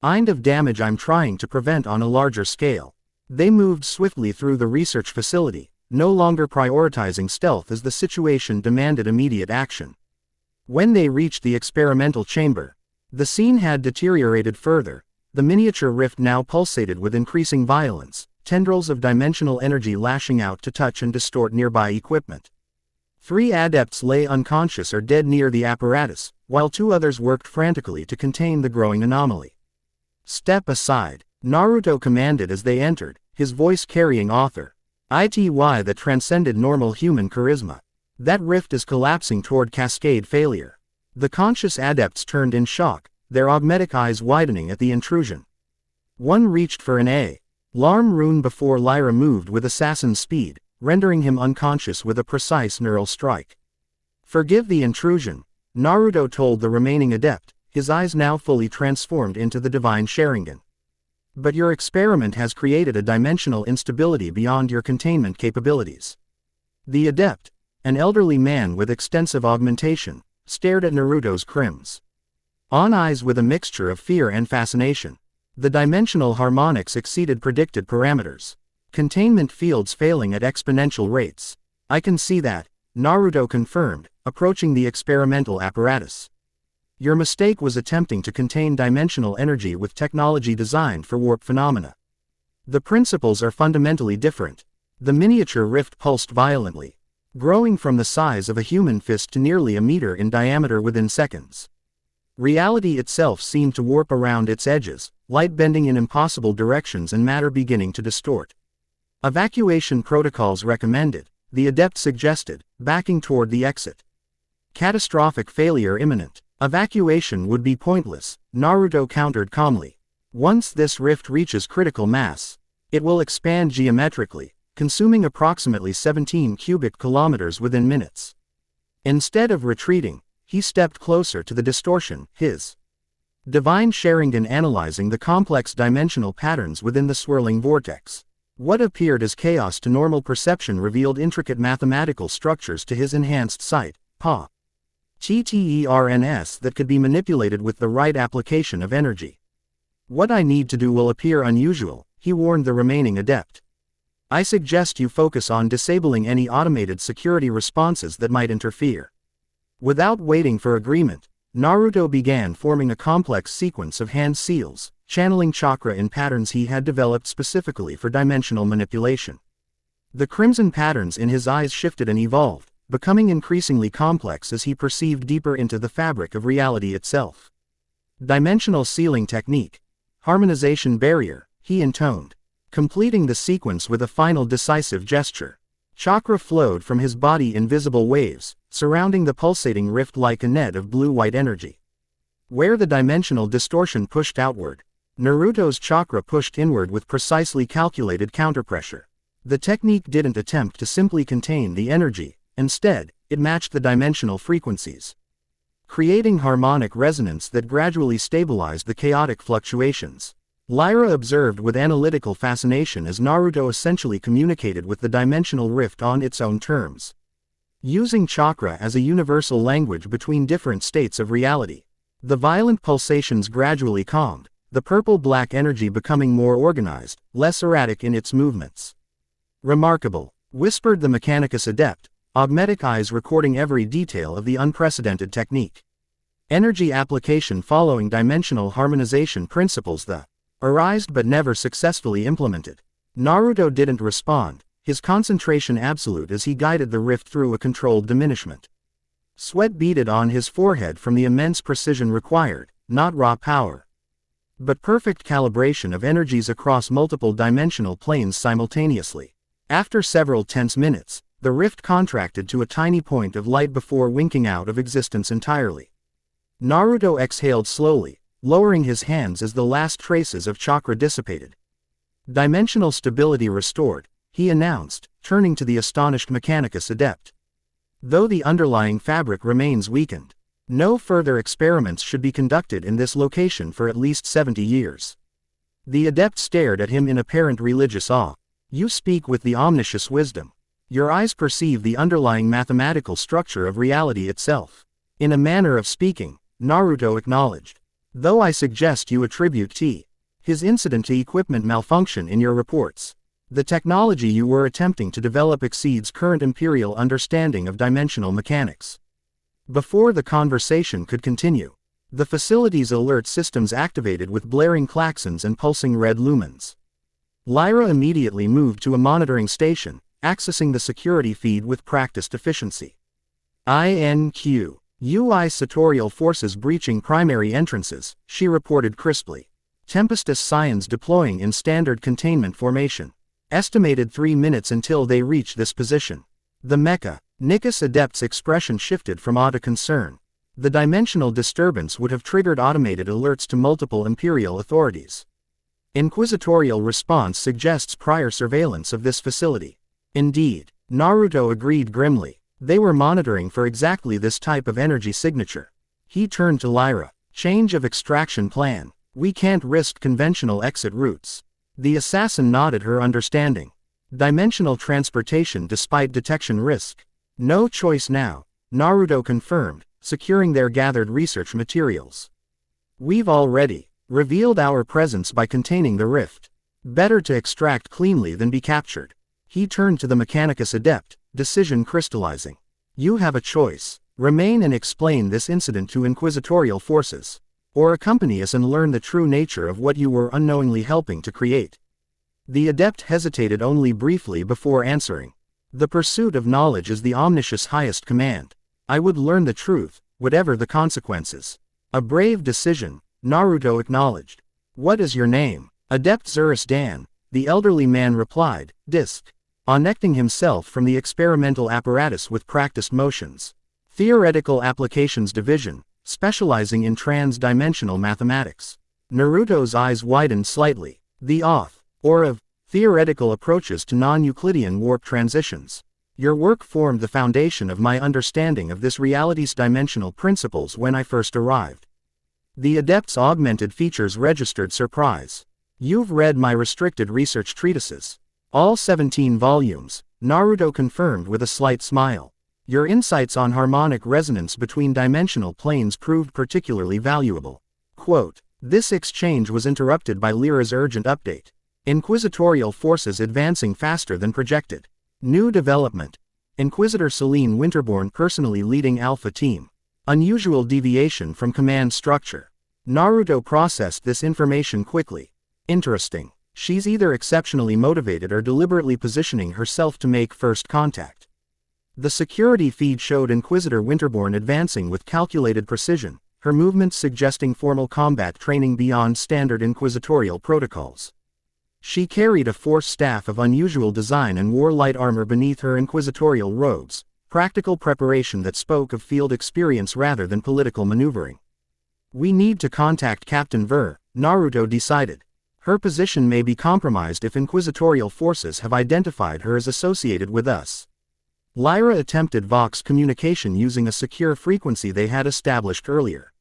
A: kind of damage I'm trying to prevent on a larger scale. They moved swiftly through the research facility, no longer prioritizing stealth as the situation demanded immediate action. When they reached the experimental chamber, the scene had deteriorated further. The miniature rift now pulsated with increasing violence, tendrils of dimensional energy lashing out to touch and distort nearby equipment. 3 adepts lay unconscious or dead near the apparatus, while 2 others worked frantically to contain the growing anomaly. "Step aside," Naruto commanded as they entered, his voice carrying ity that transcended normal human charisma. "That rift is collapsing toward cascade failure." The conscious adepts turned in shock, their augmetic eyes widening at the intrusion. One reached for an alarm rune before Lyra moved with assassin speed, rendering him unconscious with a precise neural strike. "Forgive the intrusion," Naruto told the remaining adept, his eyes now fully transformed into the divine Sharingan. "But your experiment has created a dimensional instability beyond your containment capabilities." The adept, an elderly man with extensive augmentation, stared at Naruto's crimson eyes with a mixture of fear and fascination. The dimensional harmonics exceeded predicted parameters. Containment fields failing at exponential rates. "I can see that," Naruto confirmed, approaching the experimental apparatus. "Your mistake was attempting to contain dimensional energy with technology designed for warp phenomena. The principles are fundamentally different." The miniature rift pulsed violently, growing from the size of a human fist to nearly a meter in diameter within seconds. Reality itself seemed to warp around its edges, light bending in impossible directions and matter beginning to distort. "Evacuation protocols recommended," the adept suggested, backing toward the exit. "Catastrophic failure imminent. Evacuation would be pointless," Naruto countered calmly. "Once this rift reaches critical mass, it will expand geometrically, consuming approximately 17 cubic kilometers within minutes." Instead of retreating, he stepped closer to the distortion, his divine Sharingan analyzing the complex dimensional patterns within the swirling vortex. What appeared as chaos to normal perception revealed intricate mathematical structures to his enhanced sight, patterns that could be manipulated with the right application of energy. "What I need to do will appear unusual," he warned the remaining adept. "I suggest you focus on disabling any automated security responses that might interfere." Without waiting for agreement, Naruto began forming a complex sequence of hand seals, channeling chakra in patterns he had developed specifically for dimensional manipulation. The crimson patterns in his eyes shifted and evolved, becoming increasingly complex as he perceived deeper into the fabric of reality itself. "Dimensional sealing technique. Harmonization barrier," he intoned, completing the sequence with a final decisive gesture. Chakra flowed from his body in visible waves, surrounding the pulsating rift like a net of blue-white energy. Where the dimensional distortion pushed outward, Naruto's chakra pushed inward with precisely calculated counterpressure. The technique didn't attempt to simply contain the energy, instead, it matched the dimensional frequencies, creating harmonic resonance that gradually stabilized the chaotic fluctuations. Lyra observed with analytical fascination as Naruto essentially communicated with the dimensional rift on its own terms, using chakra as a universal language between different states of reality. The violent pulsations gradually calmed, the purple-black energy becoming more organized, less erratic in its movements. "Remarkable," whispered the Mechanicus adept, augmetic eyes recording every detail of the unprecedented technique. Energy application following dimensional harmonization principles arised but never successfully implemented. Naruto didn't respond, his concentration absolute as he guided the rift through a controlled diminishment. Sweat beaded on his forehead from the immense precision required, not raw power, but perfect calibration of energies across multiple dimensional planes simultaneously. After several tense minutes, the rift contracted to a tiny point of light before winking out of existence entirely. Naruto exhaled slowly, lowering his hands as the last traces of chakra dissipated. "Dimensional stability restored," he announced, turning to the astonished Mechanicus adept. "Though the underlying fabric remains weakened, no further experiments should be conducted in this location for at least 70 years. The adept stared at him in apparent religious awe. "You speak with the omniscious wisdom. Your eyes perceive the underlying mathematical structure of reality itself." "In a manner of speaking," Naruto acknowledged. "Though I suggest you attribute his incident to equipment malfunction in your reports." The technology you were attempting to develop exceeds current Imperial understanding of dimensional mechanics. Before the conversation could continue, the facility's alert systems activated with blaring klaxons and pulsing red lumens. Lyra immediately moved to a monitoring station, accessing the security feed with practiced efficiency. INQ. UI Sartorial forces breaching primary entrances, she reported crisply. Tempestus Scions deploying in standard containment formation. Estimated 3 minutes until they reach this position. The Mecha, Nicus Adept's expression shifted from awe to concern. The dimensional disturbance would have triggered automated alerts to multiple Imperial authorities. Inquisitorial response suggests prior surveillance of this facility. Indeed, Naruto agreed grimly. They were monitoring for exactly this type of energy signature. He turned to Lyra. Change of extraction plan. We can't risk conventional exit routes. The assassin nodded her understanding. Dimensional transportation despite detection risk. No choice now, Naruto confirmed, securing their gathered research materials. We've already revealed our presence by containing the rift. Better to extract cleanly than be captured. He turned to the Mechanicus Adept, decision crystallizing. You have a choice. Remain and explain this incident to Inquisitorial forces. Or accompany us and learn the true nature of what you were unknowingly helping to create. The adept hesitated only briefly before answering. The pursuit of knowledge is the omniscious highest command. I would learn the truth, whatever the consequences. A brave decision, Naruto acknowledged. What is your name? Adept Zurus Dan, the elderly man replied, Disc. Connecting himself from the experimental apparatus with practiced motions. Theoretical Applications Division, specializing in trans-dimensional mathematics. Naruto's eyes widened slightly. The auth, or of, theoretical approaches to non-Euclidean warp transitions. Your work formed the foundation of my understanding of this reality's dimensional principles when I first arrived. The adept's augmented features registered surprise. You've read my restricted research treatises. All 17 volumes, Naruto confirmed with a slight smile. Your insights on harmonic resonance between dimensional planes proved particularly valuable. Quote, this exchange was interrupted by Lyra's urgent update. Inquisitorial forces advancing faster than projected. New development. Inquisitor Celine Winterborn personally leading Alpha Team. Unusual deviation from command structure. Naruto processed this information quickly. Interesting. She's either exceptionally motivated or deliberately positioning herself to make first contact. The security feed showed Inquisitor Winterborn advancing with calculated precision, her movements suggesting formal combat training beyond standard inquisitorial protocols. She carried a force staff of unusual design and wore light armor beneath her inquisitorial robes, practical preparation that spoke of field experience rather than political maneuvering. We need to contact Captain Ver, Naruto decided. Her position may be compromised if inquisitorial forces have identified her as associated with us. Lyra attempted Vox communication using a secure frequency they had established earlier.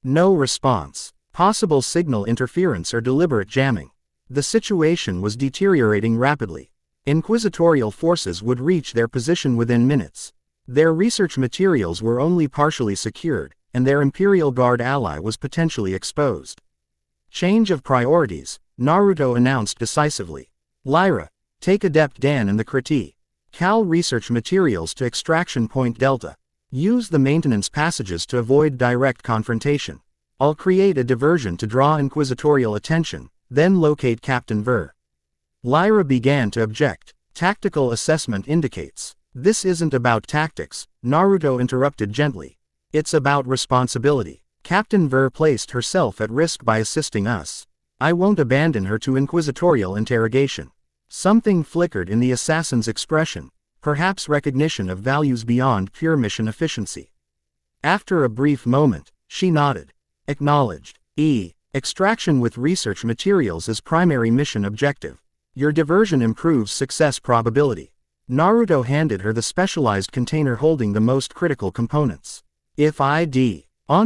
A: No response. Possible signal interference or deliberate jamming. The situation was deteriorating rapidly. Inquisitorial forces would reach their position within minutes. Their research materials were only partially secured, and their Imperial Guard ally was potentially exposed. Change of priorities, Naruto announced decisively. Lyra, take Adept Dan and the Critique. Cal research materials to Extraction Point Delta. Use the maintenance passages to avoid direct confrontation. I'll create a diversion to draw inquisitorial attention, then locate Captain Ver. Lyra began to object. Tactical assessment indicates. This isn't about tactics, Naruto interrupted gently. It's about responsibility. Captain Ver placed herself at risk by assisting us. I won't abandon her to inquisitorial interrogation. Something flickered in the assassin's expression, perhaps recognition of values beyond pure mission efficiency. After a brief moment, she nodded. Acknowledged. Extraction with research materials is primary mission objective. Your diversion improves success probability. Naruto handed her the specialized container holding the most critical components. If I'd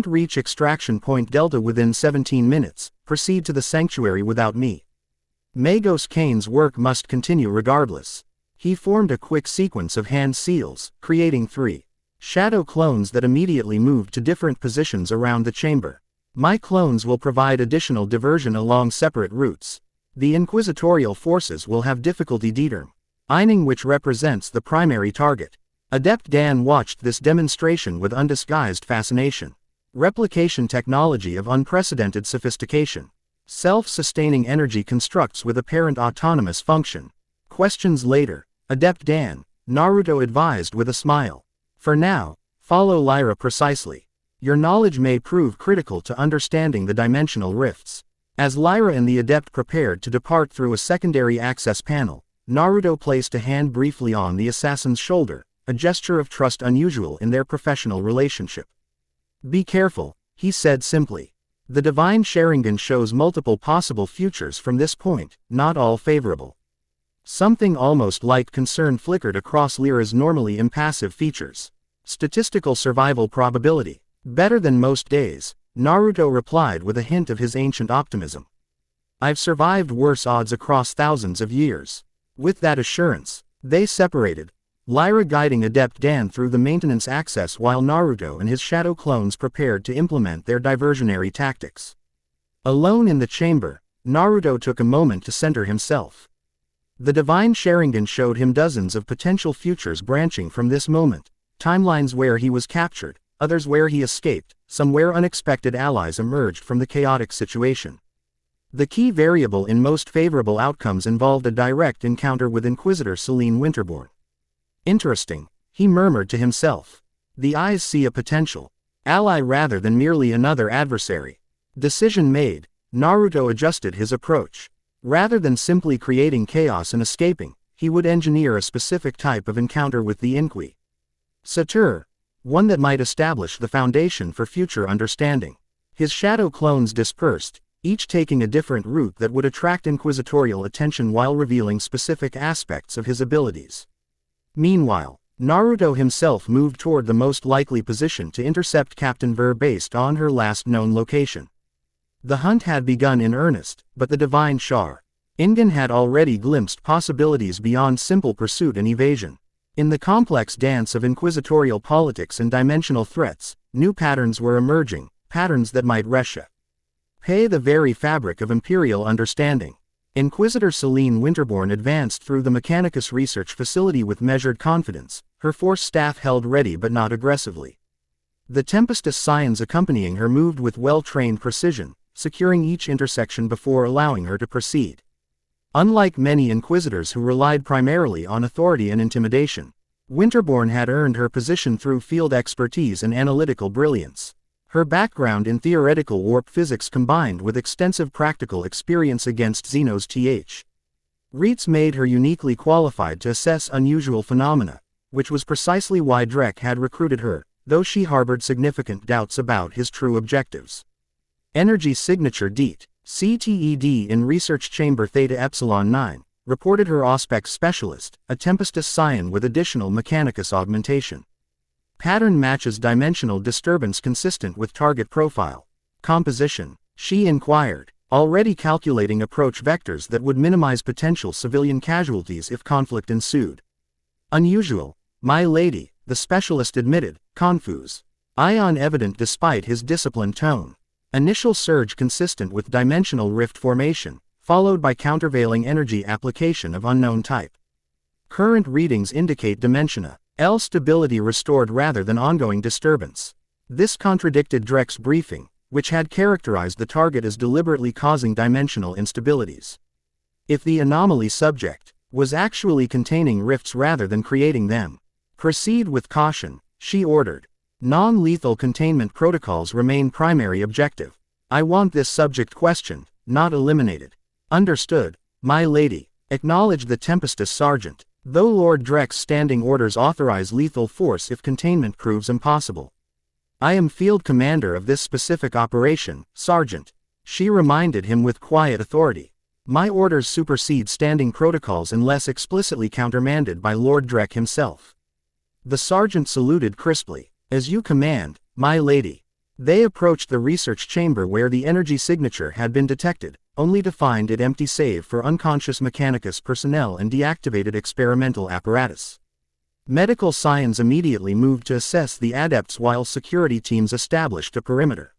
A: reach Extraction Point Delta within 17 minutes, proceed to the sanctuary without me. Magos Kane's work must continue regardless. He formed a quick sequence of hand seals, creating 3 shadow clones that immediately moved to different positions around the chamber. My clones will provide additional diversion along separate routes. The inquisitorial forces will have difficulty determining which represents the primary target. Adept Dan watched this demonstration with undisguised fascination. Replication technology of unprecedented sophistication. Self-sustaining energy constructs with apparent autonomous function. Questions later. Adept Dan, Naruto advised with a smile. For now, follow Lyra precisely. Your knowledge may prove critical to understanding the dimensional rifts. As Lyra and the Adept prepared to depart through a secondary access panel, Naruto placed a hand briefly on the assassin's shoulder, a gesture of trust unusual in their professional relationship. Be careful, he said simply. The divine Sharingan shows multiple possible futures from this point, not all favorable. Something almost like concern flickered across Lyra's normally impassive features. Statistical survival probability. Better than most days, Naruto replied with a hint of his ancient optimism. I've survived worse odds across thousands of years. With that assurance, they separated, Lyra guiding Adept Dan through the maintenance access while Naruto and his shadow clones prepared to implement their diversionary tactics. Alone in the chamber, Naruto took a moment to center himself. The divine Sharingan showed him dozens of potential futures branching from this moment, timelines where he was captured, others where he escaped, some where unexpected allies emerged from the chaotic situation. The key variable in most favorable outcomes involved a direct encounter with Inquisitor Selene Winterborn. Interesting, he murmured to himself. The eyes see a potential ally rather than merely another adversary. Decision made, Naruto adjusted his approach. Rather than simply creating chaos and escaping, he would engineer a specific type of encounter with the Inquisitor, one that might establish the foundation for future understanding. His shadow clones dispersed, each taking a different route that would attract inquisitorial attention while revealing specific aspects of his abilities. Meanwhile, Naruto himself moved toward the most likely position to intercept Captain Ver based on her last known location. The hunt had begun in earnest, but the divine Sharingan had already glimpsed possibilities beyond simple pursuit and evasion. In the complex dance of inquisitorial politics and dimensional threats, new patterns were emerging, patterns that might reshape the very fabric of imperial understanding. Inquisitor Selene Winterborn advanced through the Mechanicus research facility with measured confidence, her force staff held ready but not aggressively. The Tempestus scions accompanying her moved with well-trained precision, securing each intersection before allowing her to proceed. Unlike many Inquisitors who relied primarily on authority and intimidation, Winterborn had earned her position through field expertise and analytical brilliance. Her background in theoretical warp physics combined with extensive practical experience against Xeno's threats made her uniquely qualified to assess unusual phenomena, which was precisely why Drek had recruited her, though she harbored significant doubts about his true objectives. Energy signature DEET, CTED in Research Chamber Theta Epsilon 9, reported her Auspex specialist, a Tempestus scion with additional Mechanicus augmentation. Pattern matches dimensional disturbance consistent with target profile. Composition, she inquired, already calculating approach vectors that would minimize potential civilian casualties if conflict ensued. Unusual, my lady, the specialist admitted, confused. Ion evident despite his disciplined tone. Initial surge consistent with dimensional rift formation, followed by countervailing energy application of unknown type. Current readings indicate dimensional stability restored rather than ongoing disturbance. This contradicted Drek's briefing, which had characterized the target as deliberately causing dimensional instabilities. If the anomaly subject was actually containing rifts rather than creating them, proceed with caution, she ordered. Non-lethal containment protocols remain primary objective. I want this subject questioned, not eliminated. Understood, my lady, acknowledged the Tempestus sergeant, though Lord Drek's standing orders authorize lethal force if containment proves impossible. I am field commander of this specific operation, Sergeant. She reminded him with quiet authority. My orders supersede standing protocols unless explicitly countermanded by Lord Drek himself. The sergeant saluted crisply. As you command, my lady. They approached the research chamber where the energy signature had been detected, only to find it empty save for unconscious Mechanicus personnel and deactivated experimental apparatus. Medical science immediately moved to assess the adepts while security teams established a perimeter.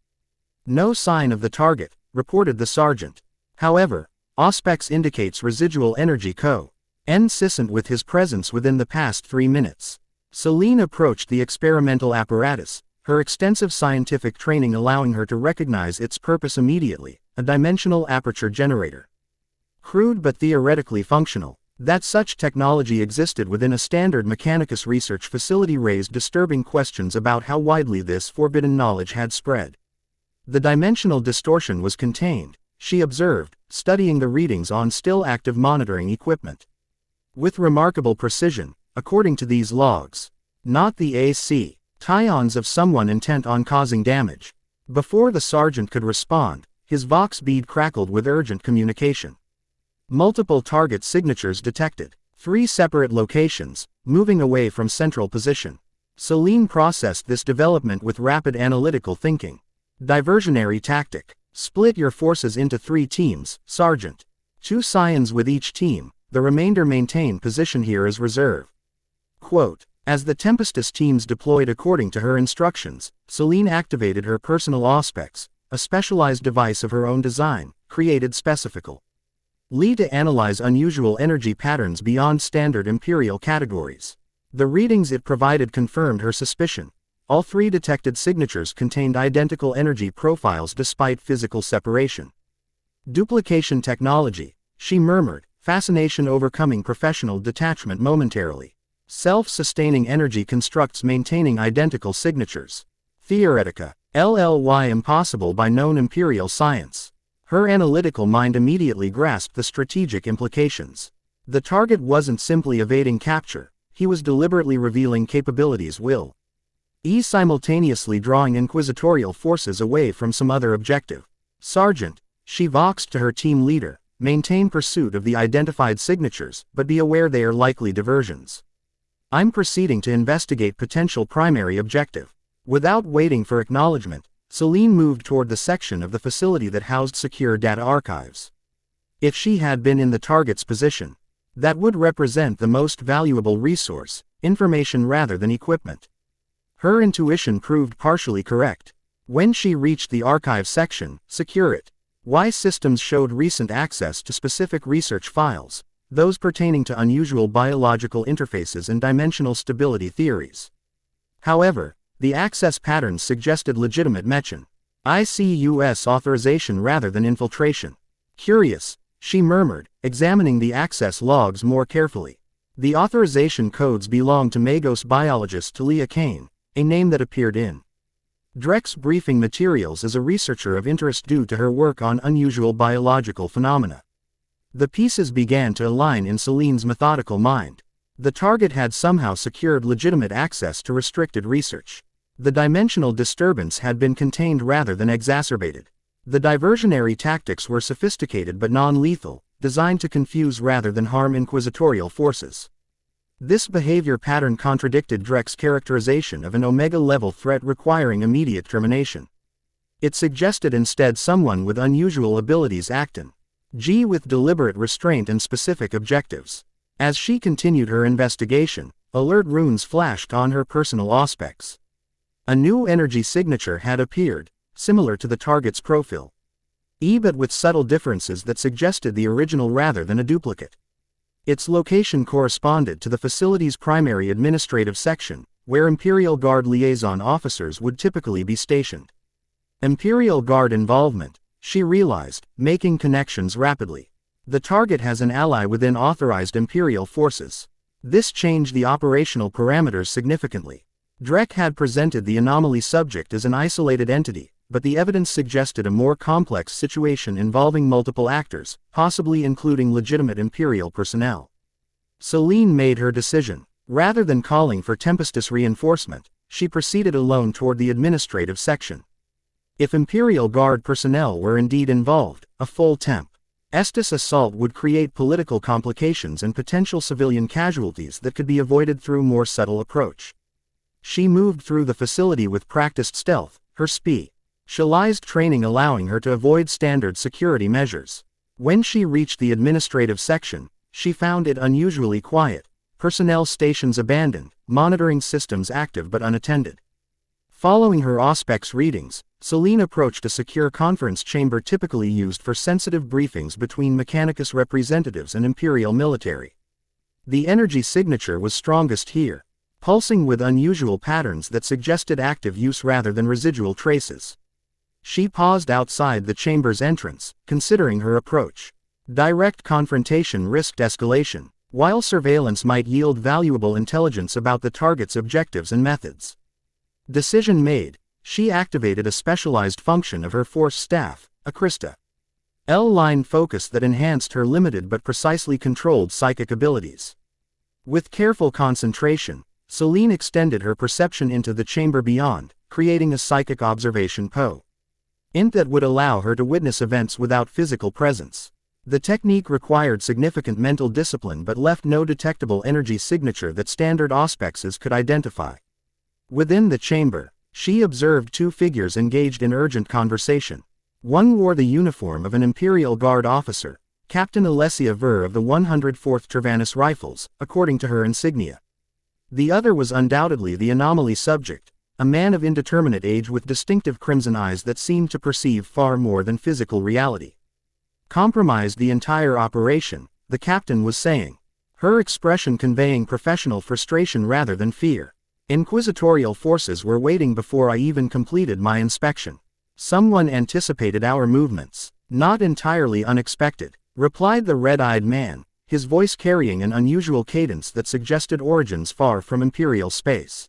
A: No sign of the target, reported the sergeant. However, Auspex indicates residual energy coincident with his presence within the past 3 minutes. Celine approached the experimental apparatus, her extensive scientific training allowing her to recognize its purpose immediately, a dimensional aperture generator. Crude but theoretically functional. That such technology existed within a standard Mechanicus research facility raised disturbing questions about how widely this forbidden knowledge had spread. The dimensional distortion was contained, she observed, studying the readings on still active monitoring equipment. With remarkable precision, according to these logs. Not the AC. Tions of someone intent on causing damage. Before the sergeant could respond, his Vox bead crackled with urgent communication. Multiple target signatures detected. 3 separate locations, moving away from central position. Celine processed this development with rapid analytical thinking. Diversionary tactic. Split your forces into 3 teams, Sergeant. 2 scions with each team, the remainder maintain position here as reserve. Quote, as the Tempestus teams deployed according to her instructions, Celine activated her personal Auspex, a specialized device of her own design, created specifically to analyze unusual energy patterns beyond standard imperial categories. The readings it provided confirmed her suspicion. All 3 detected signatures contained identical energy profiles despite physical separation. Duplication technology, she murmured, fascination overcoming professional detachment momentarily. Self-sustaining energy constructs maintaining identical signatures. Theoretica, LLY impossible by known imperial science. Her analytical mind immediately grasped the strategic implications. The target wasn't simply evading capture, he was deliberately revealing capabilities simultaneously drawing inquisitorial forces away from some other objective. Sergeant, she voxed to her team leader, maintain pursuit of the identified signatures, but be aware they are likely diversions. I'm proceeding to investigate potential primary objective. Without waiting for acknowledgement, Celine moved toward the section of the facility that housed secure data archives. If she had been in the target's position, that would represent the most valuable resource, information rather than equipment. Her intuition proved partially correct. When she reached the archive section, secure it. Y systems showed recent access to specific research files, those pertaining to unusual biological interfaces and dimensional stability theories. However, the access patterns suggested legitimate ICUS authorization rather than infiltration. Curious, she murmured, examining the access logs more carefully. The authorization codes belonged to Magos biologist Talia Kane, a name that appeared in Drek's briefing materials as a researcher of interest due to her work on unusual biological phenomena. The pieces began to align in Celine's methodical mind. The target had somehow secured legitimate access to restricted research. The dimensional disturbance had been contained rather than exacerbated. The diversionary tactics were sophisticated but non-lethal, designed to confuse rather than harm inquisitorial forces. This behavior pattern contradicted Drek's characterization of an Omega-level threat requiring immediate termination. It suggested instead someone with unusual abilities acting with deliberate restraint and specific objectives. As she continued her investigation, alert runes flashed on her personal Auspex. A new energy signature had appeared, similar to the target's profile, but with subtle differences that suggested the original rather than a duplicate. Its location corresponded to the facility's primary administrative section, where Imperial Guard liaison officers would typically be stationed. Imperial Guard involvement, she realized, making connections rapidly. The target has an ally within authorized Imperial forces. This changed the operational parameters significantly. Drek had presented the anomaly subject as an isolated entity, but the evidence suggested a more complex situation involving multiple actors, possibly including legitimate Imperial personnel. Celine made her decision. Rather than calling for Tempestus reinforcement, she proceeded alone toward the administrative section. If Imperial Guard personnel were indeed involved, a full Estus assault would create political complications and potential civilian casualties that could be avoided through more subtle approach. She moved through the facility with practiced stealth, her specialized training allowing her to avoid standard security measures. When she reached the administrative section, she found it unusually quiet, personnel stations abandoned, monitoring systems active but unattended. Following her Auspex readings, Celine approached a secure conference chamber typically used for sensitive briefings between Mechanicus representatives and Imperial military. The energy signature was strongest here, pulsing with unusual patterns that suggested active use rather than residual traces. She paused outside the chamber's entrance, considering her approach. Direct confrontation risked escalation, while surveillance might yield valuable intelligence about the target's objectives and methods. Decision made, she activated a specialized function of her force staff, a Krista L-line focus that enhanced her limited but precisely controlled psychic abilities. With careful concentration, Celine extended her perception into the chamber beyond, creating a psychic observation point that would allow her to witness events without physical presence. The technique required significant mental discipline but left no detectable energy signature that standard auspexes could identify. Within the chamber, she observed two figures engaged in urgent conversation. One wore the uniform of an Imperial Guard officer, Captain Alessia Ver of the 104th Travanus Rifles, according to her insignia. The other was undoubtedly the anomaly subject, a man of indeterminate age with distinctive crimson eyes that seemed to perceive far more than physical reality. Compromised the entire operation, the captain was saying, her expression conveying professional frustration rather than fear. Inquisitorial forces were waiting before I even completed my inspection. Someone anticipated our movements. Not entirely unexpected, replied the red-eyed man, his voice carrying an unusual cadence that suggested origins far from Imperial space.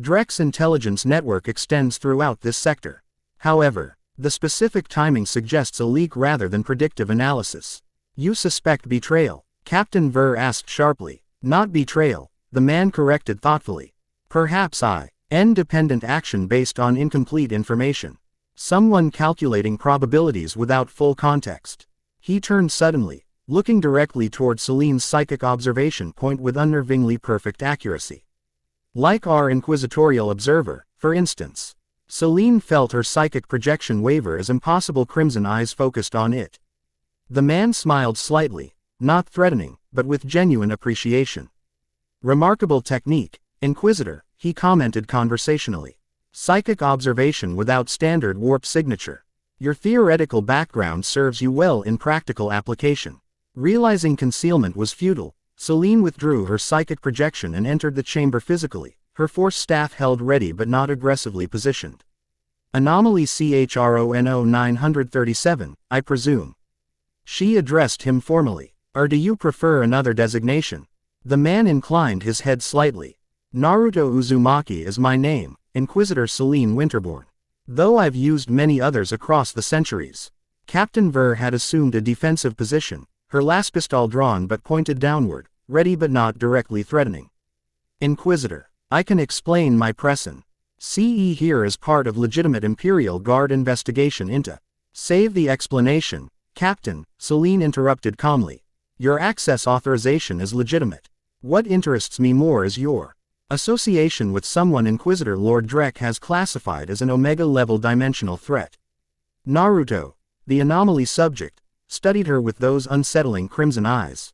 A: Drek's intelligence network extends throughout this sector. However, the specific timing suggests a leak rather than predictive analysis. You suspect betrayal? Captain Ver asked sharply. Not betrayal, the man corrected thoughtfully. Perhaps independent action based on incomplete information. Someone calculating probabilities without full context. He turned suddenly, looking directly toward Celine's psychic observation point with unnervingly perfect accuracy. Like our inquisitorial observer, for instance. Celine felt her psychic projection waver as impossible crimson eyes focused on it. The man smiled slightly, not threatening, but with genuine appreciation. Remarkable technique, Inquisitor, he commented conversationally. Psychic observation without standard warp signature. Your theoretical background serves you well in practical application. Realizing concealment was futile, Celine withdrew her psychic projection and entered the chamber physically, her force staff held ready but not aggressively positioned. Anomaly CHRONO 937, I presume. She addressed him formally. Or do you prefer another designation? The man inclined his head slightly. Naruto Uzumaki is my name, Inquisitor Celine Winterborn. Though I've used many others across the centuries. Captain Ver had assumed a defensive position, her last pistol drawn but pointed downward, ready but not directly threatening. Inquisitor, I can explain my presence. CE here as part of legitimate Imperial Guard investigation into. Save the explanation, Captain, Celine interrupted calmly. Your access authorization is legitimate. What interests me more is your association with someone Inquisitor Lord Drek has classified as an Omega-level dimensional threat. Naruto, the anomaly subject, studied her with those unsettling crimson eyes.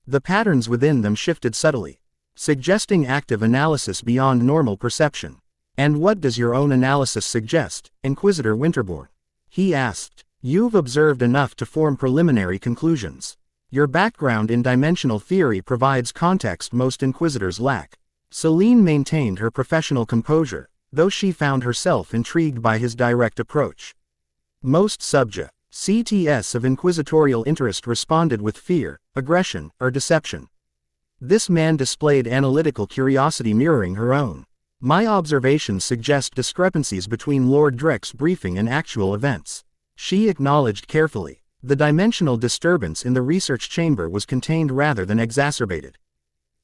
A: The patterns within them shifted subtly, suggesting active analysis beyond normal perception. And what does your own analysis suggest, Inquisitor Winterborn? He asked. You've observed enough to form preliminary conclusions. Your background in dimensional theory provides context most Inquisitors lack. Celine maintained her professional composure, though she found herself intrigued by his direct approach. Most CTS of inquisitorial interest responded with fear, aggression, or deception. This man displayed analytical curiosity mirroring her own. My observations suggest discrepancies between Lord Drek's briefing and actual events. She acknowledged carefully. The dimensional disturbance in the research chamber was contained rather than exacerbated.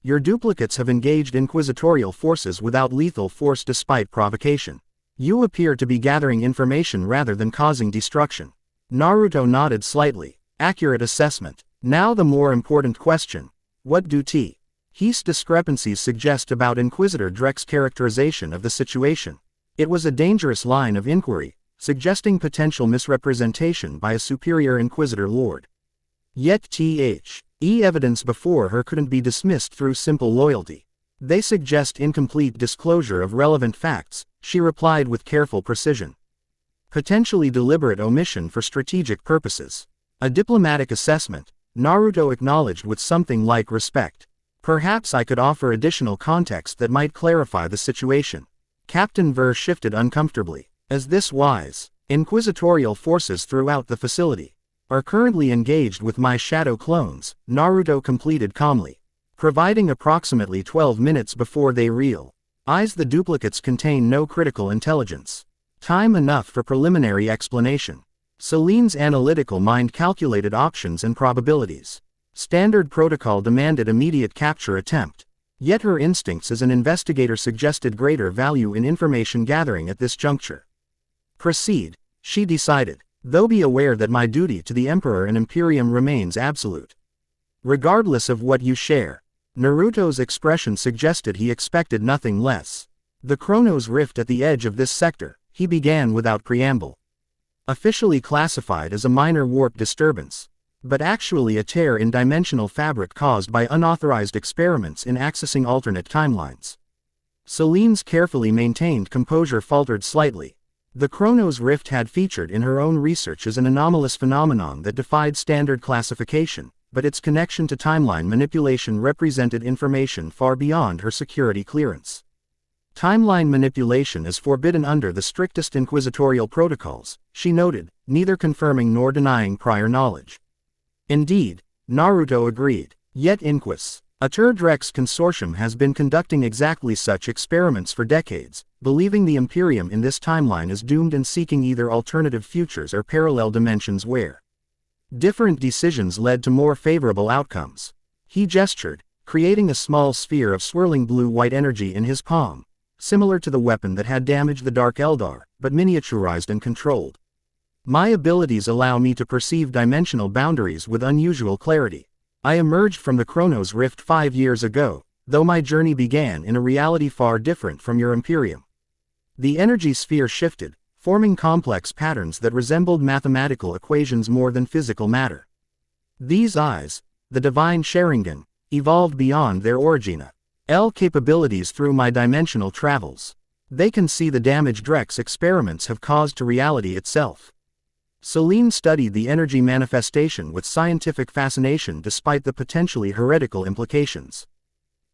A: Your duplicates have engaged inquisitorial forces without lethal force despite provocation. You appear to be gathering information rather than causing destruction. Naruto nodded slightly. Accurate assessment. Now the more important question. What do his discrepancies suggest about Inquisitor Drek's characterization of the situation? It was a dangerous line of inquiry, suggesting potential misrepresentation by a superior Inquisitor Lord. Yet evidence before her couldn't be dismissed through simple loyalty. They suggest incomplete disclosure of relevant facts, she replied with careful precision. Potentially deliberate omission for strategic purposes. A diplomatic assessment, Naruto acknowledged with something like respect. Perhaps I could offer additional context that might clarify the situation. Captain Ver shifted uncomfortably. As this wise, inquisitorial forces throughout the facility are currently engaged with my shadow clones, Naruto completed calmly. Providing approximately 12 minutes before they realize the duplicates contain no critical intelligence. Time enough for preliminary explanation. Celine's analytical mind calculated options and probabilities. Standard protocol demanded immediate capture attempt. Yet her instincts as an investigator suggested greater value in information gathering at this juncture. Proceed, she decided, though be aware that my duty to the Emperor and Imperium remains absolute. Regardless of what you share. Naruto's expression suggested he expected nothing less. The Chronos Rift at the edge of this sector, he began without preamble. Officially classified as a minor warp disturbance, but actually a tear in dimensional fabric caused by unauthorized experiments in accessing alternate timelines. Celine's carefully maintained composure faltered slightly. The Chronos Rift had featured in her own research as an anomalous phenomenon that defied standard classification, but its connection to timeline manipulation represented information far beyond her security clearance. Timeline manipulation is forbidden under the strictest inquisitorial protocols, she noted, neither confirming nor denying prior knowledge. Indeed, Naruto agreed. Yet Inquis, a Turdrex consortium has been conducting exactly such experiments for decades, believing the Imperium in this timeline is doomed and seeking either alternative futures or parallel dimensions where different decisions led to more favorable outcomes. He gestured, creating a small sphere of swirling blue-white energy in his palm, similar to the weapon that had damaged the Dark Eldar, but miniaturized and controlled. My abilities allow me to perceive dimensional boundaries with unusual clarity. I emerged from the Chronos Rift 5 years ago, though my journey began in a reality far different from your Imperium. The energy sphere shifted, forming complex patterns that resembled mathematical equations more than physical matter. These eyes, the divine Sharingan, evolved beyond their original capabilities through my dimensional travels. They can see the damage Drex experiments have caused to reality itself. Celine studied the energy manifestation with scientific fascination despite the potentially heretical implications.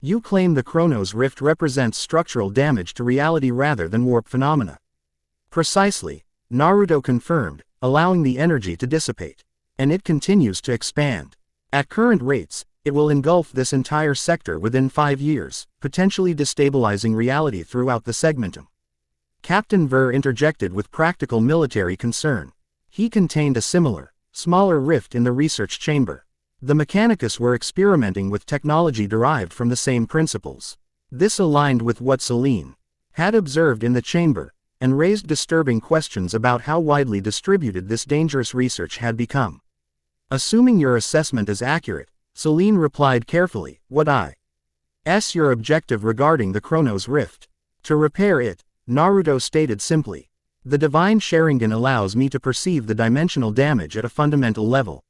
A: You claim the Chronos Rift represents structural damage to reality rather than warp phenomena. Precisely, Naruto confirmed, allowing the energy to dissipate. And it continues to expand. At current rates, it will engulf this entire sector within 5 years, potentially destabilizing reality throughout the segmentum. Captain Ver interjected with practical military concern. He contained a similar, smaller rift in the research chamber. The Mechanicus were experimenting with technology derived from the same principles. This aligned with what Celine had observed in the chamber, and raised disturbing questions about how widely distributed this dangerous research had become. Assuming your assessment is accurate, Celine replied carefully, what is your objective regarding the Chronos Rift? To repair it, Naruto stated simply. The divine Sharingan allows me to perceive the dimensional damage at a fundamental level.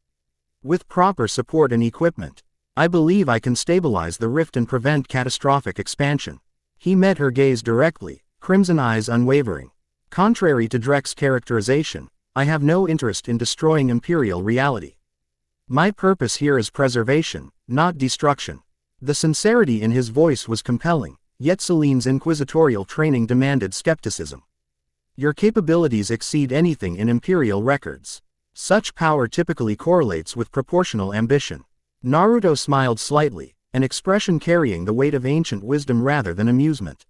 A: With proper support and equipment, I believe I can stabilize the rift and prevent catastrophic expansion. He met her gaze directly, crimson eyes unwavering. Contrary to Drek's characterization, I have no interest in destroying imperial reality. My purpose here is preservation, not destruction. The sincerity in his voice was compelling, yet Celine's inquisitorial training demanded skepticism. Your capabilities exceed anything in imperial records. Such power typically correlates with proportional ambition. Naruto smiled slightly, an expression carrying the weight of ancient wisdom rather than amusement.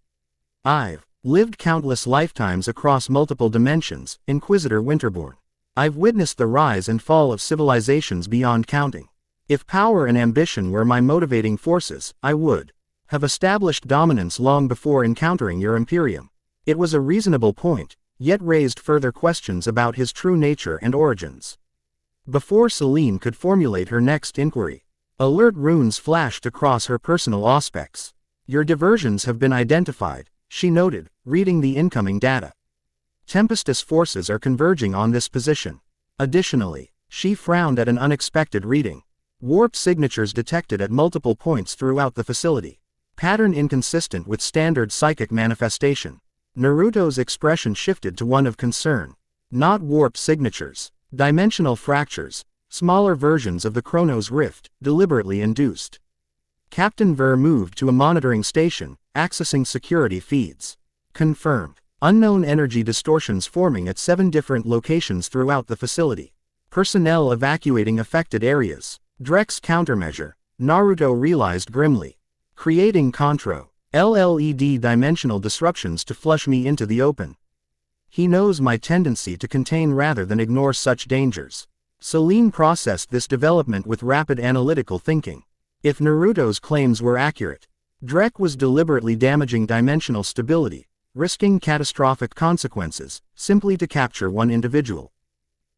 A: I've lived countless lifetimes across multiple dimensions, Inquisitor Winterborn. I've witnessed the rise and fall of civilizations beyond counting. If power and ambition were my motivating forces, I would have established dominance long before encountering your Imperium. It was a reasonable point, yet raised further questions about his true nature and origins. Before Celine could formulate her next inquiry, alert runes flashed across her personal aspects. Your diversions have been identified, she noted, reading the incoming data. Tempestus forces are converging on this position. Additionally, she frowned at an unexpected reading. Warp signatures detected at multiple points throughout the facility. Pattern inconsistent with standard psychic manifestation. Naruto's expression shifted to one of concern. Not warped signatures. Dimensional fractures. Smaller versions of the Chronos Rift, deliberately induced. Captain Ver moved to a monitoring station, accessing security feeds. Confirmed. Unknown energy distortions forming at 7 different locations throughout the facility. Personnel evacuating affected areas. Drek's countermeasure. Naruto realized grimly. Creating Contro. LLED dimensional disruptions to flush me into the open. He knows my tendency to contain rather than ignore such dangers. Selene processed this development with rapid analytical thinking. If Naruto's claims were accurate, Drek was deliberately damaging dimensional stability, risking catastrophic consequences, simply to capture one individual.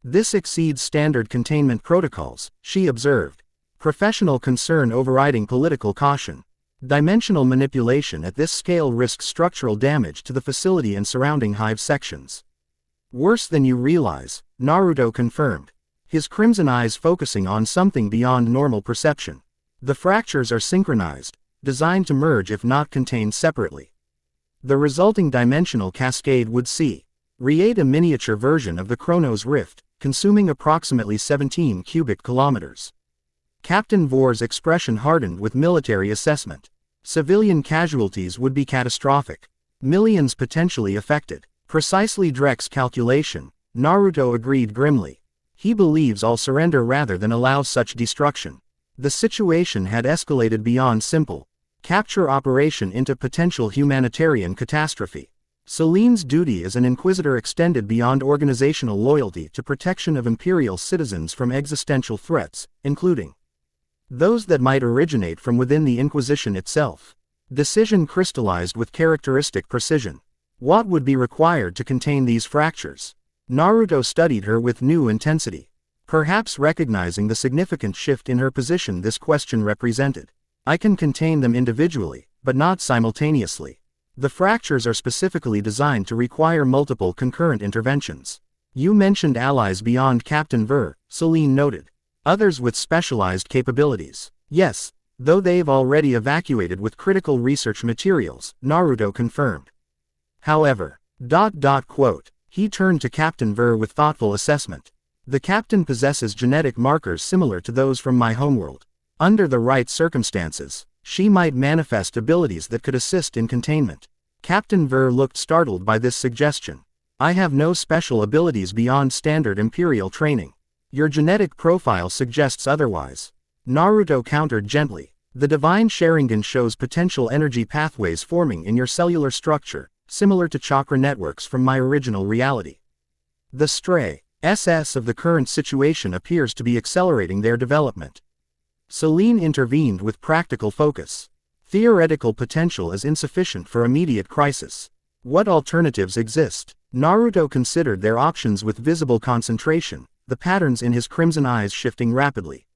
A: This exceeds standard containment protocols, she observed. Professional concern overriding political caution. Dimensional manipulation at this scale risks structural damage to the facility and surrounding hive sections. Worse than you realize, Naruto confirmed. His crimson eyes focusing on something beyond normal perception. The fractures are synchronized, designed to merge if not contained separately. The resulting dimensional cascade would create a miniature version of the Chronos Rift, consuming approximately 17 cubic kilometers. Captain Vor's expression hardened with military assessment. Civilian casualties would be catastrophic. Millions potentially affected. Precisely Drek's calculation, Naruto agreed grimly. He believes I'll surrender rather than allow such destruction. The situation had escalated beyond simple capture operation into potential humanitarian catastrophe. Selene's duty as an inquisitor extended beyond organizational loyalty to protection of Imperial citizens from existential threats, including those that might originate from within the Inquisition itself. Decision crystallized with characteristic precision. What would be required to contain these fractures? Naruto studied her with new intensity. Perhaps recognizing the significant shift in her position this question represented. I can contain them individually, but not simultaneously. The fractures are specifically designed to require multiple concurrent interventions. You mentioned allies beyond Captain Ver, Selene noted. Others with specialized capabilities. Yes, though they've already evacuated with critical research materials, Naruto confirmed. However, he turned to Captain Ver with thoughtful assessment. The captain possesses genetic markers similar to those from my homeworld. Under the right circumstances, she might manifest abilities that could assist in containment. Captain Ver looked startled by this suggestion. I have no special abilities beyond standard Imperial training. Your genetic profile suggests otherwise. Naruto countered gently. The divine Sharingan shows potential energy pathways forming in your cellular structure, similar to chakra networks from my original reality. The stray SS of the current situation appears to be accelerating their development. Selene intervened with practical focus. Theoretical potential is insufficient for immediate crisis. What alternatives exist? Naruto considered their options with visible concentration, the patterns in his crimson eyes shifting rapidly.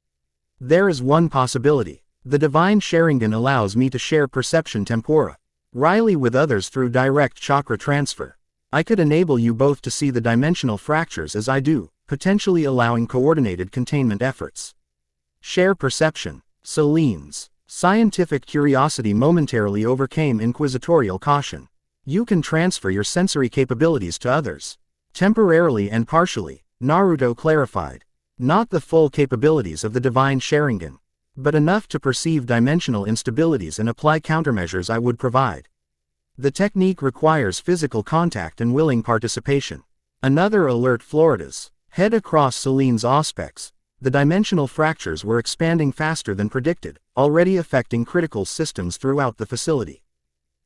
A: There is one possibility. The divine Sharingan allows me to share perception tempora. Riley with others through direct chakra transfer. I could enable you both to see the dimensional fractures as I do, potentially allowing coordinated containment efforts. Share perception. Selene's scientific curiosity momentarily overcame inquisitorial caution. You can transfer your sensory capabilities to others. Temporarily and partially, Naruto clarified. Not the full capabilities of the divine Sharingan, but enough to perceive dimensional instabilities and apply countermeasures I would provide. The technique requires physical contact and willing participation. Another alert Florida's head across Selene's aspects. The dimensional fractures were expanding faster than predicted, already affecting critical systems throughout the facility.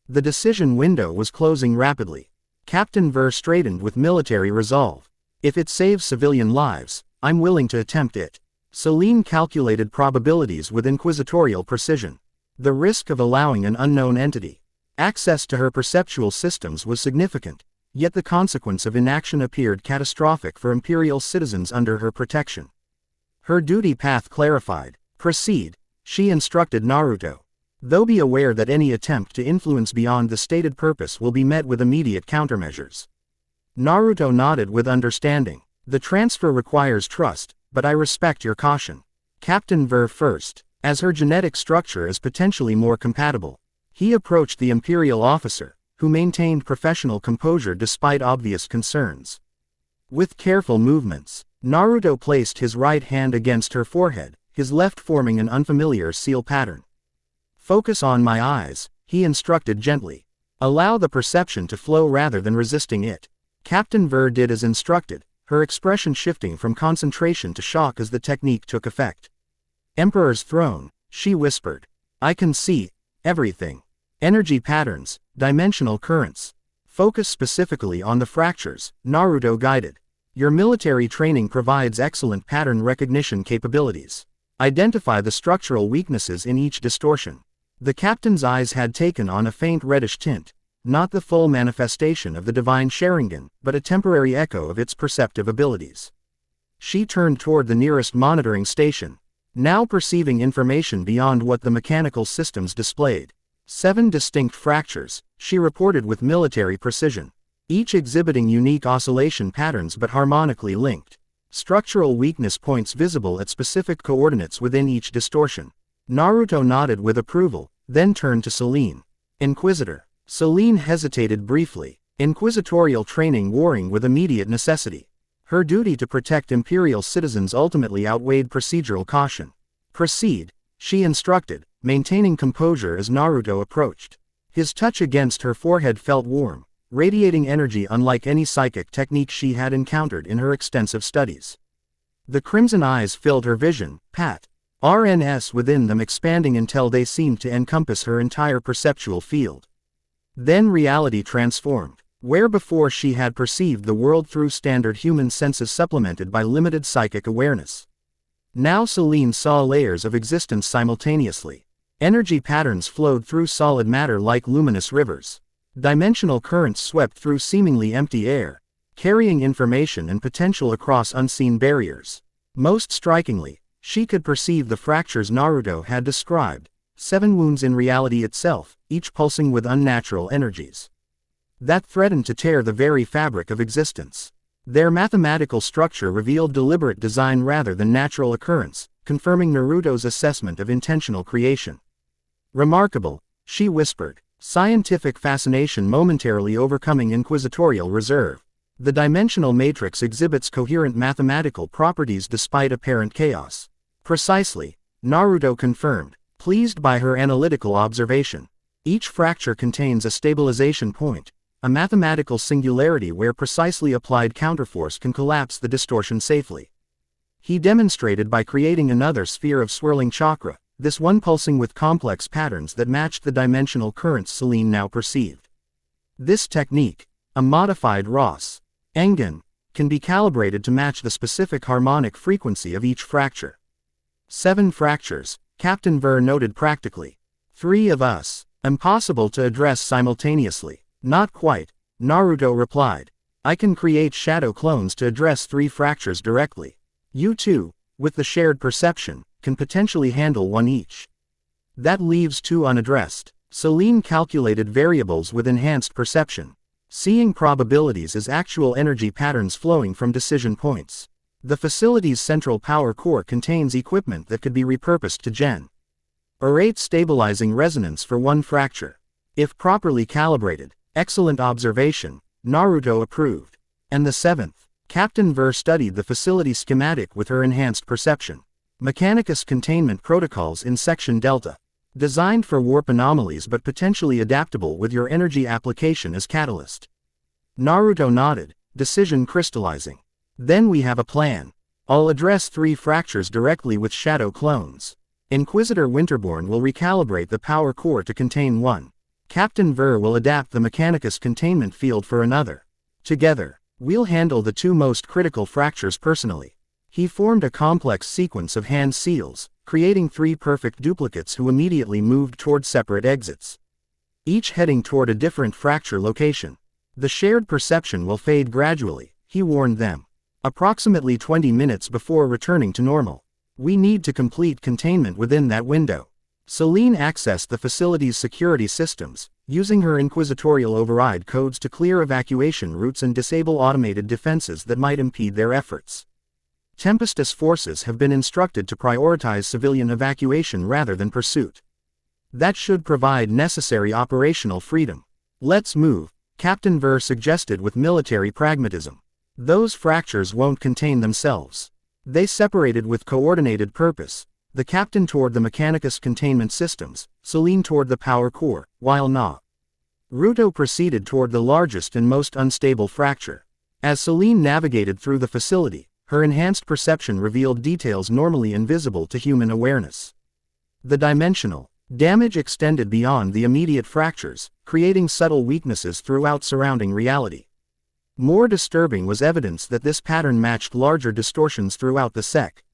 A: The decision window was closing rapidly. Captain Ver straightened with military resolve. If it saves civilian lives, I'm willing to attempt it. Selene calculated probabilities with inquisitorial precision. The risk of allowing an unknown entity access to her perceptual systems was significant, yet the consequence of inaction appeared catastrophic for Imperial citizens under her protection. Her duty path clarified. Proceed, she instructed Naruto. Though be aware that any attempt to influence beyond the stated purpose will be met with immediate countermeasures. Naruto nodded with understanding. The transfer requires trust, but I respect your caution. Captain Ver first, as her genetic structure is potentially more compatible. He approached the Imperial officer, who maintained professional composure despite obvious concerns. With careful movements, Naruto placed his right hand against her forehead, his left forming an unfamiliar seal pattern. "Focus on my eyes," he instructed gently. "Allow the perception to flow rather than resisting it." Captain Ver did as instructed, her expression shifting from concentration to shock as the technique took effect. "Emperor's throne," she whispered. "I can see everything. Energy patterns, dimensional currents. Focus specifically on the fractures," Naruto guided. "Your military training provides excellent pattern recognition capabilities. Identify the structural weaknesses in each distortion." The captain's eyes had taken on a faint reddish tint, not the full manifestation of the divine Sharingan, but a temporary echo of its perceptive abilities. She turned toward the nearest monitoring station, now perceiving information beyond what the mechanical systems displayed. 7 distinct fractures, she reported with military precision, each exhibiting unique oscillation patterns but harmonically linked. Structural weakness points visible at specific coordinates within each distortion. Naruto nodded with approval, then turned to Selene. "Inquisitor." Selene hesitated briefly, inquisitorial training warring with immediate necessity. Her duty to protect Imperial citizens ultimately outweighed procedural caution. "Proceed," she instructed, maintaining composure as Naruto approached. His touch against her forehead felt warm, radiating energy unlike any psychic technique she had encountered in her extensive studies. The crimson eyes filled her vision, RNS within them expanding until they seemed to encompass her entire perceptual field. Then reality transformed. Where before she had perceived the world through standard human senses supplemented by limited psychic awareness, now Selene saw layers of existence simultaneously. Energy patterns flowed through solid matter like luminous rivers. Dimensional currents swept through seemingly empty air, carrying information and potential across unseen barriers. Most strikingly, she could perceive the fractures Naruto had described, 7 wounds in reality itself, each pulsing with unnatural energies that threatened to tear the very fabric of existence. Their mathematical structure revealed deliberate design rather than natural occurrence, confirming Naruto's assessment of intentional creation. "Remarkable," she whispered, scientific fascination momentarily overcoming inquisitorial reserve. "The dimensional matrix exhibits coherent mathematical properties despite apparent chaos." "Precisely," Naruto confirmed, pleased by her analytical observation. "Each fracture contains a stabilization point, a mathematical singularity where precisely applied counterforce can collapse the distortion safely." He demonstrated by creating another sphere of swirling chakra, this one pulsing with complex patterns that matched the dimensional currents Selene now perceived. This technique, a modified Ross Engen, can be calibrated to match the specific harmonic frequency of each fracture. 7 fractures, Captain Ver noted practically. 3 of us. Impossible to address simultaneously. "Not quite," Naruto replied. "I can create shadow clones to address 3 fractures directly. You too, with the shared perception, can potentially handle 1 each. That leaves 2 unaddressed." Selene calculated variables with enhanced perception, seeing probabilities as actual energy patterns flowing from decision points. The facility's central power core contains equipment that could be repurposed to generate stabilizing resonance for 1 fracture. If properly calibrated. "Excellent observation," Naruto approved. "And the 7th? Captain Ver studied the facility schematic with her enhanced perception. "Mechanicus containment protocols in Section Delta. Designed for warp anomalies but potentially adaptable with your energy application as catalyst." Naruto nodded, decision crystallizing. "Then we have a plan. I'll address 3 fractures directly with shadow clones. Inquisitor Winterborn will recalibrate the power core to contain 1. Captain Ver will adapt the Mechanicus containment field for another. Together, we'll handle the 2 most critical fractures personally." He formed a complex sequence of hand seals, creating 3 perfect duplicates who immediately moved toward separate exits, each heading toward a different fracture location. "The shared perception will fade gradually," he warned them. "Approximately 20 minutes before returning to normal. We need to complete containment within that window." Selene accessed the facility's security systems, using her inquisitorial override codes to clear evacuation routes and disable automated defenses that might impede their efforts. Tempestus forces have been instructed to prioritize civilian evacuation rather than pursuit. That should provide necessary operational freedom. Let's move, Captain Ver suggested with military pragmatism. Those fractures won't contain themselves. They separated with coordinated purpose. The captain toward the Mechanicus containment systems, Selene toward the power core, while Naruto proceeded toward the largest and most unstable fracture. As Selene navigated through the facility, her enhanced perception revealed details normally invisible to human awareness. The dimensional damage extended beyond the immediate fractures, creating subtle weaknesses throughout surrounding reality. More disturbing was evidence that this pattern matched larger distortions throughout the sector,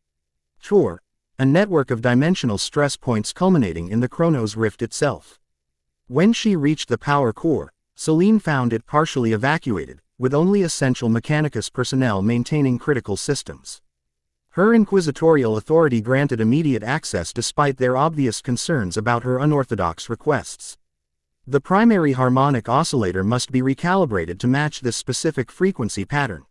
A: a network of dimensional stress points culminating in the Chronos Rift itself. When she reached the power core, Selene found it partially evacuated, with only essential Mechanicus personnel maintaining critical systems. Her inquisitorial authority granted immediate access despite their obvious concerns about her unorthodox requests. The primary harmonic oscillator must be recalibrated to match this specific frequency pattern.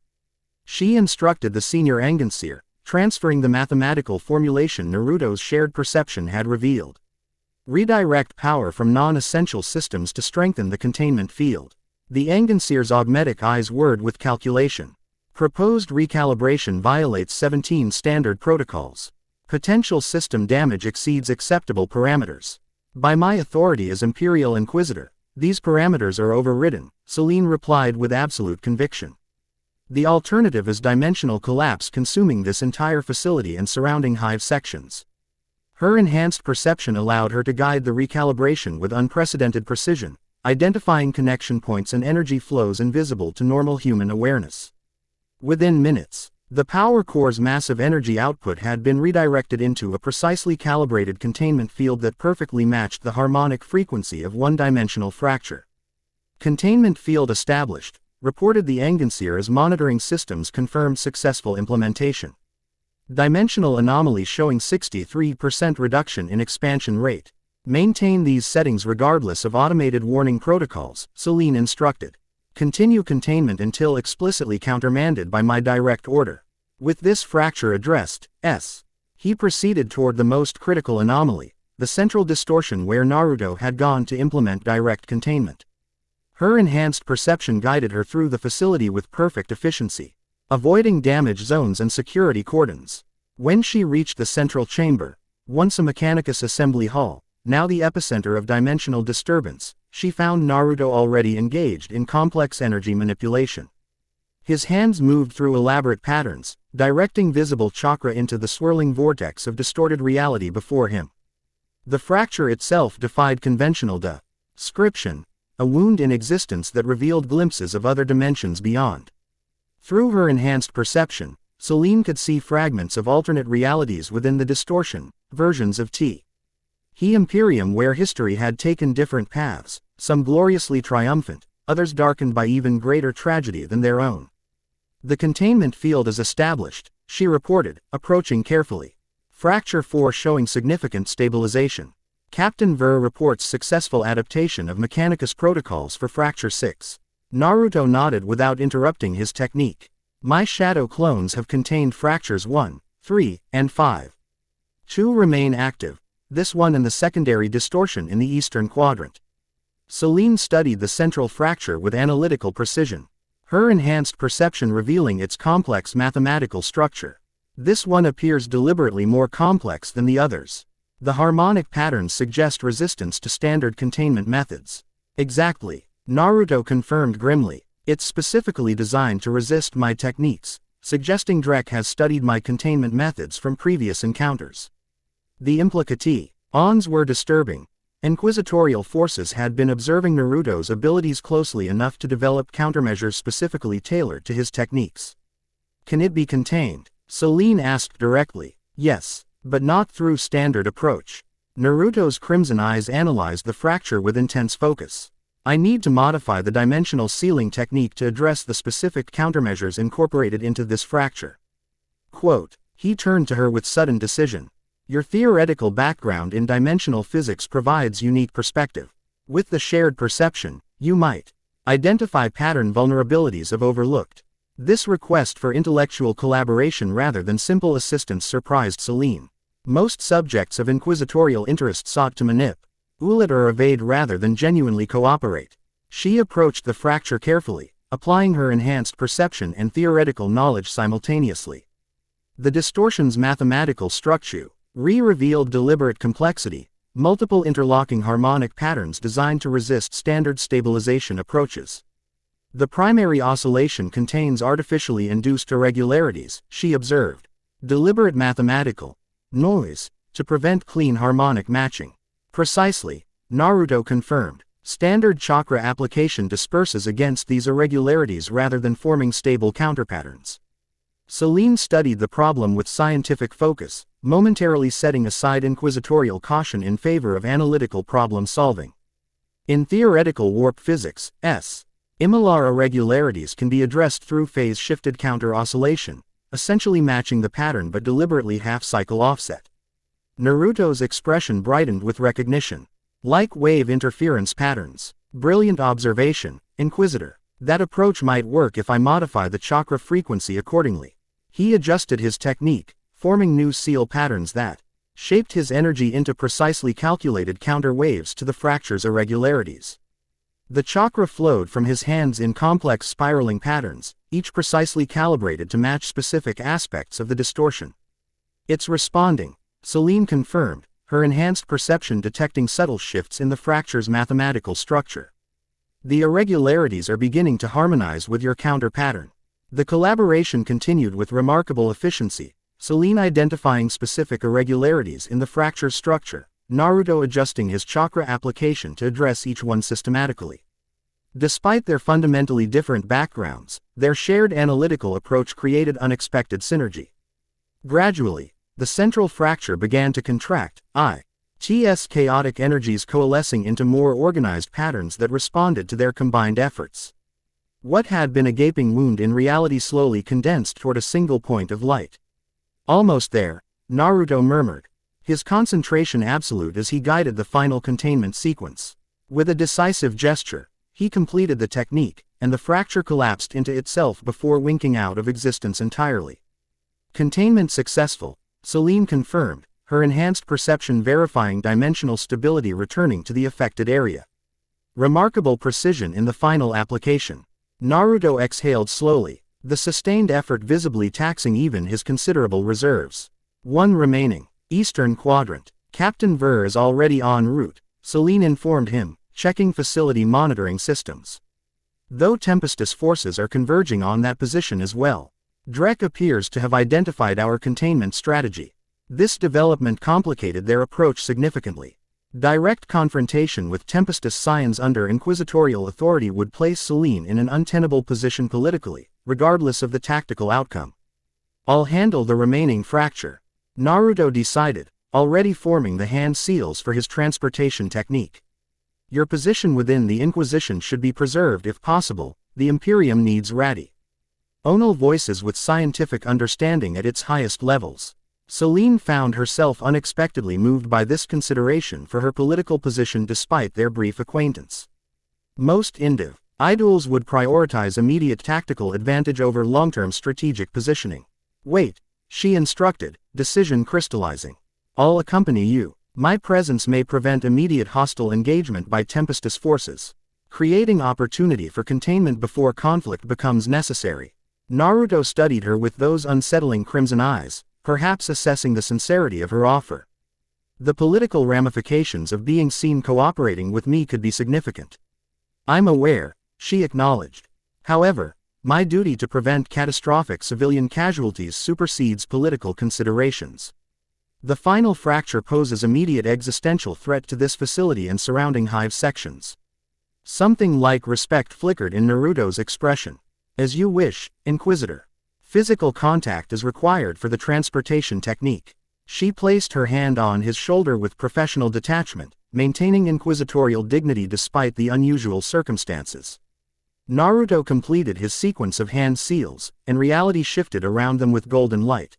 A: She instructed the senior Engenseer, transferring the mathematical formulation Naruto's shared perception had revealed. Redirect power from non-essential systems to strengthen the containment field. The Engenseer's augmetic eyes whirred with calculation. Proposed recalibration violates 17 standard protocols. Potential system damage exceeds acceptable parameters. By my authority as Imperial Inquisitor, these parameters are overridden, Selene replied with absolute conviction. The alternative is dimensional collapse consuming this entire facility and surrounding hive sections. Her enhanced perception allowed her to guide the recalibration with unprecedented precision, identifying connection points and energy flows invisible to normal human awareness. Within minutes, the power core's massive energy output had been redirected into a precisely calibrated containment field that perfectly matched the harmonic frequency of one-dimensional fracture. Containment field established, reported the Engenseer as monitoring systems confirmed successful implementation. Dimensional anomaly showing 63% reduction in expansion rate. Maintain these settings regardless of automated warning protocols, Selene instructed. Continue containment until explicitly countermanded by my direct order. With this fracture addressed, he proceeded toward the most critical anomaly, the central distortion where Naruto had gone to implement direct containment. Her enhanced perception guided her through the facility with perfect efficiency, avoiding damage zones and security cordons. When she reached the central chamber, once a Mechanicus assembly hall, now the epicenter of dimensional disturbance, she found Naruto already engaged in complex energy manipulation. His hands moved through elaborate patterns, directing visible chakra into the swirling vortex of distorted reality before him. The fracture itself defied conventional description, a wound in existence that revealed glimpses of other dimensions beyond. Through her enhanced perception, Selene could see fragments of alternate realities within the distortion, versions of He Imperium where history had taken different paths, some gloriously triumphant, others darkened by even greater tragedy than their own. The containment field is established, she reported, approaching carefully. Fracture 4 showing significant stabilization. Captain Ver reports successful adaptation of Mechanicus protocols for Fracture 6. Naruto nodded without interrupting his technique. My shadow clones have contained Fractures 1, 3, and 5. 2 remain active, this one and the secondary distortion in the eastern quadrant. Selene studied the central fracture with analytical precision, her enhanced perception revealing its complex mathematical structure. This one appears deliberately more complex than the others. The harmonic patterns suggest resistance to standard containment methods. Exactly, Naruto confirmed grimly. It's specifically designed to resist my techniques, suggesting Drek has studied my containment methods from previous encounters. The implications were disturbing. Inquisitorial forces had been observing Naruto's abilities closely enough to develop countermeasures specifically tailored to his techniques. Can it be contained? Selene asked directly. Yes, but not through standard approach. Naruto's crimson eyes analyzed the fracture with intense focus. I need to modify the dimensional sealing technique to address the specific countermeasures incorporated into this fracture. Quote, he turned to her with sudden decision. Your theoretical background in dimensional physics provides unique perspective. With the shared perception, you might identify pattern vulnerabilities of overlooked. This request for intellectual collaboration rather than simple assistance surprised Selene. Most subjects of inquisitorial interest sought to ulit or evade rather than genuinely cooperate. She approached the fracture carefully, applying her enhanced perception and theoretical knowledge simultaneously. The distortion's mathematical structure revealed deliberate complexity, multiple interlocking harmonic patterns designed to resist standard stabilization approaches. The primary oscillation contains artificially induced irregularities, she observed. Deliberate mathematical noise to prevent clean harmonic matching. Precisely, Naruto confirmed. Standard chakra application disperses against these irregularities rather than forming stable counterpatterns. Celine studied the problem with scientific focus, momentarily setting aside inquisitorial caution in favor of analytical problem solving. In theoretical warp physics, Immolar irregularities can be addressed through phase-shifted counter-oscillation, essentially matching the pattern but deliberately half-cycle offset. Naruto's expression brightened with recognition. Like wave interference patterns. Brilliant observation, Inquisitor. That approach might work if I modify the chakra frequency accordingly. He adjusted his technique, forming new seal patterns that shaped his energy into precisely calculated counter waves to the fracture's irregularities. The chakra flowed from his hands in complex spiraling patterns, each precisely calibrated to match specific aspects of the distortion. It's responding, Celine confirmed, her enhanced perception detecting subtle shifts in the fracture's mathematical structure. The irregularities are beginning to harmonize with your counter pattern. The collaboration continued with remarkable efficiency, Celine identifying specific irregularities in the fracture's structure, Naruto adjusting his chakra application to address each one systematically. Despite their fundamentally different backgrounds, their shared analytical approach created unexpected synergy. Gradually, the central fracture began to contract, its chaotic energies coalescing into more organized patterns that responded to their combined efforts. What had been a gaping wound in reality slowly condensed toward a single point of light. Almost there, Naruto murmured, his concentration absolute as he guided the final containment sequence. With a decisive gesture, he completed the technique, and the fracture collapsed into itself before winking out of existence entirely. Containment successful, Celine confirmed, her enhanced perception verifying dimensional stability returning to the affected area. Remarkable precision in the final application. Naruto exhaled slowly, the sustained effort visibly taxing even his considerable reserves. One remaining. Eastern Quadrant. Captain Ver is already en route, Celine informed him, checking facility monitoring systems. Though Tempestus forces are converging on that position as well. Drek appears to have identified our containment strategy. This development complicated their approach significantly. Direct confrontation with Tempestus scions under inquisitorial authority would place Celine in an untenable position politically, regardless of the tactical outcome. I'll handle the remaining fracture, Naruto decided, already forming the hand seals for his transportation technique. Your position within the Inquisition should be preserved if possible, the Imperium needs Ratty. Onal voices with scientific understanding at its highest levels. Celine found herself unexpectedly moved by this consideration for her political position despite their brief acquaintance. Most idols would prioritize immediate tactical advantage over long-term strategic positioning. Wait, she instructed, decision crystallizing. I'll accompany you. My presence may prevent immediate hostile engagement by Tempestus forces, creating opportunity for containment before conflict becomes necessary. Naruto studied her with those unsettling crimson eyes, perhaps assessing the sincerity of her offer. The political ramifications of being seen cooperating with me could be significant. I'm aware, she acknowledged. However, my duty to prevent catastrophic civilian casualties supersedes political considerations. The final fracture poses immediate existential threat to this facility and surrounding hive sections. Something like respect flickered in Naruto's expression. As you wish, Inquisitor. Physical contact is required for the transportation technique. She placed her hand on his shoulder with professional detachment, maintaining inquisitorial dignity despite the unusual circumstances. Naruto completed his sequence of hand seals, and reality shifted around them with golden light.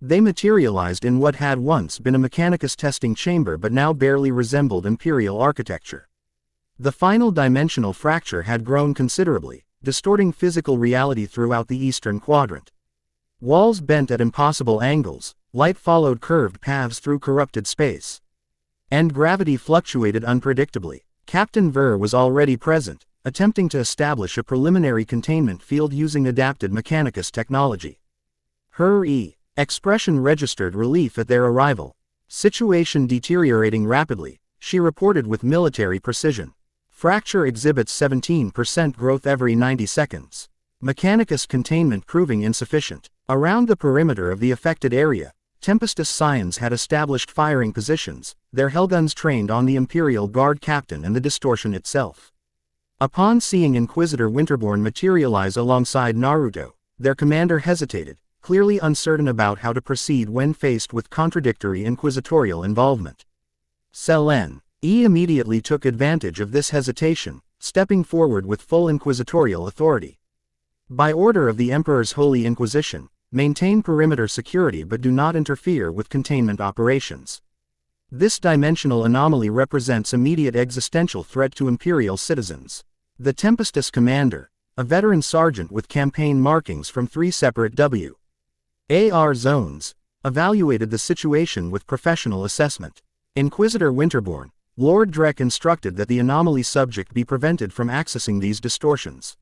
A: They materialized in what had once been a Mechanicus testing chamber but now barely resembled imperial architecture. The final dimensional fracture had grown considerably, distorting physical reality throughout the eastern quadrant. Walls bent at impossible angles, light followed curved paths through corrupted space. and gravity fluctuated unpredictably. Captain Ver was already present, attempting to establish a preliminary containment field using adapted Mechanicus technology. Her expression registered relief at their arrival. Situation deteriorating rapidly, she reported with military precision. Fracture exhibits 17% growth every 90 seconds. Mechanicus containment proving insufficient. Around the perimeter of the affected area, Tempestus Scions had established firing positions, their hellguns trained on the Imperial Guard captain and the distortion itself. Upon seeing Inquisitor Winterborn materialize alongside Naruto, their commander hesitated, clearly uncertain about how to proceed when faced with contradictory inquisitorial involvement. Selen immediately took advantage of this hesitation, stepping forward with full inquisitorial authority. By order of the Emperor's Holy Inquisition, maintain perimeter security but do not interfere with containment operations. This dimensional anomaly represents immediate existential threat to Imperial citizens. The Tempestus commander, a veteran sergeant with campaign markings from 3 separate W.A.R. zones, evaluated the situation with professional assessment. Inquisitor Winterborn, Lord Drek instructed that the anomaly subject be prevented from accessing these distortions.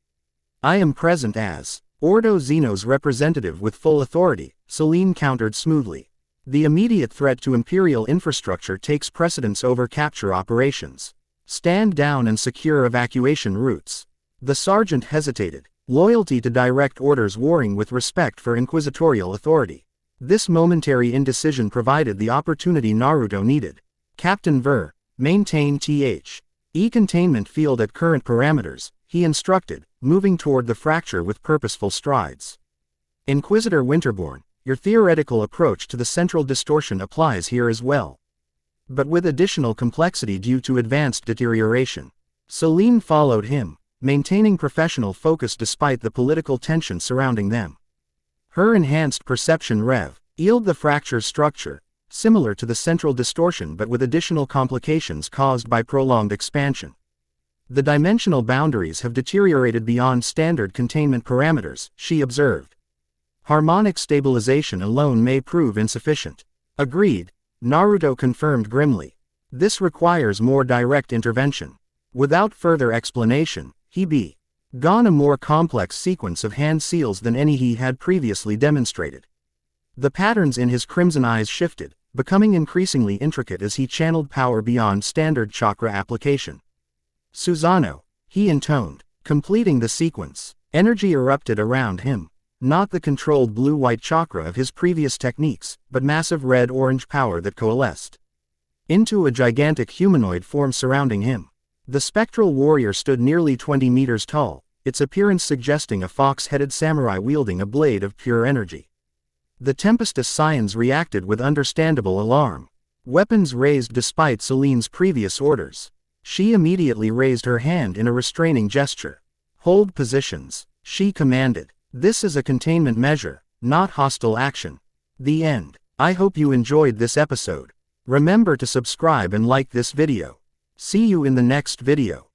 A: I am present as Ordo Xeno's representative with full authority, Selene countered smoothly. The immediate threat to Imperial infrastructure takes precedence over capture operations. Stand down and secure evacuation routes. The sergeant hesitated, loyalty to direct orders warring with respect for inquisitorial authority. This momentary indecision provided the opportunity Naruto needed. Captain Ver, maintain THE containment field at current parameters, he instructed, moving toward the fracture with purposeful strides. Inquisitor Winterborn, your theoretical approach to the central distortion applies here as well, but with additional complexity due to advanced deterioration. Selene followed him, maintaining professional focus despite the political tension surrounding them. Her enhanced perception revealed the fracture structure, similar to the central distortion but with additional complications caused by prolonged expansion. The dimensional boundaries have deteriorated beyond standard containment parameters, she observed. Harmonic stabilization alone may prove insufficient. Agreed, Naruto confirmed grimly. This requires more direct intervention. Without further explanation, he began a more complex sequence of hand seals than any he had previously demonstrated. The patterns in his crimson eyes shifted, becoming increasingly intricate as he channeled power beyond standard chakra application. Susanoo, he intoned, completing the sequence. Energy erupted around him. Not the controlled blue-white chakra of his previous techniques, but massive red-orange power that coalesced into a gigantic humanoid form surrounding him. The spectral warrior stood nearly 20 meters tall, its appearance suggesting a fox-headed samurai wielding a blade of pure energy. The Tempestus Scions reacted with understandable alarm. Weapons raised despite Selene's previous orders. She immediately raised her hand in a restraining gesture. Hold positions, she commanded. This is a containment measure, not hostile action. The end. I hope you enjoyed this episode. Remember to subscribe and like this video. See you in the next video.